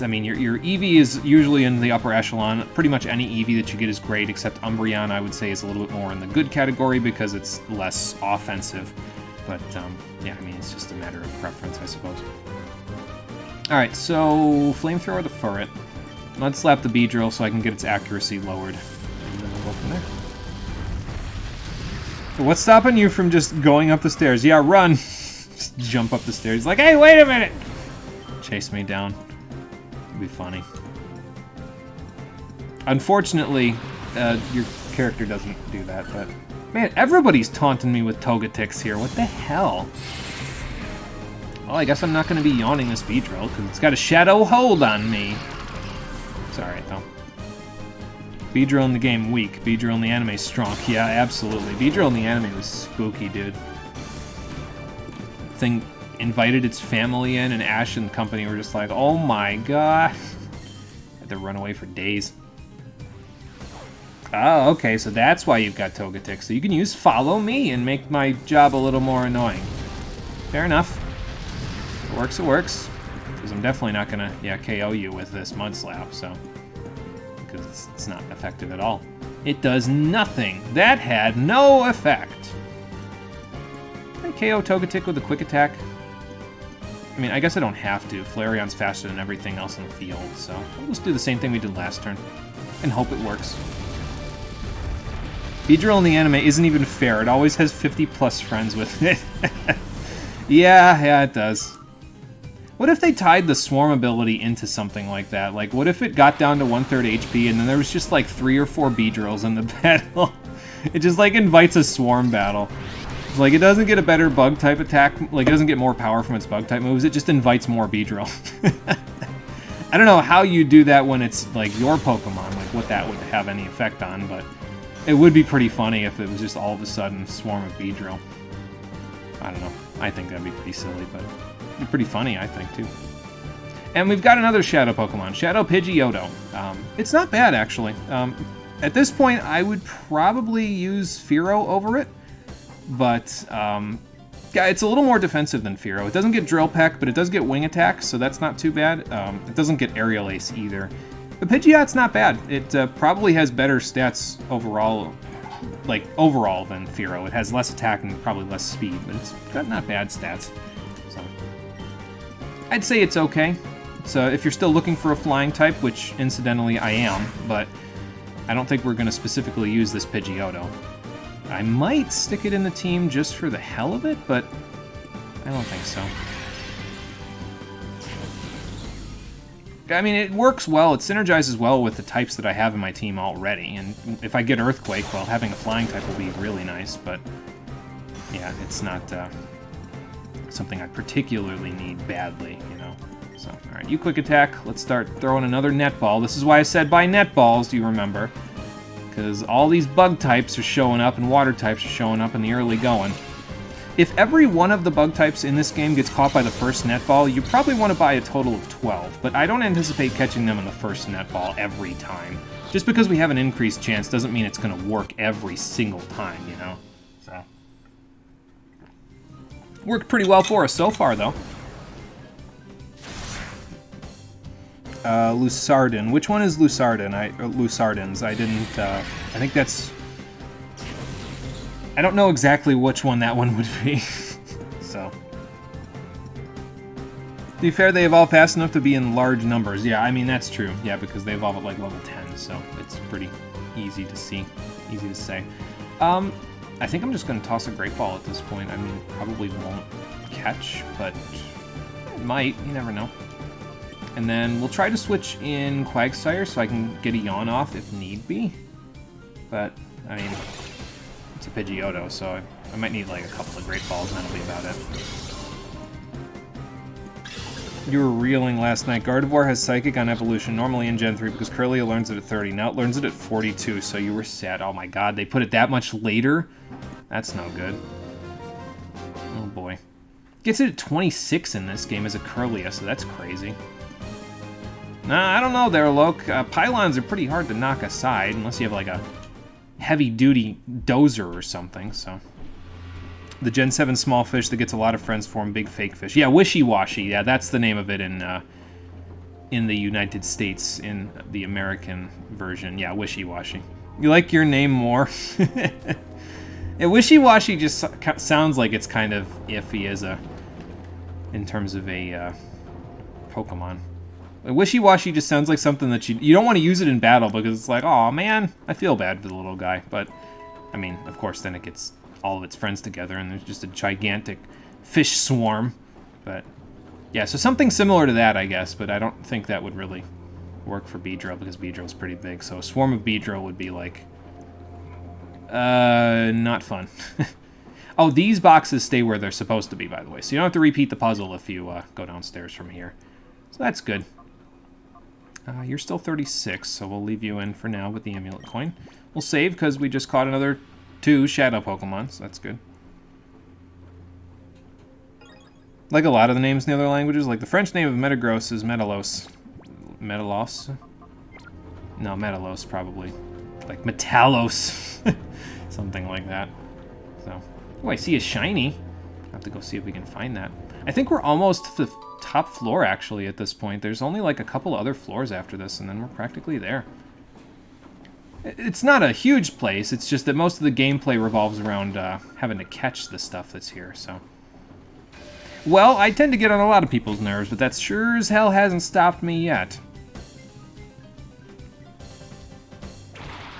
I mean, your Eevee is usually in the upper echelon. Pretty much any Eevee that you get is great, except Umbreon, I would say, is a little bit more in the good category because it's less offensive. But, yeah, I mean, it's just a matter of preference, I suppose. Alright, so Flamethrower the Furret. Let's slap the Beedrill so I can get its accuracy lowered. And then we'll go from there. What's stopping you from just going up the stairs? Yeah, run! Just jump up the stairs. Like, hey, wait a minute! Chase me down. It'd be funny. Unfortunately, your character doesn't do that, but... Man, everybody's taunting me with Togetix here. What the hell? Well, I guess I'm not going to be yawning this Beedrill, because it's got a shadow hold on me. It's alright, though. Beedrill in the game, weak. Beedrill in the anime, strong. Yeah, absolutely. Beedrill in the anime was spooky, dude. Thing invited its family in, and Ash and company were just like, oh my god. Had to run away for days. Oh, okay, so that's why you've got Togetix. So you can use Follow Me and make my job a little more annoying. Fair enough. If it works, it works. Because I'm definitely not gonna, yeah, KO you with this Mud Slap, so. Because it's not effective at all. It does nothing. That had no effect. Can I KO Togetic with a quick attack? I mean, I guess I don't have to. Flareon's faster than everything else in the field, so we'll just do the same thing we did last turn and hope it works. Beedrill in the anime isn't even fair. It always has 50 plus friends with it. Yeah, it does. What if they tied the Swarm ability into something like that? Like, what if it got down to 1/3 HP and then there was just like 3 or 4 Beedrills in the battle? It just like invites a Swarm battle. It's like it doesn't get a better bug type attack, like it doesn't get more power from its bug type moves, it just invites more Beedrill. I don't know how you do that when it's like your Pokemon, like what that would have any effect on, but it would be pretty funny if it was just all of a sudden Swarm of Beedrill. I don't know. I think that'd be pretty silly, but it'd be pretty funny, I think, too. And we've got another Shadow Pokemon, Shadow Pidgeotto. It's not bad, actually. At this point, I would probably use Fearow over it, but yeah, it's a little more defensive than Fearow. It doesn't get Drill Peck, but it does get Wing Attack, so that's not too bad. It doesn't get Aerial Ace either. The Pidgeot's not bad. It probably has better stats overall, than Fearow. It has less attack and probably less speed, but it's got not bad stats. So I'd say it's okay. So if you're still looking for a flying type, which incidentally I am, but I don't think we're going to specifically use this Pidgeotto. I might stick it in the team just for the hell of it, but I don't think so. I mean, it works well, it synergizes well with the types that I have in my team already, and if I get Earthquake, well, having a flying type will be really nice, but yeah, it's not something I particularly need badly, you know. So, alright, you quick attack, let's start throwing another net ball. This is why I said buy net balls, do you remember? Because all these bug types are showing up and water types are showing up in the early going. If every one of the bug types in this game gets caught by the first netball, you probably want to buy a total of 12, but I don't anticipate catching them in the first netball every time. Just because we have an increased chance doesn't mean it's going to work every single time, you know? So, worked pretty well for us so far, though. Lusardin. Which one is Lusardin? Lusardins. I didn't, I think that's... I don't know exactly which one that one would be, so. To be fair, they evolve fast enough to be in large numbers. Yeah, I mean, that's true. Yeah, because they evolve at like level 10, so it's pretty easy to see, easy to say. I think I'm just going to toss a Great Ball at this point. I mean, probably won't catch, but it might. You never know. And then we'll try to switch in Quagsire so I can get a Yawn off if need be. But, I mean... It's a Pidgeotto, so I might need like a couple of Great Balls and that'll be about it. You were reeling last night. Gardevoir has Psychic on Evolution, normally in Gen 3, because Curlia learns it at 30. Now it learns it at 42, so you were sad. Oh my god, they put it that much later? That's no good. Oh boy. Gets it at 26 in this game as a Curlia, so that's crazy. Nah, I don't know there, Loke. Pylons are pretty hard to knock aside, unless you have like a heavy-duty dozer or something, so. The Gen 7 small fish that gets a lot of friends form big fake fish. Yeah, Wishy-Washy. Yeah, that's the name of it in in the United States in the American version. Yeah, wishy-washy. You like your name more? Yeah, wishy-washy just sounds like it's kind of iffy as a, in terms of a Pokemon. Wishy-washy just sounds like something that you don't want to use it in battle because it's like, oh man, I feel bad for the little guy. But, I mean, of course, then it gets all of its friends together and there's just a gigantic fish swarm. But, yeah, so something similar to that, I guess, but I don't think that would really work for Beedrill because Beedrill's pretty big. So a swarm of Beedrill would be like, not fun. Oh, these boxes stay where they're supposed to be, by the way. So you don't have to repeat the puzzle if you go downstairs from here. So that's good. You're still 36, so we'll leave you in for now with the amulet coin. We'll save because we just caught another 2 shadow Pokemon, so that's good. Like a lot of the names in the other languages, like the French name of Metagross is Metalos. Metalos? No, Metalos probably. Like Metalos. Something like that. So, oh, I see a shiny. I'll have to go see if we can find that. I think we're almost to the top floor, actually, at this point. There's only like a couple other floors after this, and then we're practically there. It's not a huge place, it's just that most of the gameplay revolves around having to catch the stuff that's here, so... Well, I tend to get on a lot of people's nerves, but that sure as hell hasn't stopped me yet.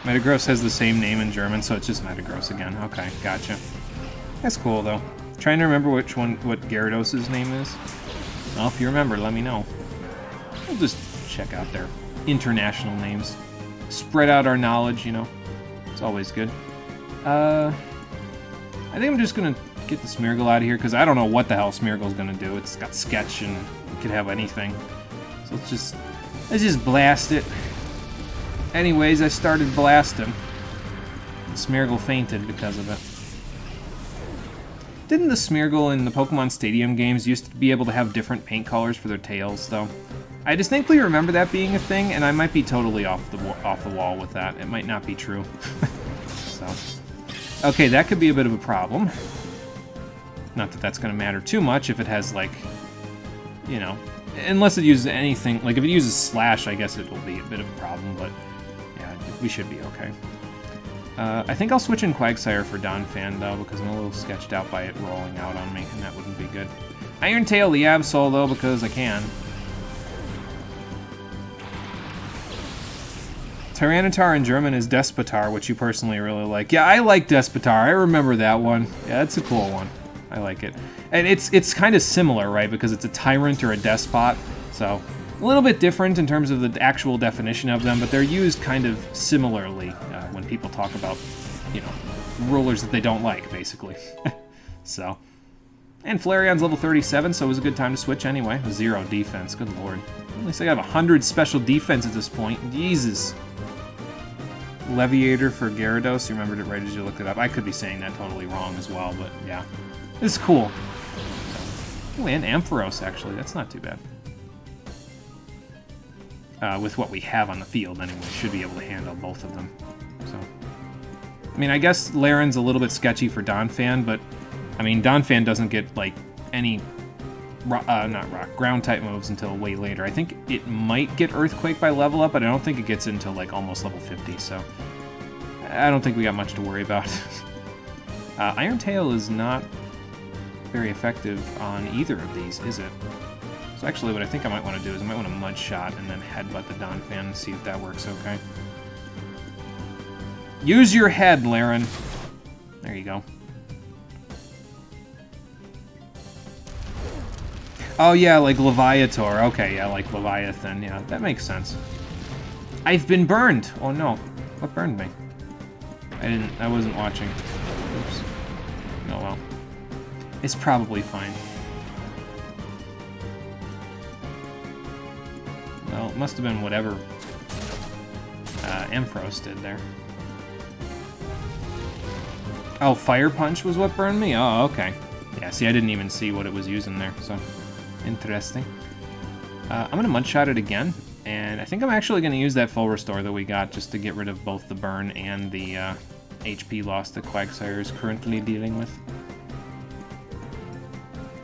Metagross has the same name in German, so it's just Metagross again. Okay, gotcha. That's cool, though. Trying to remember what Gyarados' name is. Well, if you remember, let me know. We'll just check out their international names. Spread out our knowledge, you know. It's always good. I think I'm just gonna get the Smeargle out of here, because I don't know what the hell Smeargle's gonna do. It's got Sketch, and it could have anything. So let's just blast it. Anyways, I started blasting. Smeargle fainted because of it. Didn't the Smeargle in the Pokemon Stadium games used to be able to have different paint colors for their tails, though? I distinctly remember that being a thing, and I might be totally off the wall with that. It might not be true. So, okay, that could be a bit of a problem. Not that that's going to matter too much if it has, like, you know, unless it uses anything. Like, if it uses Slash, I guess it will be a bit of a problem, but yeah, we should be okay. I think I'll switch in Quagsire for Donphan, though, because I'm a little sketched out by it rolling out on me, and that wouldn't be good. Iron Tail the Absol, though, because I can. Tyranitar in German is Despotar, which you personally really like. Yeah, I like Despotar. I remember that one. Yeah, that's a cool one. I like it. And it's kind of similar, right? Because it's a tyrant or a despot, so a little bit different in terms of the actual definition of them, but they're used kind of similarly when people talk about, you know, rulers that they don't like, basically. So, and Flareon's level 37, so it was a good time to switch anyway. 0 defense, good lord. At least I have 100 special defense at this point. Jesus. Leviator for Gyarados, you remembered it right as you looked it up. I could be saying that totally wrong as well, but yeah. This is cool. Oh, and Ampharos, actually. That's not too bad. With what we have on the field, anyway. Should be able to handle both of them. So, I mean, I guess Laren's a little bit sketchy for Donphan, but, I mean, Donphan doesn't get, like, any, ground-type moves until way later. I think it might get Earthquake by level up, but I don't think it gets until, like, almost level 50, so I don't think we got much to worry about. Iron Tail is not very effective on either of these, is it? So actually what I think I might want to do is I might want to Mud Shot and then headbutt the Donphan and see if that works okay. Use your head, Laren. There you go. Oh yeah, like Leviator. Okay, yeah, like Leviathan. Yeah, that makes sense. I've been burned! Oh no. What burned me? I wasn't watching. Oops. Oh well. It's probably fine. Well, it must have been whatever Ampharos did there. Oh, Fire Punch was what burned me? Oh, okay. Yeah, see, I didn't even see what it was using there, so interesting. I'm going to Mud Shot it again, and I think I'm actually going to use that full restore that we got just to get rid of both the burn and the HP loss that Quagsire is currently dealing with.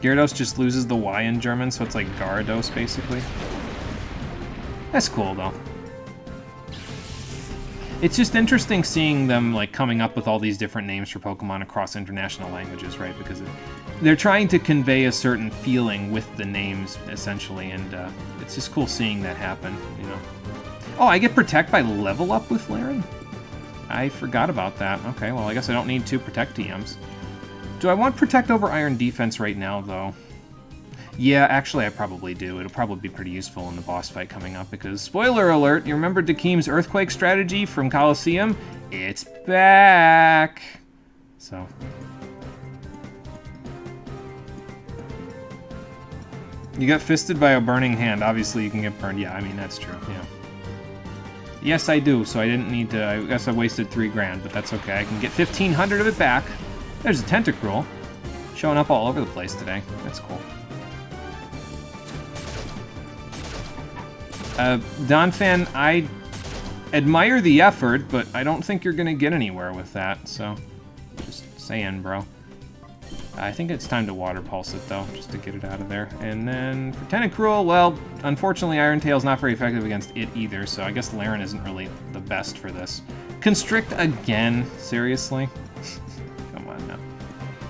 Gyarados just loses the Y in German, so it's like Gyarados, basically. That's cool, though. It's just interesting seeing them like coming up with all these different names for Pokemon across international languages, right? Because they're trying to convey a certain feeling with the names, essentially, and it's just cool seeing that happen, you know. Oh, I get Protect by level up with Laren? I forgot about that. Okay, well, I guess I don't need 2 Protect TMs. Do I want Protect over Iron Defense right now, though? Yeah, actually, I probably do. It'll probably be pretty useful in the boss fight coming up, because, spoiler alert, you remember Dakeem's Earthquake strategy from Colosseum? It's back! So. You got fisted by a burning hand. Obviously, you can get burned. Yeah, I mean, that's true, yeah. Yes, I do, so I didn't need to... I guess I wasted 3 grand, but that's okay. I can get 1,500 of it back. There's a Tentacruel. Showing up all over the place today. That's cool. Donphan, I admire the effort, but I don't think you're gonna get anywhere with that, so... Just saying, bro. I think it's time to Water Pulse it, though, just to get it out of there. And then for Tentacruel, well, unfortunately Iron Tail's not very effective against it either, so I guess Laren isn't really the best for this. Constrict again? Seriously? Come on now.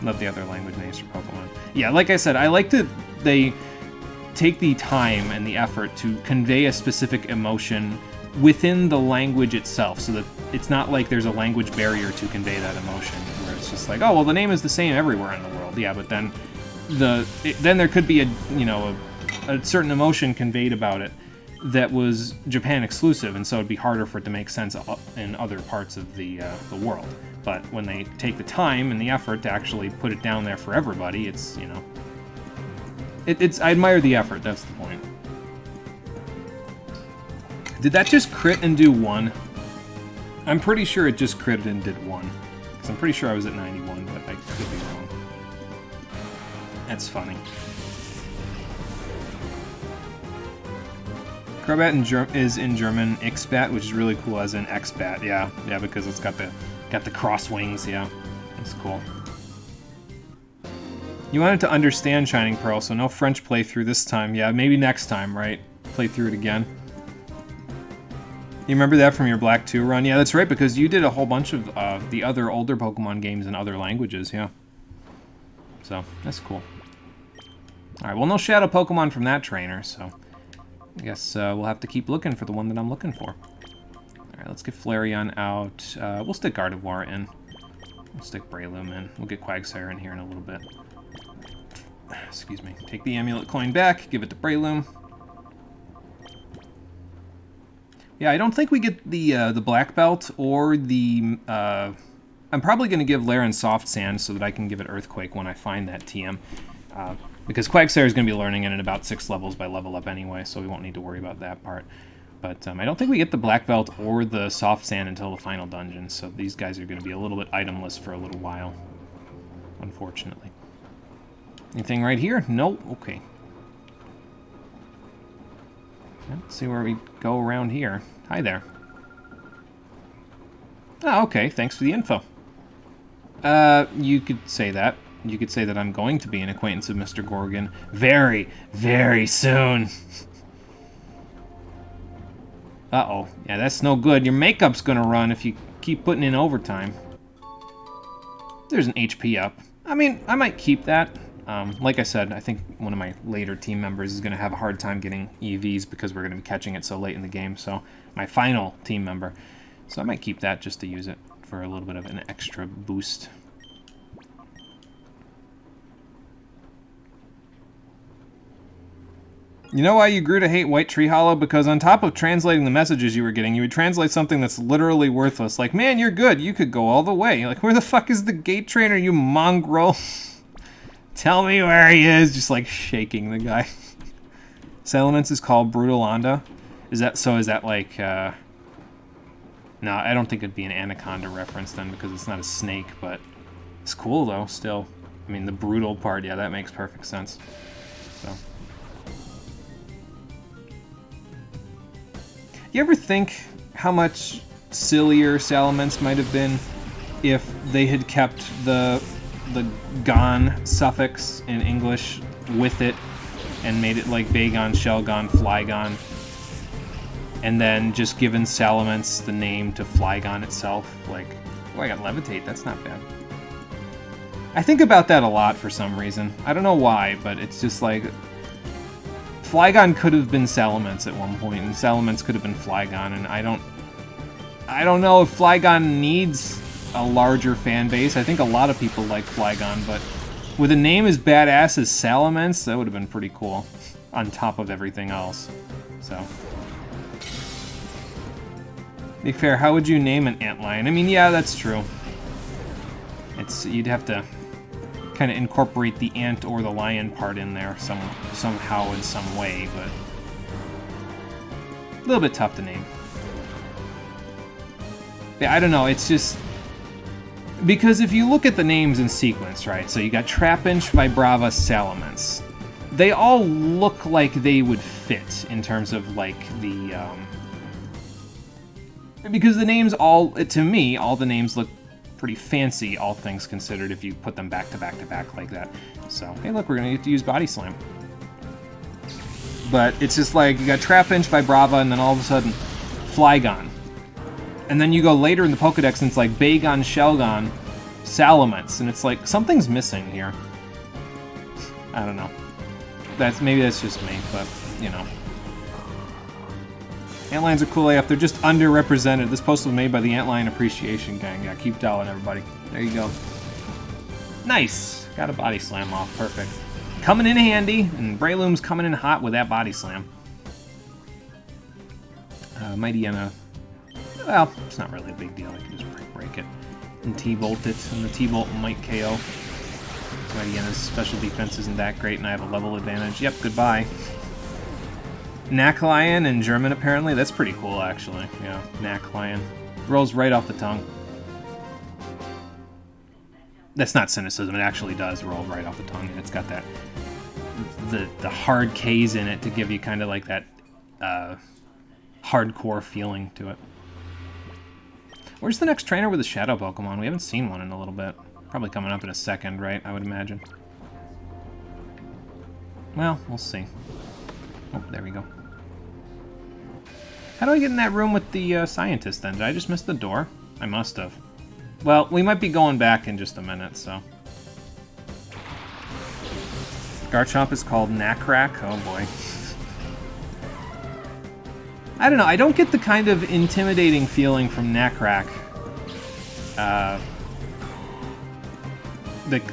Love the other language names for Pokemon. Yeah, like I said, I like that they take the time and the effort to convey a specific emotion within the language itself, so that it's not like there's a language barrier to convey that emotion, where it's just like, oh, well, the name is the same everywhere in the world. Yeah, but then then there could be a certain emotion conveyed about it that was Japan exclusive, and so it'd be harder for it to make sense in other parts of the world. But when they take the time and the effort to actually put it down there for everybody, it's, you know, I admire the effort, that's the point. Did that just crit and do 1? I'm pretty sure it just critted and did 1. Because I'm pretty sure I was at 91, but I could be wrong. That's funny. Crobat is in German Ixbat, which is really cool, as in X-Bat, yeah. Yeah, because it's got the cross wings, yeah. That's cool. You wanted to understand Shining Pearl, so no French playthrough this time. Yeah, maybe next time, right? Play through it again. You remember that from your Black 2 run? Yeah, that's right, because you did a whole bunch of the other older Pokemon games in other languages, yeah. So, that's cool. Alright, well, no Shadow Pokemon from that trainer, so I guess we'll have to keep looking for the one that I'm looking for. Alright, let's get Flareon out. We'll stick Gardevoir in. We'll stick Breloom in. We'll get Quagsire in here in a little bit. Excuse me. Take the Amulet Coin back, give it to Breloom. Yeah, I don't think we get the Black Belt or the... I'm probably going to give Laren Soft Sand so that I can give it Earthquake when I find that TM. Because Quagsire is going to be learning it in about 6 levels by level up anyway, so we won't need to worry about that part. But I don't think we get the Black Belt or the Soft Sand until the final dungeon, so these guys are going to be a little bit itemless for a little while, unfortunately. Anything right here? Nope. Okay. Let's see where we go around here. Hi there. Oh, okay. Thanks for the info. You could say that. You could say that I'm going to be an acquaintance of Mr. Gorgon very, very soon. Uh-oh. Yeah, that's no good. Your makeup's gonna run if you keep putting in overtime. There's an HP up. I mean, I might keep that. Like I said, I think one of my later team members is going to have a hard time getting EVs because we're going to be catching it so late in the game, so my final team member. So I might keep that just to use it for a little bit of an extra boost. You know why you grew to hate White Tree Hollow? Because on top of translating the messages you were getting, you would translate something that's literally worthless. Like, man, you're good. You could go all the way. You're like, where the fuck is the gate trainer, you mongrel? Tell me where he is. Just like shaking the guy. Salamence is called Brutal Onda. Is that like, no, I don't think it'd be an Anaconda reference then because it's not a snake, but it's cool though, still. I mean, the brutal part, yeah, that makes perfect sense. So. You ever think how much sillier Salamence might have been if they had kept the gon suffix in English with it and made it like Bagon, Shelgon, Flygon? and then just given Salamence the name to Flygon itself. Like, oh, I got Levitate. That's not bad. I think about that a lot for some reason. I don't know why, but it's just like Flygon could have been Salamence at one point, and Salamence could have been Flygon, and I don't know if Flygon needs a larger fan base. I think a lot of people like Flygon, but with a name as badass as Salamence, that would have been pretty cool on top of everything else. So, to be fair, how would you name an antlion? I mean, yeah, that's true. You'd have to kind of incorporate the ant or the lion part in there somehow in some way, but a little bit tough to name. Yeah, I don't know, it's just because if you look at the names in sequence, right, so you got Trapinch, Vibrava, Salamence, they all look like they would fit in terms of like the because the names to me all the names look pretty fancy, all things considered, if you put them back to back to back like that. So, hey, look, we're gonna get to use Body Slam. But it's just like, you got Trapinch, Vibrava, and then all of a sudden, Flygon. And then you go later in the Pokedex, and it's like Bagon, Shelgon, Salamence, and it's like, something's missing here. I don't know. Maybe that's just me, but, you know. Antlions are cool AF. They're just underrepresented. This post was made by the Antlion Appreciation Gang. Yeah, keep dialing, everybody. There you go. Nice. Got a Body Slam off. Perfect. Coming in handy, and Breloom's coming in hot with that Body Slam. Mightyena. Well, it's not really a big deal. I can just break it and T-Bolt it, and the T-Bolt might KO. Mightyena's special defense isn't that great, and I have a level advantage. Yep, goodbye. Knacklion in German, apparently. That's pretty cool, actually. Yeah, Knacklion. Rolls right off the tongue. That's not cynicism. It actually does roll right off the tongue, and it's got that the hard K's in it to give you kind of like that hardcore feeling to it. Where's the next trainer with a shadow Pokemon? We haven't seen one in a little bit. Probably coming up in a second, right? I would imagine. Well, we'll see. Oh, there we go. How do I get in that room with the scientist then? Did I just miss the door? I must have. Well, we might be going back in just a minute, so. Garchomp is called Knackrack? Oh boy. I don't know, I don't get the kind of intimidating feeling from Knackrack that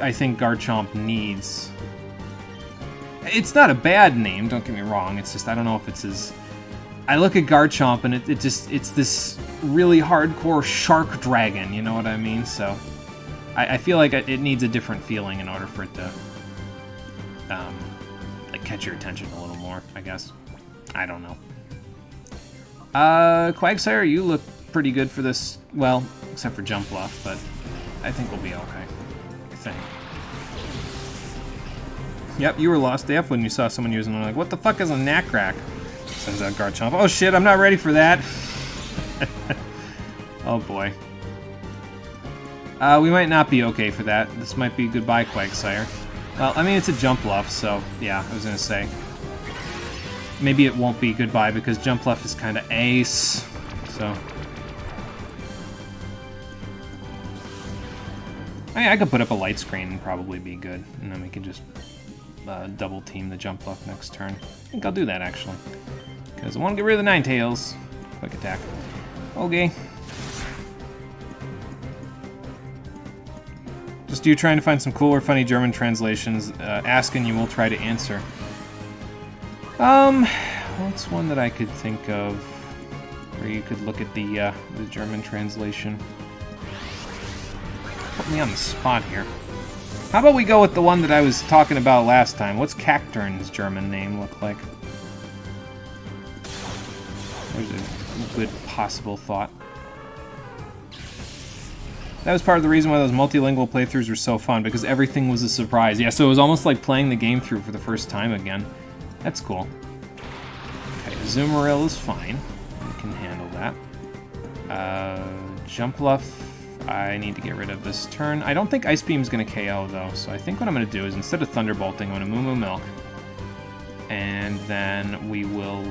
I think Garchomp needs. It's not a bad name, don't get me wrong, it's just, I don't know if it's as... I look at Garchomp and it's this really hardcore shark dragon, you know what I mean? So, I feel like it needs a different feeling in order for it to, like, catch your attention a little more, I guess. I don't know. Quagsire, you look pretty good for this, well, except for Jump Bluff, but I think we'll be okay. I think. Yep, you were lost AF when you saw someone using it. Like, what the fuck is a Knackrack? Sends out Garchomp. Oh shit, I'm not ready for that. Oh boy. We might not be okay for that. This might be goodbye, Quagsire. Well, I mean, it's a Jump Bluff, so yeah, I was gonna say. Maybe it won't be goodbye because Jump Bluff is kind of ace, so. I could put up a light screen and probably be good, and then we can just double team the Jump Bluff next turn. I think I'll do that actually, because I want to get rid of the Ninetales. Quick attack. Okay. Just you trying to find some cool or funny German translations. Ask and you will try to answer. What's one that I could think of where you could look at the German translation? Put me on the spot here. How about we go with the one that I was talking about last time? What's Cacturn's German name look like? There's a good possible thought. That was part of the reason why those multilingual playthroughs were so fun, because everything was a surprise. Yeah, so it was almost like playing the game through for the first time again. That's cool. Okay, Azumarill is fine. We can handle that. Jump Bluff, I need to get rid of this turn. I don't think Ice Beam's going to KO, though, so I think what I'm going to do is, instead of Thunderbolting, I'm going to Moo Moo Milk. And then we will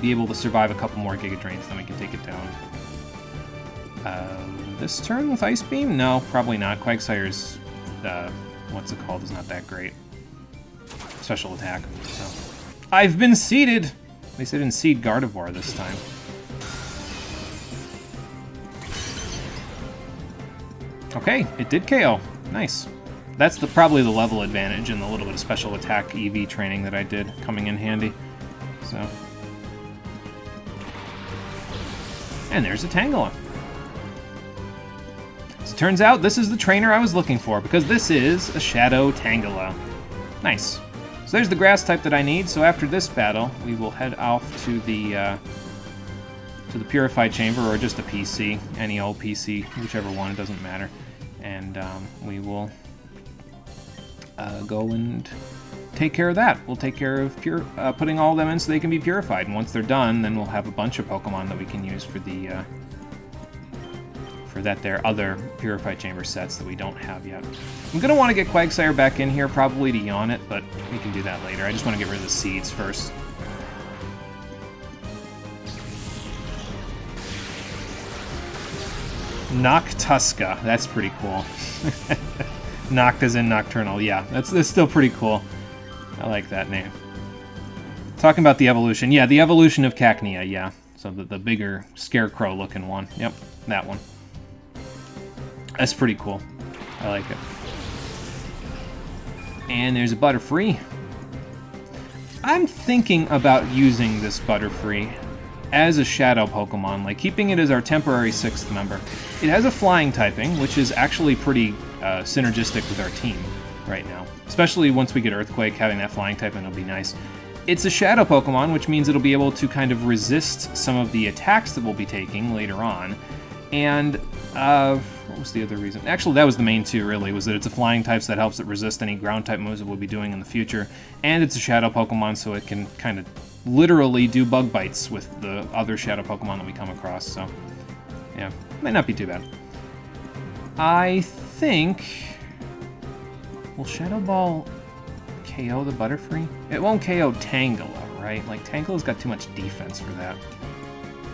be able to survive a couple more Giga Drains, then we can take it down. This turn with Ice Beam? No, probably not. Quagsire's, what's it called, is not that great. Special attack. So. I've been seeded! At least I didn't seed Gardevoir this time. Okay, it did KO. Nice. That's probably the level advantage and the little bit of special attack EV training that I did coming in handy. So. And there's a Tangela. As it turns out, this is the trainer I was looking for, because this is a Shadow Tangela. Nice. So there's the grass type that I need, so after this battle, we will head off to the Purified Chamber, or just a PC, any old PC, whichever one, it doesn't matter. And we will go and take care of that. We'll take care of putting all of them in so they can be purified, and once they're done, then we'll have a bunch of Pokemon that we can use for the their other Purified Chamber sets that we don't have yet. I'm going to want to get Quagsire back in here, probably to yawn it, but we can do that later. I just want to get rid of the seeds first. Noctuska, that's pretty cool. Noct as in nocturnal, yeah, that's still pretty cool. I like that name. Talking about the evolution, yeah, the evolution of Cacnea, yeah. So the bigger scarecrow-looking one, yep, that one. That's pretty cool. I like it. And there's a Butterfree. I'm thinking about using this Butterfree as a Shadow Pokemon, like keeping it as our temporary 6th member. It has a flying typing, which is actually pretty synergistic with our team right now. Especially once we get Earthquake, having that flying typing will be nice. It's a Shadow Pokemon, which means it'll be able to kind of resist some of the attacks that we'll be taking later on. And, what was the other reason? Actually, that was the main two, really, was that it's a flying type, so that helps it resist any ground-type moves that we'll be doing in the future. And it's a Shadow Pokemon, so it can kind of literally do bug bites with the other Shadow Pokemon that we come across, so, yeah, might not be too bad. I think... Will Shadow Ball KO the Butterfree? It won't KO Tangela, right? Like, Tangela's got too much defense for that.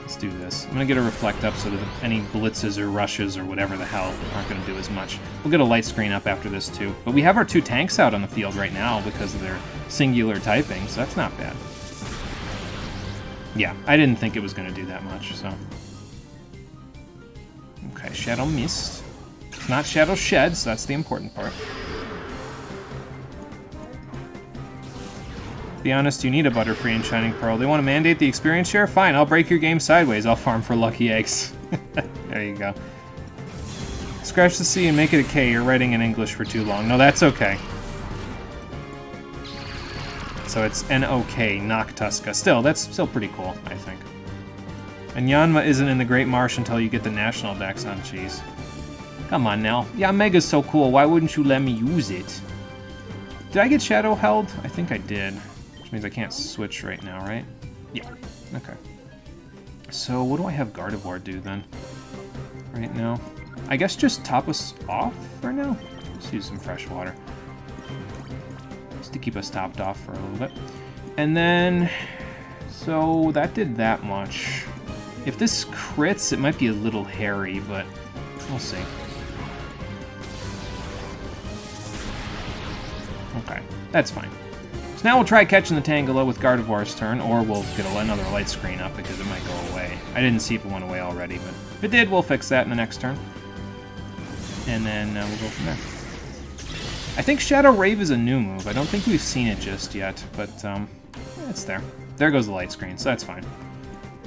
Let's do this. I'm going to get a Reflect up so that any blitzes or rushes or whatever the hell aren't going to do as much. We'll get a Light Screen up after this, too. But we have our 2 tanks out on the field right now because of their singular typing, so that's not bad. Yeah, I didn't think it was going to do that much, so... Okay, Shadow Mist. It's not Shadow Shed, so that's the important part. Be honest, you need a Butterfree and Shining Pearl. They want to mandate the experience share? Fine, I'll break your game sideways. I'll farm for lucky eggs. There you go. Scratch the C and make it a K. You're writing in English for too long. No, that's okay. So it's N-O-K, Noctuska. Still, that's still pretty cool, I think. And Yanma isn't in the Great Marsh until you get the National Dex on cheese. Come on now. Yeah, Mega's so cool. Why wouldn't you let me use it? Did I get Shadow held? I think I did. Which means I can't switch right now, right? Yeah. Okay. So what do I have Gardevoir do then? Right now? I guess just top us off for now? Let's use some fresh water. Just to keep us topped off for a little bit. And then... So that did that much. If this crits, it might be a little hairy, but we'll see. Okay, that's fine. So now we'll try catching the Tangela with Gardevoir's turn, or we'll get another Light Screen up because it might go away. I didn't see if it went away already, but if it did, we'll fix that in the next turn. And then we'll go from there. I think Shadow Rave is a new move. I don't think we've seen it just yet, but it's there. There goes the Light Screen, so that's fine.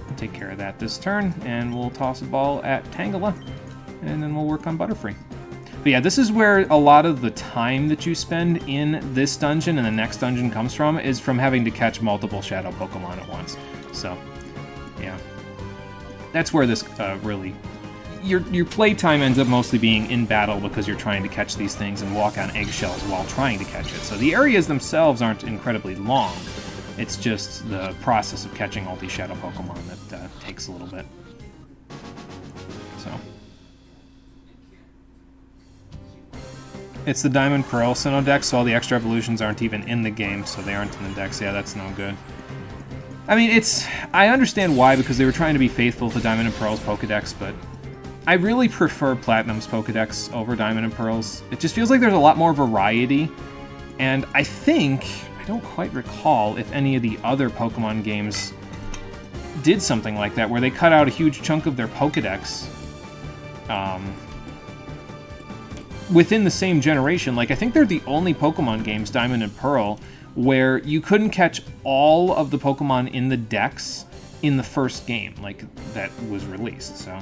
We'll take care of that this turn, and we'll toss a ball at Tangela, and then we'll work on Butterfree. But yeah, this is where a lot of the time that you spend in this dungeon and the next dungeon comes from, is from having to catch multiple Shadow Pokemon at once. So, yeah. That's where this really... Your playtime ends up mostly being in battle because you're trying to catch these things and walk on eggshells while trying to catch it. So the areas themselves aren't incredibly long. It's just the process of catching all these Shadow Pokemon that takes a little bit. So... It's the Diamond Pearl Sinnoh deck, so all the extra evolutions aren't even in the game, so they aren't in the decks. Yeah, that's no good. I mean, I understand why, because they were trying to be faithful to Diamond and Pearl's Pokedex, but I really prefer Platinum's Pokedex over Diamond and Pearl's. It just feels like there's a lot more variety, and I don't quite recall if any of the other Pokemon games did something like that, where they cut out a huge chunk of their Pokedex within the same generation. Like, I think they're the only Pokemon games, Diamond and Pearl, where you couldn't catch all of the Pokemon in the dex in the first game, like, that was released, so.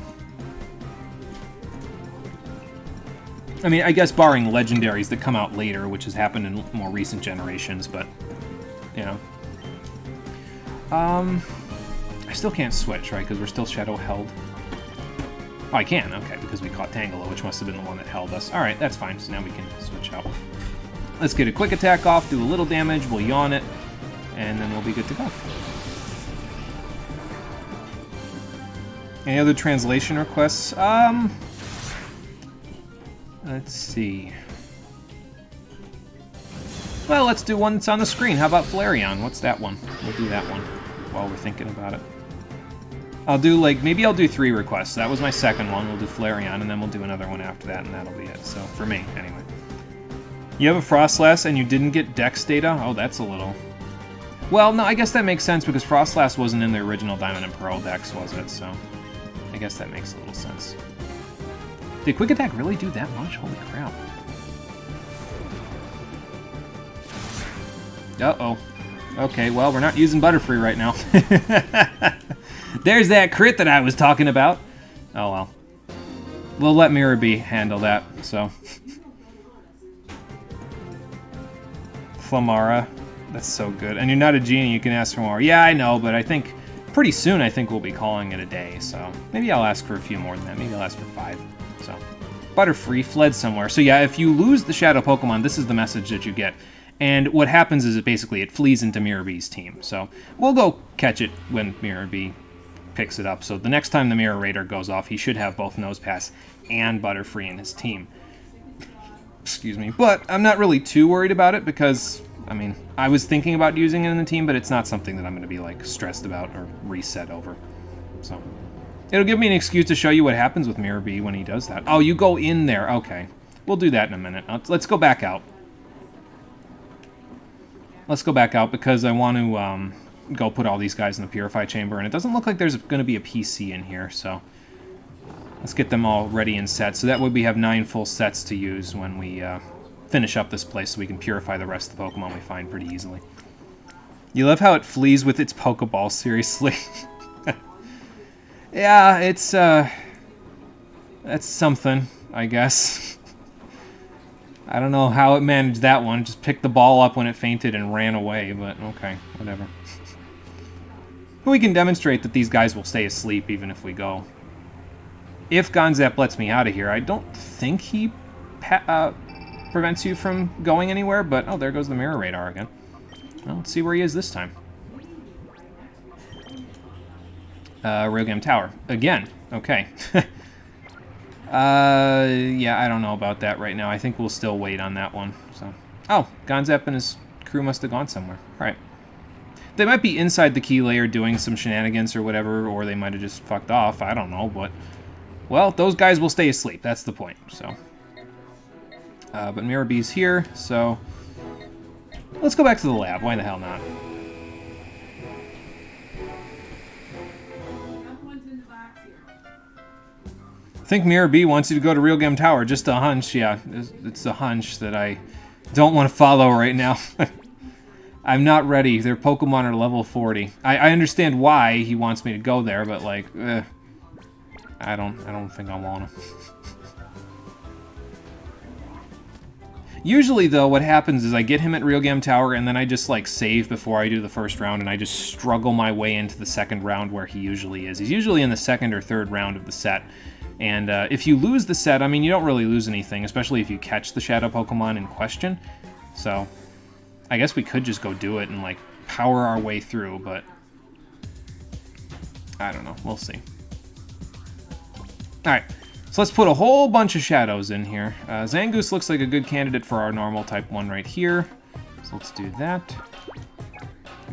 I mean, I guess barring legendaries that come out later, which has happened in more recent generations, but, you know. I still can't switch, right, because we're still Shadow held. Oh, I can, okay, because we caught Tangela, which must have been the one that held us. Alright, that's fine, so now we can switch out. Let's get a quick attack off, do a little damage, we'll yawn it, and then we'll be good to go. Any other translation requests? Let's see. Well, let's do one that's on the screen. How about Flareon? What's that one? We'll do that one while we're thinking about it. I'll do, like, maybe I'll do 3 requests. That was my second one. We'll do Flareon, and then we'll do another one after that, and that'll be it. So, for me, anyway. You have a Frostlass and you didn't get Dex data? Oh, that's a little... Well, no, I guess that makes sense because Frostlass wasn't in the original Diamond and Pearl Dex, was it? So, I guess that makes a little sense. Did Quick Attack really do that much? Holy crap. Uh-oh. Okay, well, we're not using Butterfree right now. There's that crit that I was talking about. Oh, well. We'll let Mirror B handle that, so... Flamara. That's so good. And you're not a genie, you can ask for more. Yeah, I know, but I think pretty soon I think we'll be calling it a day, so maybe I'll ask for a few more than that. Maybe I'll ask for 5. So Butterfree fled somewhere. So yeah, if you lose the Shadow Pokemon, this is the message that you get. And what happens is it flees into Mirror B's team. So we'll go catch it when Mirror B picks it up. So the next time the Mirror Raider goes off, he should have both Nosepass and Butterfree in his team. Excuse me. But I'm not really too worried about it because, I mean, I was thinking about using it in the team, but it's not something that I'm going to be, like, stressed about or reset over. So it'll give me an excuse to show you what happens with Mirror B when he does that. Oh, you go in there. Okay. We'll do that in a minute. Let's go back out. Let's go back out because I want to go put all these guys in the Purify Chamber, and it doesn't look like there's going to be a PC in here, so let's get them all ready and set. So that way we have 9 full sets to use when we finish up this place so we can purify the rest of the Pokemon we find pretty easily. You love how it flees with its Pokeball, seriously. Yeah, it's, that's something, I guess. I don't know how it managed that one. Just picked the ball up when it fainted and ran away, but okay, whatever. We can demonstrate that these guys will stay asleep even if we go. If Gonzap lets me out of here, I don't think he prevents you from going anywhere, but oh, there goes the Mirror Radar again. Well, let's see where he is this time. Railgam Tower. Again. Okay. Yeah, I don't know about that right now. I think we'll still wait on that one. So, oh, Gonzap and his crew must have gone somewhere. All right. They might be inside the key layer doing some shenanigans or whatever, or they might have just fucked off. I don't know, but... Well, those guys will stay asleep. That's the point, so... but Mirror B's here, so... Let's go back to the lab. Why the hell not? I think Mirror B wants you to go to Railgam Tower. Just a hunch, yeah. It's a hunch that I don't want to follow right now. I'm not ready. Their Pokemon are level 40. I understand why he wants me to go there, but like, I don't think I want to. Usually, though, what happens is I get him at Railgam Tower, and then I just, like, save before I do the first round, and I just struggle my way into the second round where he usually is. He's usually in the second or third round of the set. And if you lose the set, I mean, you don't really lose anything, especially if you catch the Shadow Pokemon in question. So, I guess we could just go do it and, like, power our way through, but... I don't know. We'll see. Alright. So let's put a whole bunch of shadows in here. Zangoose looks like a good candidate for our normal type 1 right here. So let's do that.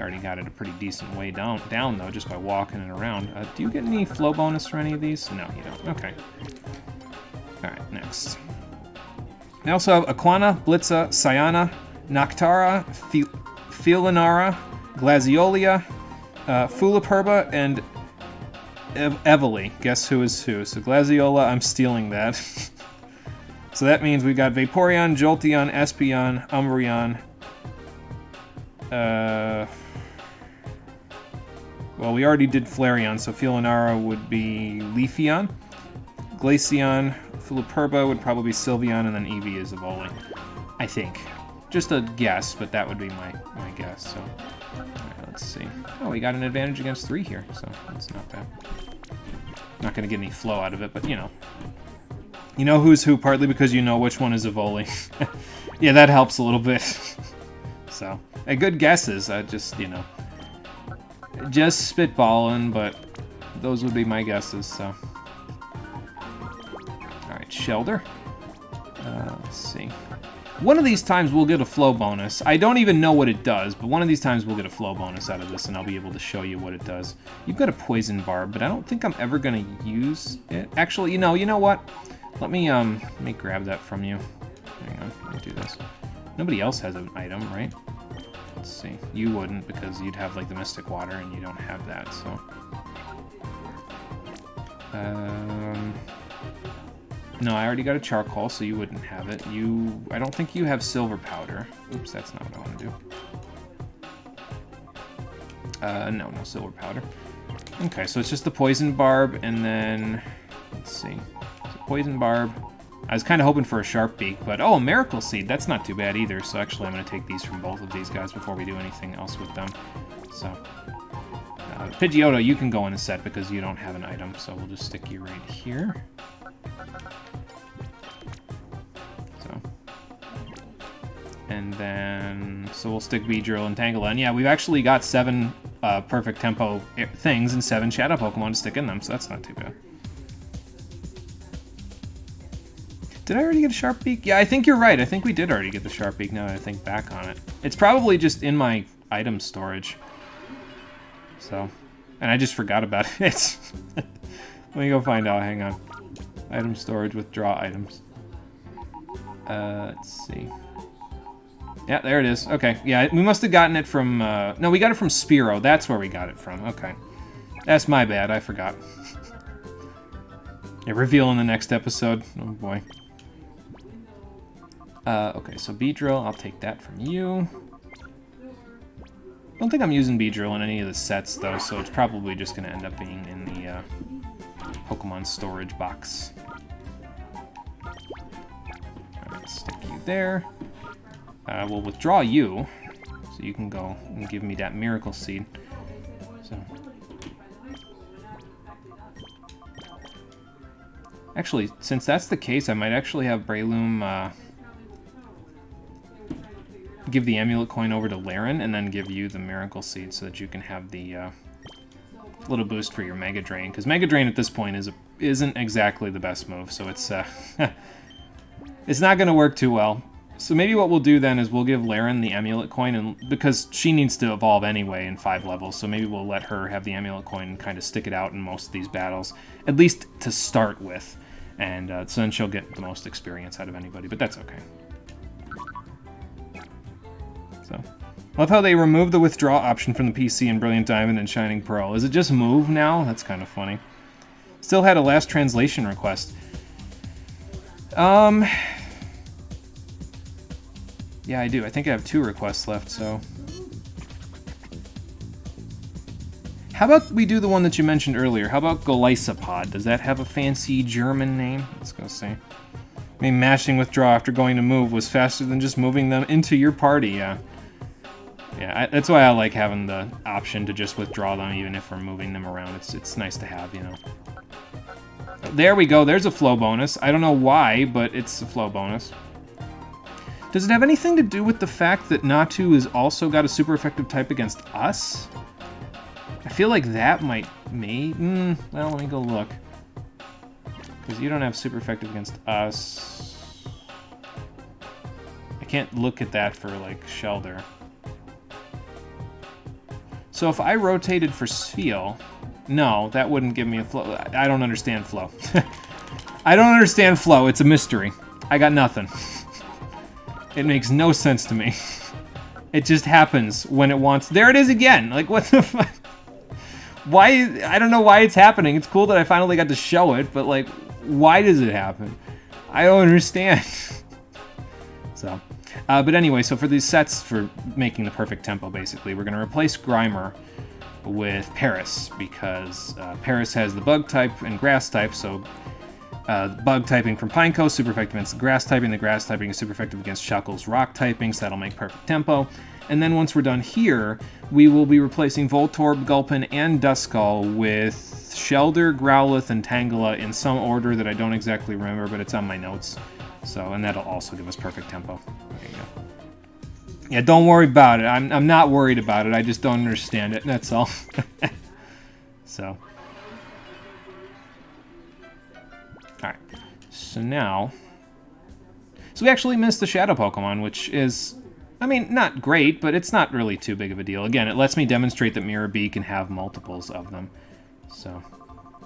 Already got it a pretty decent way down though, just by walking it around. Do you get any flow bonus for any of these? No, you don't. Okay. Alright, next. I also have Aquana, Blitza, Cyana, Noctara, Felinara, Glaziolia, Fuliperba, and Evely. Guess who is who? So Glaziola, I'm stealing that. So that means we got Vaporeon, Jolteon, Espeon, Umbreon. Well, we already did Flareon, so Felinara would be Leafeon. Glaceon, Fuliperba would probably be Sylveon, and then Eevee is Evoli. I think. Just a guess, but that would be my guess. So, alright, let's see. Oh, we got an advantage against 3 here, so that's not bad. Not going to get any flow out of it, but you know. You know who's who, partly because you know which one is Evoli. Yeah, that helps a little bit. So, good guesses. I just, you know, just spitballing, but those would be my guesses, so. Alright, Shelder. Let's see. One of these times we'll get a flow bonus. I don't even know what it does, but one of these times we'll get a flow bonus out of this, and I'll be able to show you what it does. You've got a Poison Barb, but I don't think I'm ever going to use it. Actually, you know what? Let me grab that from you. Hang on, let me do this. Nobody else has an item, right? Let's see. You wouldn't, because you'd have, like, the Mystic Water, and you don't have that, so. No, I already got a Charcoal, so you wouldn't have it. I don't think you have Silver Powder. Oops, that's not what I want to do. No Silver Powder. Okay, so it's just the Poison Barb, and then, let's see. So Poison Barb. I was kind of hoping for a Sharp Beak, but, oh, Miracle Seed. That's not too bad either, so actually I'm going to take these from both of these guys before we do anything else with them. So, Pidgeotto, you can go in a set because you don't have an item, so we'll just stick you right here. And then, so we'll stick Beedrill and Tangela. And yeah, we've actually got 7 perfect tempo things and 7 Shadow Pokemon to stick in them, so that's not too bad. Did I already get a Sharp Beak? Yeah, I think you're right. I think we did already get the Sharp Beak now that I think back on it. It's probably just in my item storage. So, and I just forgot about it. Let me go find out, hang on. Item storage, withdraw items. Let's see. Yeah, there it is. Okay, yeah, we must have gotten it from, no, we got it from Spearow. That's where we got it from. Okay. That's my bad. I forgot. Yeah, reveal in the next episode. Oh, boy. Okay, so Beedrill, I'll take that from you. I don't think I'm using Beedrill in any of the sets, though, so it's probably just going to end up being in the Pokemon storage box. Alright, stick you there. We'll withdraw you, so you can go and give me that Miracle Seed. So, actually, since that's the case, I might actually have Breloom give the Amulet Coin over to Laren, and then give you the Miracle Seed so that you can have the little boost for your Mega Drain. Because Mega Drain at this point isn't exactly the best move, so it's it's not going to work too well. So maybe what we'll do then is we'll give Laren the Amulet Coin, and because she needs to evolve anyway in 5 levels, so maybe we'll let her have the Amulet Coin and kind of stick it out in most of these battles, at least to start with. And so then she'll get the most experience out of anybody, but that's okay. So, love how they removed the withdraw option from the PC in Brilliant Diamond and Shining Pearl. Is it just move now? That's kind of funny. Still had a last translation request. Yeah, I do. I think I have 2 requests left, so... How about we do the one that you mentioned earlier? How about Golisopod? Does that have a fancy German name? Let's go see. I mean, mashing withdraw after going to move was faster than just moving them into your party, yeah. Yeah, that's why I like having the option to just withdraw them even if we're moving them around. It's nice to have, you know. There we go. There's a flow bonus. I don't know why, but it's a flow bonus. Does it have anything to do with the fact that Natu has also got a super effective type against us? I feel like that might... well, let me go look. Because you don't have super effective against us. I can't look at that for, like, Shelder. So if I rotated for Spheal, no, that wouldn't give me a flow. I don't understand flow. I don't understand flow. It's a mystery. I got nothing. It makes no sense to me. It just happens when it wants. There it is again. Like, what the fuck? Why? I don't know why it's happening. It's cool that I finally got to show it, but like, why does it happen? I don't understand. So, but anyway, so for these sets for making the perfect tempo, basically, we're going to replace Grimer with Paris, because Paris has the bug type and grass type, so bug typing from Pineco, super effective against the grass typing is super effective against Shuckle's rock typing, so that'll make perfect tempo. And then once we're done here, we will be replacing Voltorb, Gulpin, and Duskull with Shelder, Growlithe, and Tangela in some order that I don't exactly remember, but it's on my notes. So, and that'll also give us perfect tempo. There you go. Yeah, don't worry about it. I'm not worried about it. I just don't understand it. That's all. So. Alright. So now. So we actually missed the Shadow Pokemon, which is, I mean, not great, but it's not really too big of a deal. Again, it lets me demonstrate that Mirror Bee can have multiples of them. So.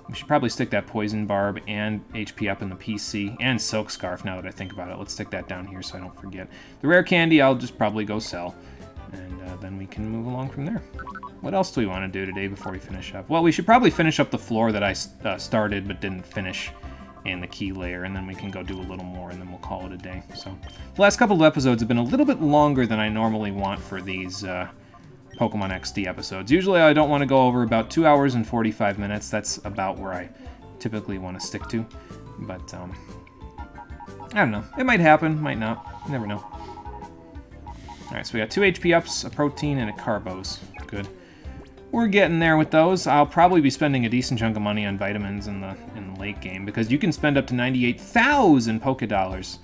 We should probably stick that Poison Barb and HP up in the PC, and Silk Scarf now that I think about it. Let's stick that down here so I don't forget. The Rare Candy I'll just probably go sell, and then we can move along from there. What else do we want to do today before we finish up? Well, we should probably finish up the floor that I started but didn't finish in the key layer, and then we can go do a little more, and then we'll call it a day. So, the last couple of episodes have been a little bit longer than I normally want for these Pokemon XD episodes. Usually I don't want to go over about 2 hours and 45 minutes. That's about where I typically want to stick to. But, I don't know. It might happen, might not. You never know. Alright, so we got 2 HP ups, a protein, and a Carbos. Good. We're getting there with those. I'll probably be spending a decent chunk of money on vitamins in the late game, because you can spend up to 98,000 Pokédollars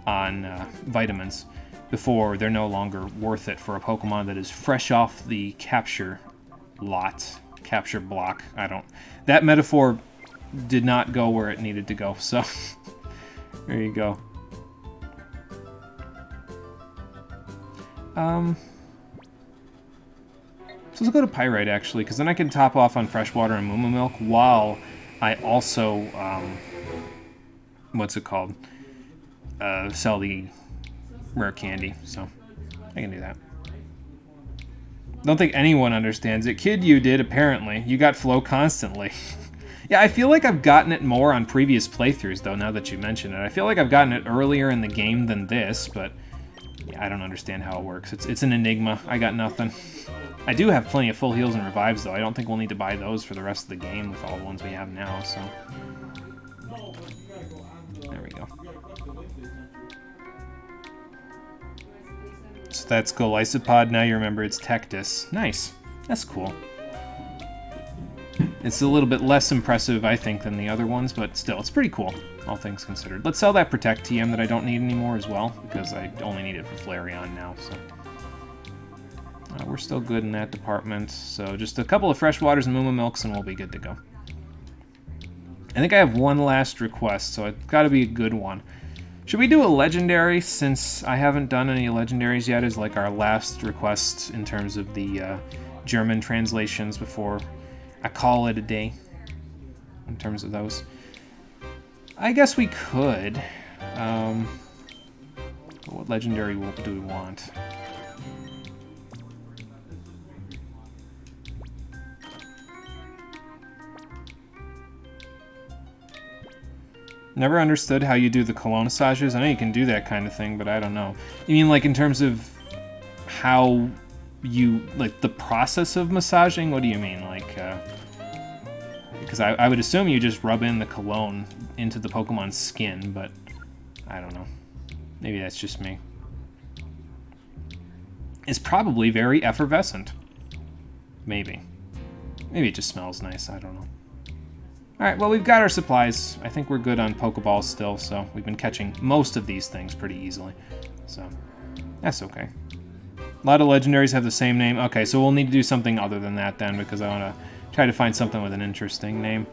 on vitamins before they're no longer worth it for a Pokemon that is fresh off the capture block. That metaphor did not go where it needed to go, so there you go. So let's go to Pyrite, actually, because then I can top off on Freshwater and Moo Milk while I also, what's it called? Sell the Rare Candy, so I can do that. Don't think anyone understands it. Kid, you did, apparently. You got flow constantly. Yeah, I feel like I've gotten it more on previous playthroughs, though, now that you mention it. I feel like I've gotten it earlier in the game than this, but yeah, I don't understand how it works. It's an enigma. I got nothing. I do have plenty of full heals and revives, though. I don't think we'll need to buy those for the rest of the game with all the ones we have now, so. There we go. So that's Golisopod. Now you remember it's Tectus. Nice. That's cool. It's a little bit less impressive, I think, than the other ones, but still, it's pretty cool, all things considered. Let's sell that Protect TM that I don't need anymore as well, because I only need it for Flareon now, so. We're still good in that department, so just a couple of Freshwaters and Moo Milks and we'll be good to go. I think I have one last request, so it's got to be a good one. Should we do a legendary, since I haven't done any legendaries yet, as like our last request in terms of the German translations before I call it a day, in terms of those? I guess we could. What legendary do we want? Never understood how you do the cologne massages. I know you can do that kind of thing, but I don't know. You mean like in terms of how you, like the process of massaging? What do you mean? Like, because I would assume you just rub in the cologne into the Pokemon's skin, but I don't know. Maybe that's just me. It's probably very effervescent. Maybe. Maybe it just smells nice. I don't know. Alright, well, we've got our supplies. I think we're good on Pokeballs still, so we've been catching most of these things pretty easily. So, that's okay. A lot of legendaries have the same name. Okay, so we'll need to do something other than that then, because I want to try to find something with an interesting name.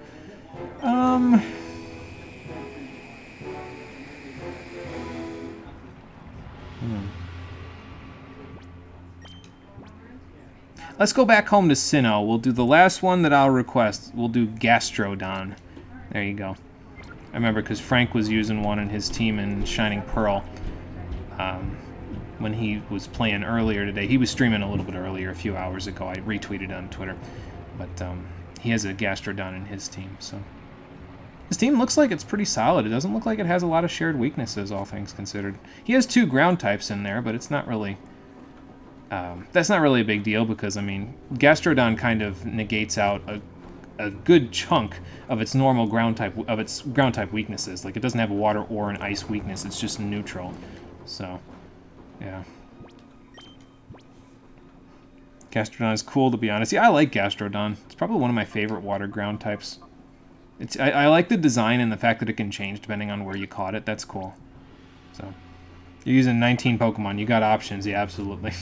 Let's go back home to Sinnoh. We'll do the last one that I'll request. We'll do Gastrodon. There you go. I remember because Frank was using one in his team in Shining Pearl when he was playing earlier today. He was streaming a little bit earlier, a few hours ago. I retweeted on Twitter. But he has a Gastrodon in his team, so... His team looks like it's pretty solid. It doesn't look like it has a lot of shared weaknesses, all things considered. He has 2 ground types in there, but it's not really... that's not really a big deal because, I mean, Gastrodon kind of negates out a good chunk of its normal ground type weaknesses. Like, it doesn't have a water or an ice weakness. It's just neutral. So, yeah. Gastrodon is cool, to be honest. Yeah, I like Gastrodon. It's probably one of my favorite water ground types. I like the design and the fact that it can change depending on where you caught it. That's cool. So, you're using 19 Pokemon. You got options. Yeah, absolutely.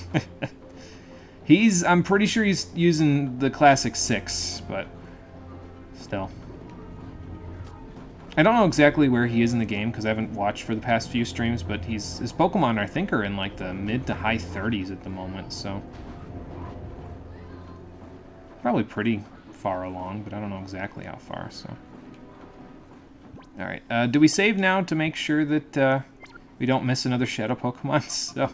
I'm pretty sure he's using the classic 6, but still. I don't know exactly where he is in the game because I haven't watched for the past few streams, but his Pokemon, I think, are in like the mid to high 30s at the moment, so probably pretty far along, but I don't know exactly how far, so. Alright, do we save now to make sure that we don't miss another Shadow Pokemon? So,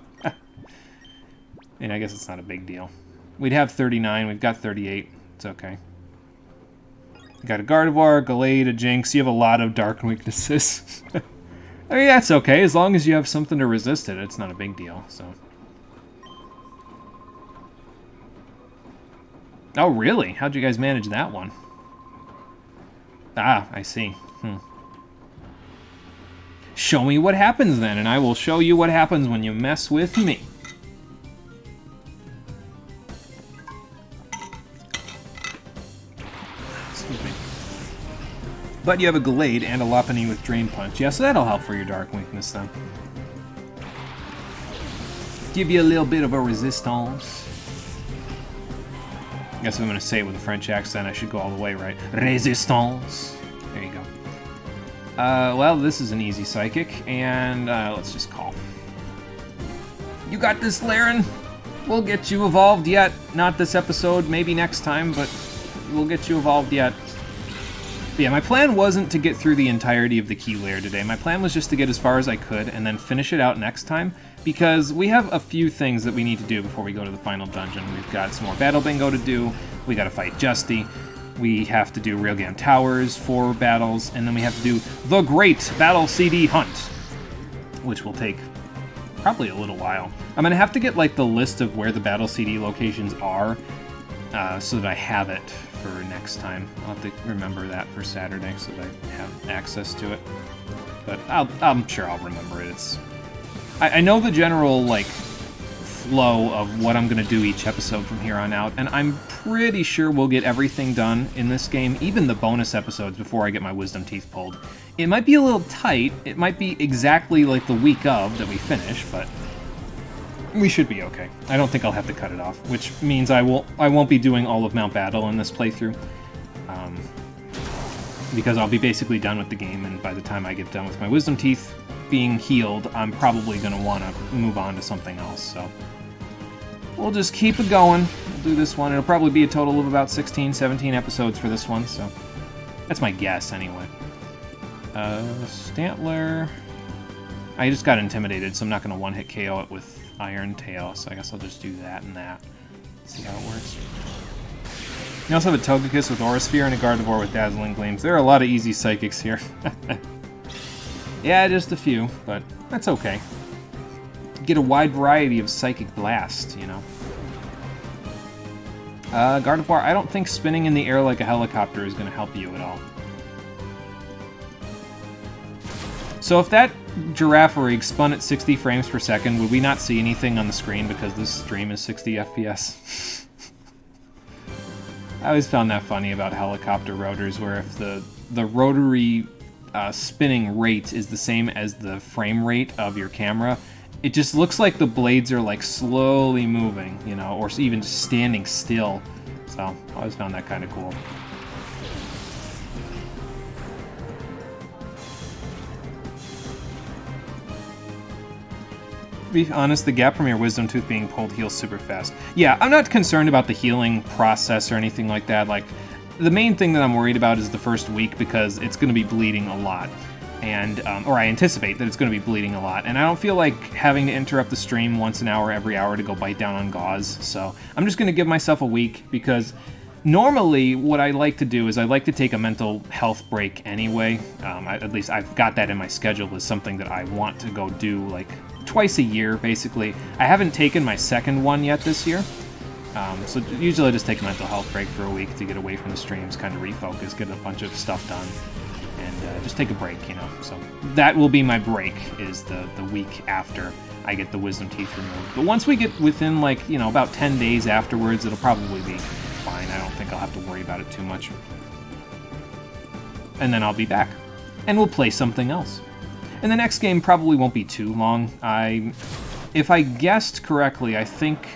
and I guess it's not a big deal. We'd have 39, we've got 38, it's okay. You got a Gardevoir, a Gallade, a Jinx, you have a lot of dark weaknesses. I mean, that's okay, as long as you have something to resist it, it's not a big deal, so. Oh, really? How'd you guys manage that one? Ah, I see. Show me what happens then, and I will show you what happens when you mess with me. Excuse me. But you have a Gallade and a Lopunny with Drain Punch. Yeah, so that'll help for your dark weakness then. Give you a little bit of a resistance. I guess if I'm going to say it with a French accent, I should go all the way, right? Resistance. There you go. Well, this is an easy Psychic, and let's just call. You got this, Laren. We'll get you evolved yet. Not this episode, maybe next time, but we'll get you evolved yet. But yeah, my plan wasn't to get through the entirety of the key layer today. My plan was just to get as far as I could and then finish it out next time, because we have a few things that we need to do before we go to the final dungeon. We've got some more Battle Bingo to do, we gotta fight Justy, we have to do Railgun Towers 4 battles, and then we have to do the Great Battle CD Hunt, which will take probably a little while. I'm gonna have to get like the list of where the Battle CD locations are, so that I have it for next time. I'll have to remember that for Saturday so that I have access to it. But I'm sure I'll remember it. I know the general like flow of what I'm going to do each episode from here on out, and I'm pretty sure we'll get everything done in this game, even the bonus episodes, before I get my wisdom teeth pulled. It might be a little tight, it might be exactly like the week of that we finish, but we should be okay. I don't think I'll have to cut it off, which means I won't be doing all of Mount Battle in this playthrough, because I'll be basically done with the game, and by the time I get done with my wisdom teeth being healed, I'm probably going to want to move on to something else, so we'll just keep it going. We'll do this one. It'll probably be a total of about 16, 17 episodes for this one, so that's my guess anyway. Stantler, I just got intimidated, so I'm not going to one-hit KO it with Iron Tail, so I guess I'll just do that and that. See how it works. You also have a Togekiss with Aura Sphere and a Gardevoir with Dazzling Gleams. There are a lot of easy Psychics here. Yeah, just a few, but that's okay. Get a wide variety of Psychic Blast, you know. Gardevoir, I don't think spinning in the air like a helicopter is going to help you at all. So if that Girafarig spun at 60 frames per second, would we not see anything on the screen because this stream is 60 FPS? I always found that funny about helicopter rotors, where if the rotary spinning rate is the same as the frame rate of your camera, it just looks like the blades are like slowly moving, you know, or even just standing still. So I always found that kind of cool. be honest, the gap from your Wisdom Tooth being pulled heals super fast. Yeah, I'm not concerned about the healing process or anything like that. Like, the main thing that I'm worried about is the first week because it's going to be bleeding a lot. And, or I anticipate that it's going to be bleeding a lot. And I don't feel like having to interrupt the stream once an hour, every hour to go bite down on gauze. So I'm just going to give myself a week because normally what I like to do is I like to take a mental health break anyway. At least I've got that in my schedule as something that I want to go do like twice a year, basically. I haven't taken my second one yet this year. So usually I just take a mental health break for a week to get away from the streams, kind of refocus, get a bunch of stuff done, and just take a break, you know. So that will be my break, is the week after I get the wisdom teeth removed. But once we get within, like, you know, about 10 days afterwards, it'll probably be fine. I don't think I'll have to worry about it too much. And then I'll be back. And we'll play something else. And the next game probably won't be too long. If I guessed correctly, I think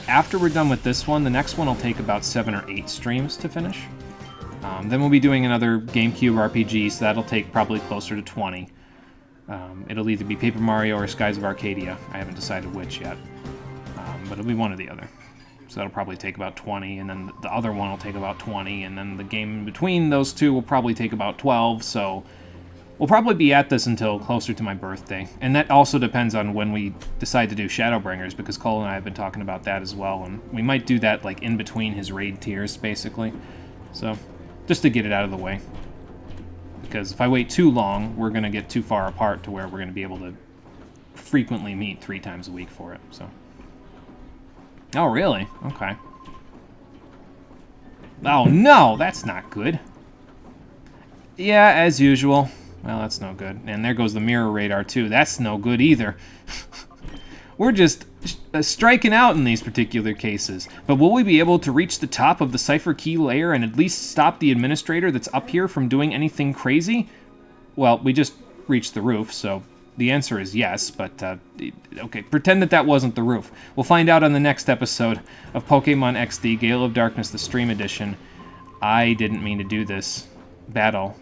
after we're done with this one, the next one will take about 7 or 8 streams to finish. Then we'll be doing another GameCube RPG, so that'll take probably closer to 20. It'll either be Paper Mario or Skies of Arcadia. I haven't decided which yet. But it'll be one or the other. So that'll probably take about 20, and then the other one will take about 20, and then the game in between those two will probably take about 12, so we'll probably be at this until closer to my birthday. And that also depends on when we decide to do Shadowbringers, because Cole and I have been talking about that as well, and we might do that like in between his raid tiers, basically. So, just to get it out of the way. Because if I wait too long, we're going to get too far apart to where we're going to be able to frequently meet 3 times a week for it, so. Oh, really? Okay. Oh, no! That's not good. Yeah, as usual. Well, that's no good. And there goes the mirror radar, too. That's no good either. We're just striking out in these particular cases. But will we be able to reach the top of the cipher key layer and at least stop the administrator that's up here from doing anything crazy? Well, we just reached the roof, so the answer is yes, but, okay, pretend that wasn't the roof. We'll find out on the next episode of Pokémon XD, Gale of Darkness, the Stream Edition. I didn't mean to do this battle.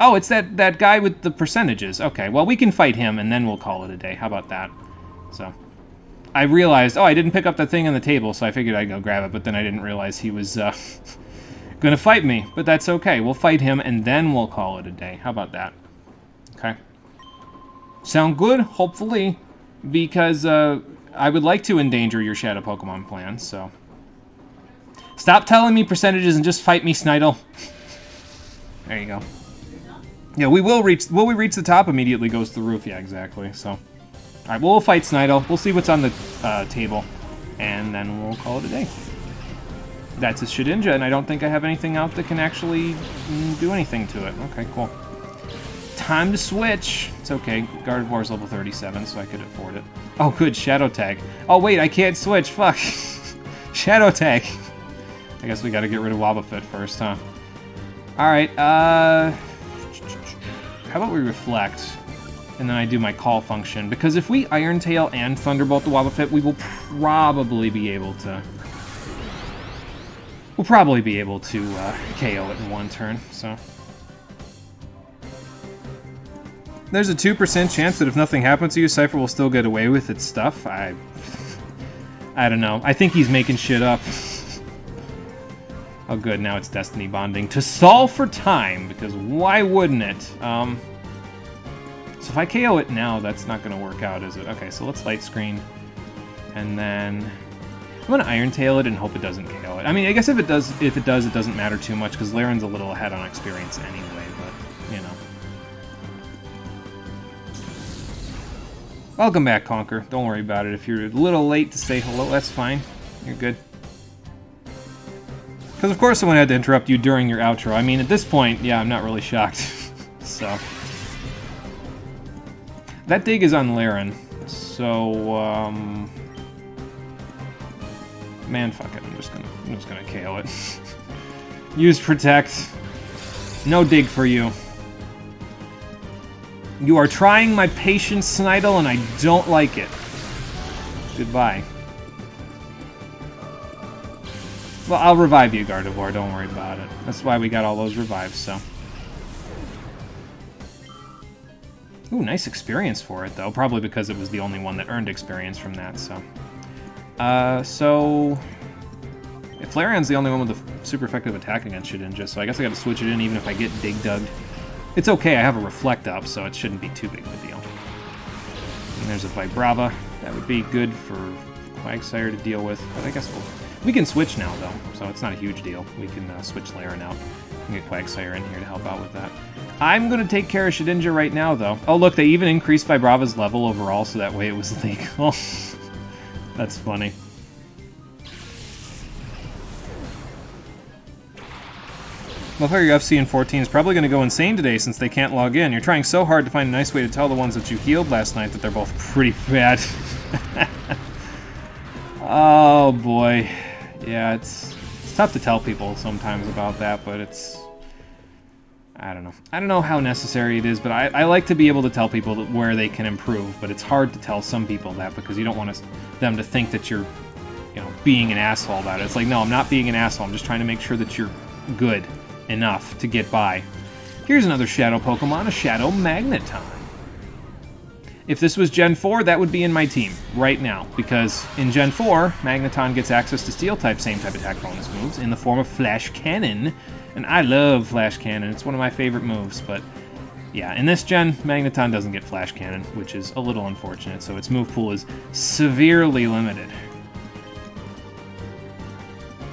Oh, it's that guy with the percentages. Okay, well, we can fight him, and then we'll call it a day. How about that? So, I realized, oh, I didn't pick up the thing on the table, so I figured I'd go grab it, but then I didn't realize he was, gonna fight me. But that's okay. We'll fight him, and then we'll call it a day. How about that? Okay. Sound good? Hopefully. Because, I would like to endanger your Shadow Pokemon plans, so. Stop telling me percentages and just fight me, Snidle. There you go. Yeah, will we reach the top? Immediately goes to the roof. Yeah, exactly. So, all right, we'll fight Snidle. We'll see what's on the table, and then we'll call it a day. That's a Shedinja, and I don't think I have anything out that can actually do anything to it. Okay, cool. Time to switch. It's okay. Gardevoir's level 37, so I could afford it. Oh, good. Shadow Tag. Oh, wait, I can't switch. Fuck. Shadow Tag. I guess we gotta get rid of Wobbuffet first, huh? Alright, how about we reflect, and then I do my call function, because if we Iron Tail and Thunderbolt the Wobbuffet, we will probably be able to... We'll probably be able to KO it in one turn, so... There's a 2% chance that if nothing happens to you, Cypher will still get away with its stuff. I don't know. I think he's making shit up. Oh good, now it's Destiny Bonding. To solve for time, because why wouldn't it? So if I KO it now, that's not going to work out, is it? Okay, so let's light screen. And then I'm going to Iron Tail it and hope it doesn't KO it. I mean, I guess if it does, it doesn't matter too much, because Laren's a little ahead on experience anyway, but, you know. Welcome back, Conquer. Don't worry about it. If you're a little late to say hello, that's fine. You're good. Because, of course, someone had to interrupt you during your outro. I mean, at this point, yeah, I'm not really shocked. So. That dig is on Laren. So, man, fuck it. I'm just gonna KO it. Use Protect. No dig for you. You are trying my patience, Snidle, and I don't like it. Goodbye. Well, I'll revive you, Gardevoir. Don't worry about it. That's why we got all those revives, so. Ooh, nice experience for it, though. Probably because it was the only one that earned experience from that, so... so... If Flareon's the only one with a super effective attack against Shedinja, so I guess I gotta switch it in even if I get dig-dugged. It's okay, I have a Reflect up, so it shouldn't be too big of a deal. And there's a Vibrava. That would be good for Quagsire to deal with, but I guess we can switch now, though, so it's not a huge deal. We can switch Laren out and get Quagsire in here to help out with that. I'm going to take care of Shedinja right now, though. Oh, look, they even increased Vibrava's level overall, so that way it was legal. That's funny. Motherfucker UFC in 14 is probably going to go insane today since they can't log in. You're trying so hard to find a nice way to tell the ones that you healed last night that they're both pretty bad. Oh, boy. Yeah, it's tough to tell people sometimes about that, but it's... I don't know. I don't know how necessary it is, but I like to be able to tell people where they can improve, but it's hard to tell some people that because you don't want them to think that you're, you know, being an asshole about it. It's like, no, I'm not being an asshole. I'm just trying to make sure that you're good enough to get by. Here's another Shadow Pokemon, a Shadow Magneton. If this was Gen 4, that would be in my team right now, because in Gen 4, Magneton gets access to Steel-type, same-type attack bonus moves in the form of Flash Cannon, and I love Flash Cannon. It's one of my favorite moves, but yeah, in this gen, Magneton doesn't get Flash Cannon, which is a little unfortunate, so its move pool is severely limited.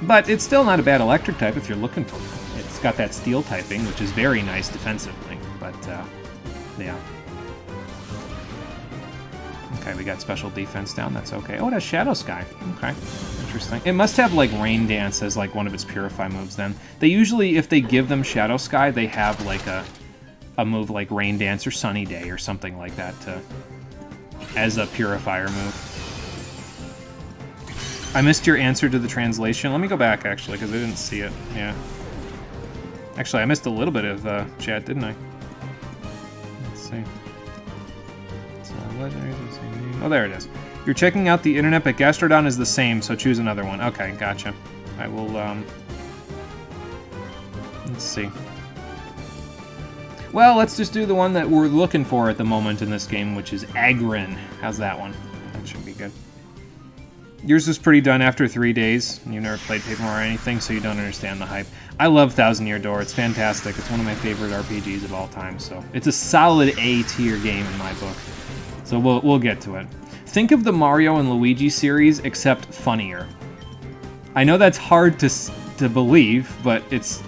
But it's still not a bad electric type if you're looking for it. It's got that steel typing, which is very nice defensively, but yeah. Okay, we got special defense down, that's okay. Oh, it has Shadow Sky. Okay, interesting. It must have, like, Rain Dance as, like, one of its Purify moves, then. They usually, if they give them Shadow Sky, they have, like, a move like Rain Dance or Sunny Day or something like that as a Purifier move. I missed your answer to the translation. Let me go back, actually, because I didn't see it. Yeah. Actually, I missed a little bit of chat, didn't I? Let's see. Oh, there it is. You're checking out the internet, but Gastrodon is the same, so choose another one. Okay, gotcha. I will, let's see. Well, let's just do the one that we're looking for at the moment in this game, which is Agrin. How's that one? That should be good. Yours was pretty done after 3 days. You've never played Pokémon or anything, so you don't understand the hype. I love Thousand Year Door. It's fantastic. It's one of my favorite RPGs of all time, so it's a solid A-tier game in my book. So we'll get to it. Think of the Mario and Luigi series, except funnier. I know that's hard to believe, but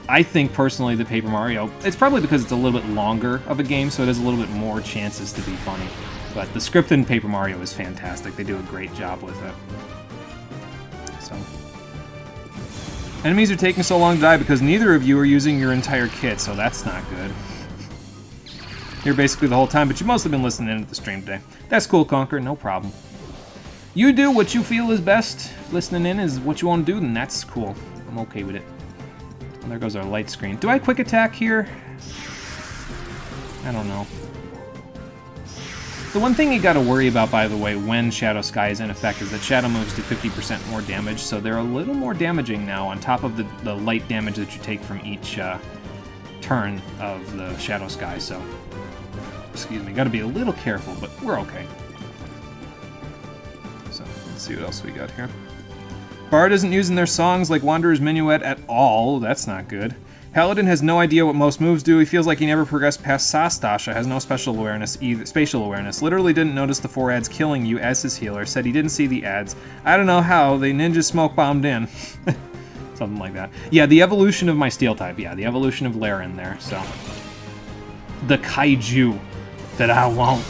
I think personally the Paper Mario, it's probably because it's a little bit longer of a game, so it has a little bit more chances to be funny. But the script in Paper Mario is fantastic. They do a great job with it. So. Enemies are taking so long to die because neither of you are using your entire kit, so that's not good. Here basically the whole time, but you've mostly been listening in to the stream today. That's cool, Conquer, no problem. You do what you feel is best. If listening in is what you want to do, then that's cool. I'm okay with it. And there goes our light screen. Do I quick attack here? I don't know. The one thing you gotta worry about, by the way, when Shadow Sky is in effect is that Shadow moves do 50% more damage, so they're a little more damaging now on top of the light damage that you take from each turn of the Shadow Sky, so... Excuse me, gotta be a little careful, but we're okay. So, let's see what else we got here. Bard isn't using their songs like Wanderer's Minuet at all. That's not good. Paladin has no idea what most moves do. He feels like he never progressed past Sastasha. Has no special awareness either. Spatial awareness. Literally didn't notice the 4 ads killing you as his healer. Said he didn't see the ads. I don't know how. They ninja smoke bombed in. Something like that. Yeah, the evolution of my steel type. Yeah, the evolution of Laren there. So the kaiju that I want.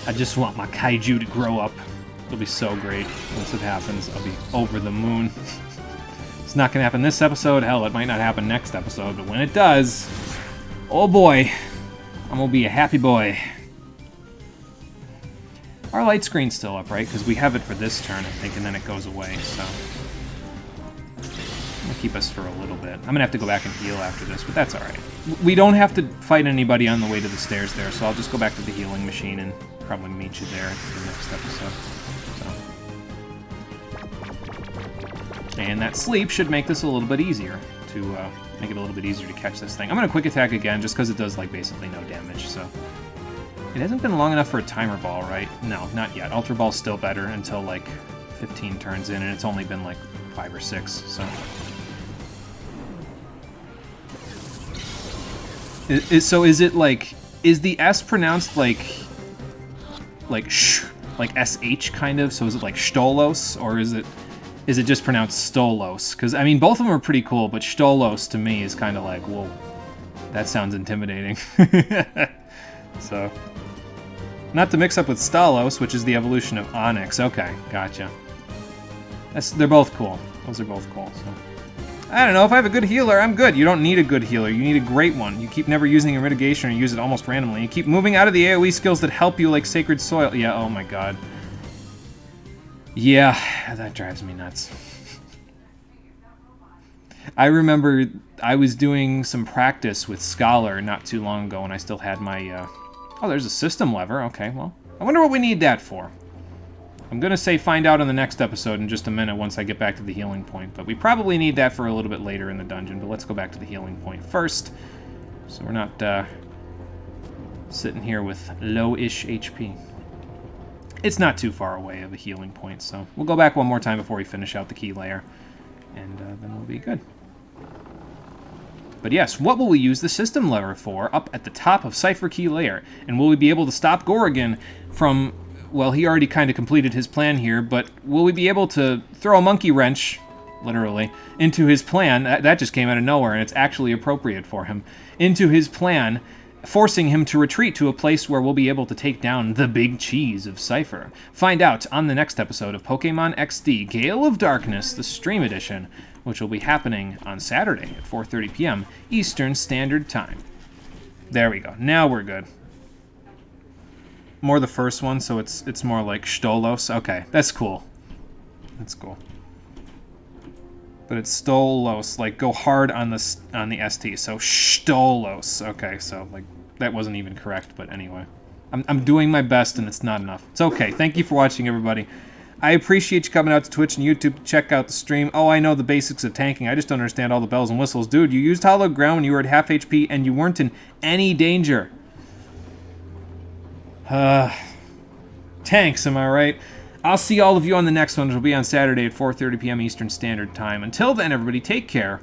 I just want my kaiju to grow up. It'll be so great once it happens. I'll be over the moon. It's not going to happen this episode. Hell, it might not happen next episode, but when it does, oh boy, I'm going to be a happy boy. Our light screen's still up, right? Because we have it for this turn, I think, and then it goes away, so... I'm going to keep us for a little bit. I'm going to have to go back and heal after this, but that's alright. We don't have to fight anybody on the way to the stairs there, so I'll just go back to the healing machine and probably meet you there in the next episode. So. And that sleep should make this a little bit easier, to make it a little bit easier to catch this thing. I'm going to quick attack again just because it does like basically no damage, so... It hasn't been long enough for a timer ball, right? No, not yet. Ultra Ball's still better until like 15 turns in, and it's only been like 5 or 6, so... So is it like... Is the S pronounced like sh, like SH kind of? So is it like Stolos, or is it just pronounced Stolos? Because, I mean, both of them are pretty cool, but Stolos to me is kind of like, whoa, that sounds intimidating. So, not to mix up with Stalos, which is the evolution of Onyx. Okay, gotcha. They're both cool. Those are both cool, so... I don't know, if I have a good healer, I'm good. You don't need a good healer, you need a great one. You keep never using your mitigation or use it almost randomly. You keep moving out of the AoE skills that help you like Sacred Soil. Yeah, oh my god. Yeah, that drives me nuts. I remember I was doing some practice with Scholar not too long ago when I still had my, Oh, there's a system lever. Okay, well, I wonder what we need that for. I'm going to say find out in the next episode in just a minute once I get back to the healing point, but we probably need that for a little bit later in the dungeon, but let's go back to the healing point first, so we're not sitting here with low-ish HP. It's not too far away of a healing point, so we'll go back one more time before we finish out the key layer, and then we'll be good. But yes, what will we use the system lever for up at the top of Cypher Key Layer? And will we be able to stop Gorrigan from... Well, he already kind of completed his plan here, but will we be able to throw a monkey wrench, literally, into his plan? That just came out of nowhere, and it's actually appropriate for him. Into his plan, forcing him to retreat to a place where we'll be able to take down the big cheese of Cypher. Find out on the next episode of Pokemon XD Gale of Darkness, the Stream Edition, which will be happening on Saturday at 4:30 p.m. Eastern Standard Time. There we go. Now we're good. More the first one, so it's more like Stolos. Okay, that's cool. That's cool. But it's Stolos, like go hard on the ST. So Stolos. Okay, so like that wasn't even correct, but anyway. I'm doing my best and it's not enough. It's okay. Thank you for watching, everybody. I appreciate you coming out to Twitch and YouTube to check out the stream. Oh, I know the basics of tanking. I just don't understand all the bells and whistles. Dude, you used Hollow Ground when you were at half HP and you weren't in any danger. Tanks, am I right? I'll see all of you on the next one, which will be on Saturday at 4:30 p.m. Eastern Standard Time. Until then, everybody, take care.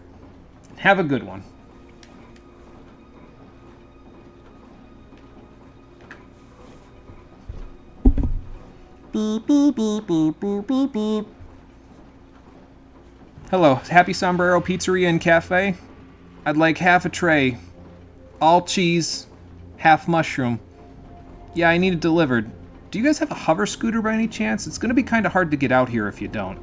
Have a good one. Beep, beep, beep, beep, beep, beep, beep. Hello, Happy Sombrero Pizzeria and Cafe. I'd like half a tray. All cheese, half mushroom. Yeah, I need it delivered. Do you guys have a hover scooter by any chance? It's going to be kind of hard to get out here if you don't.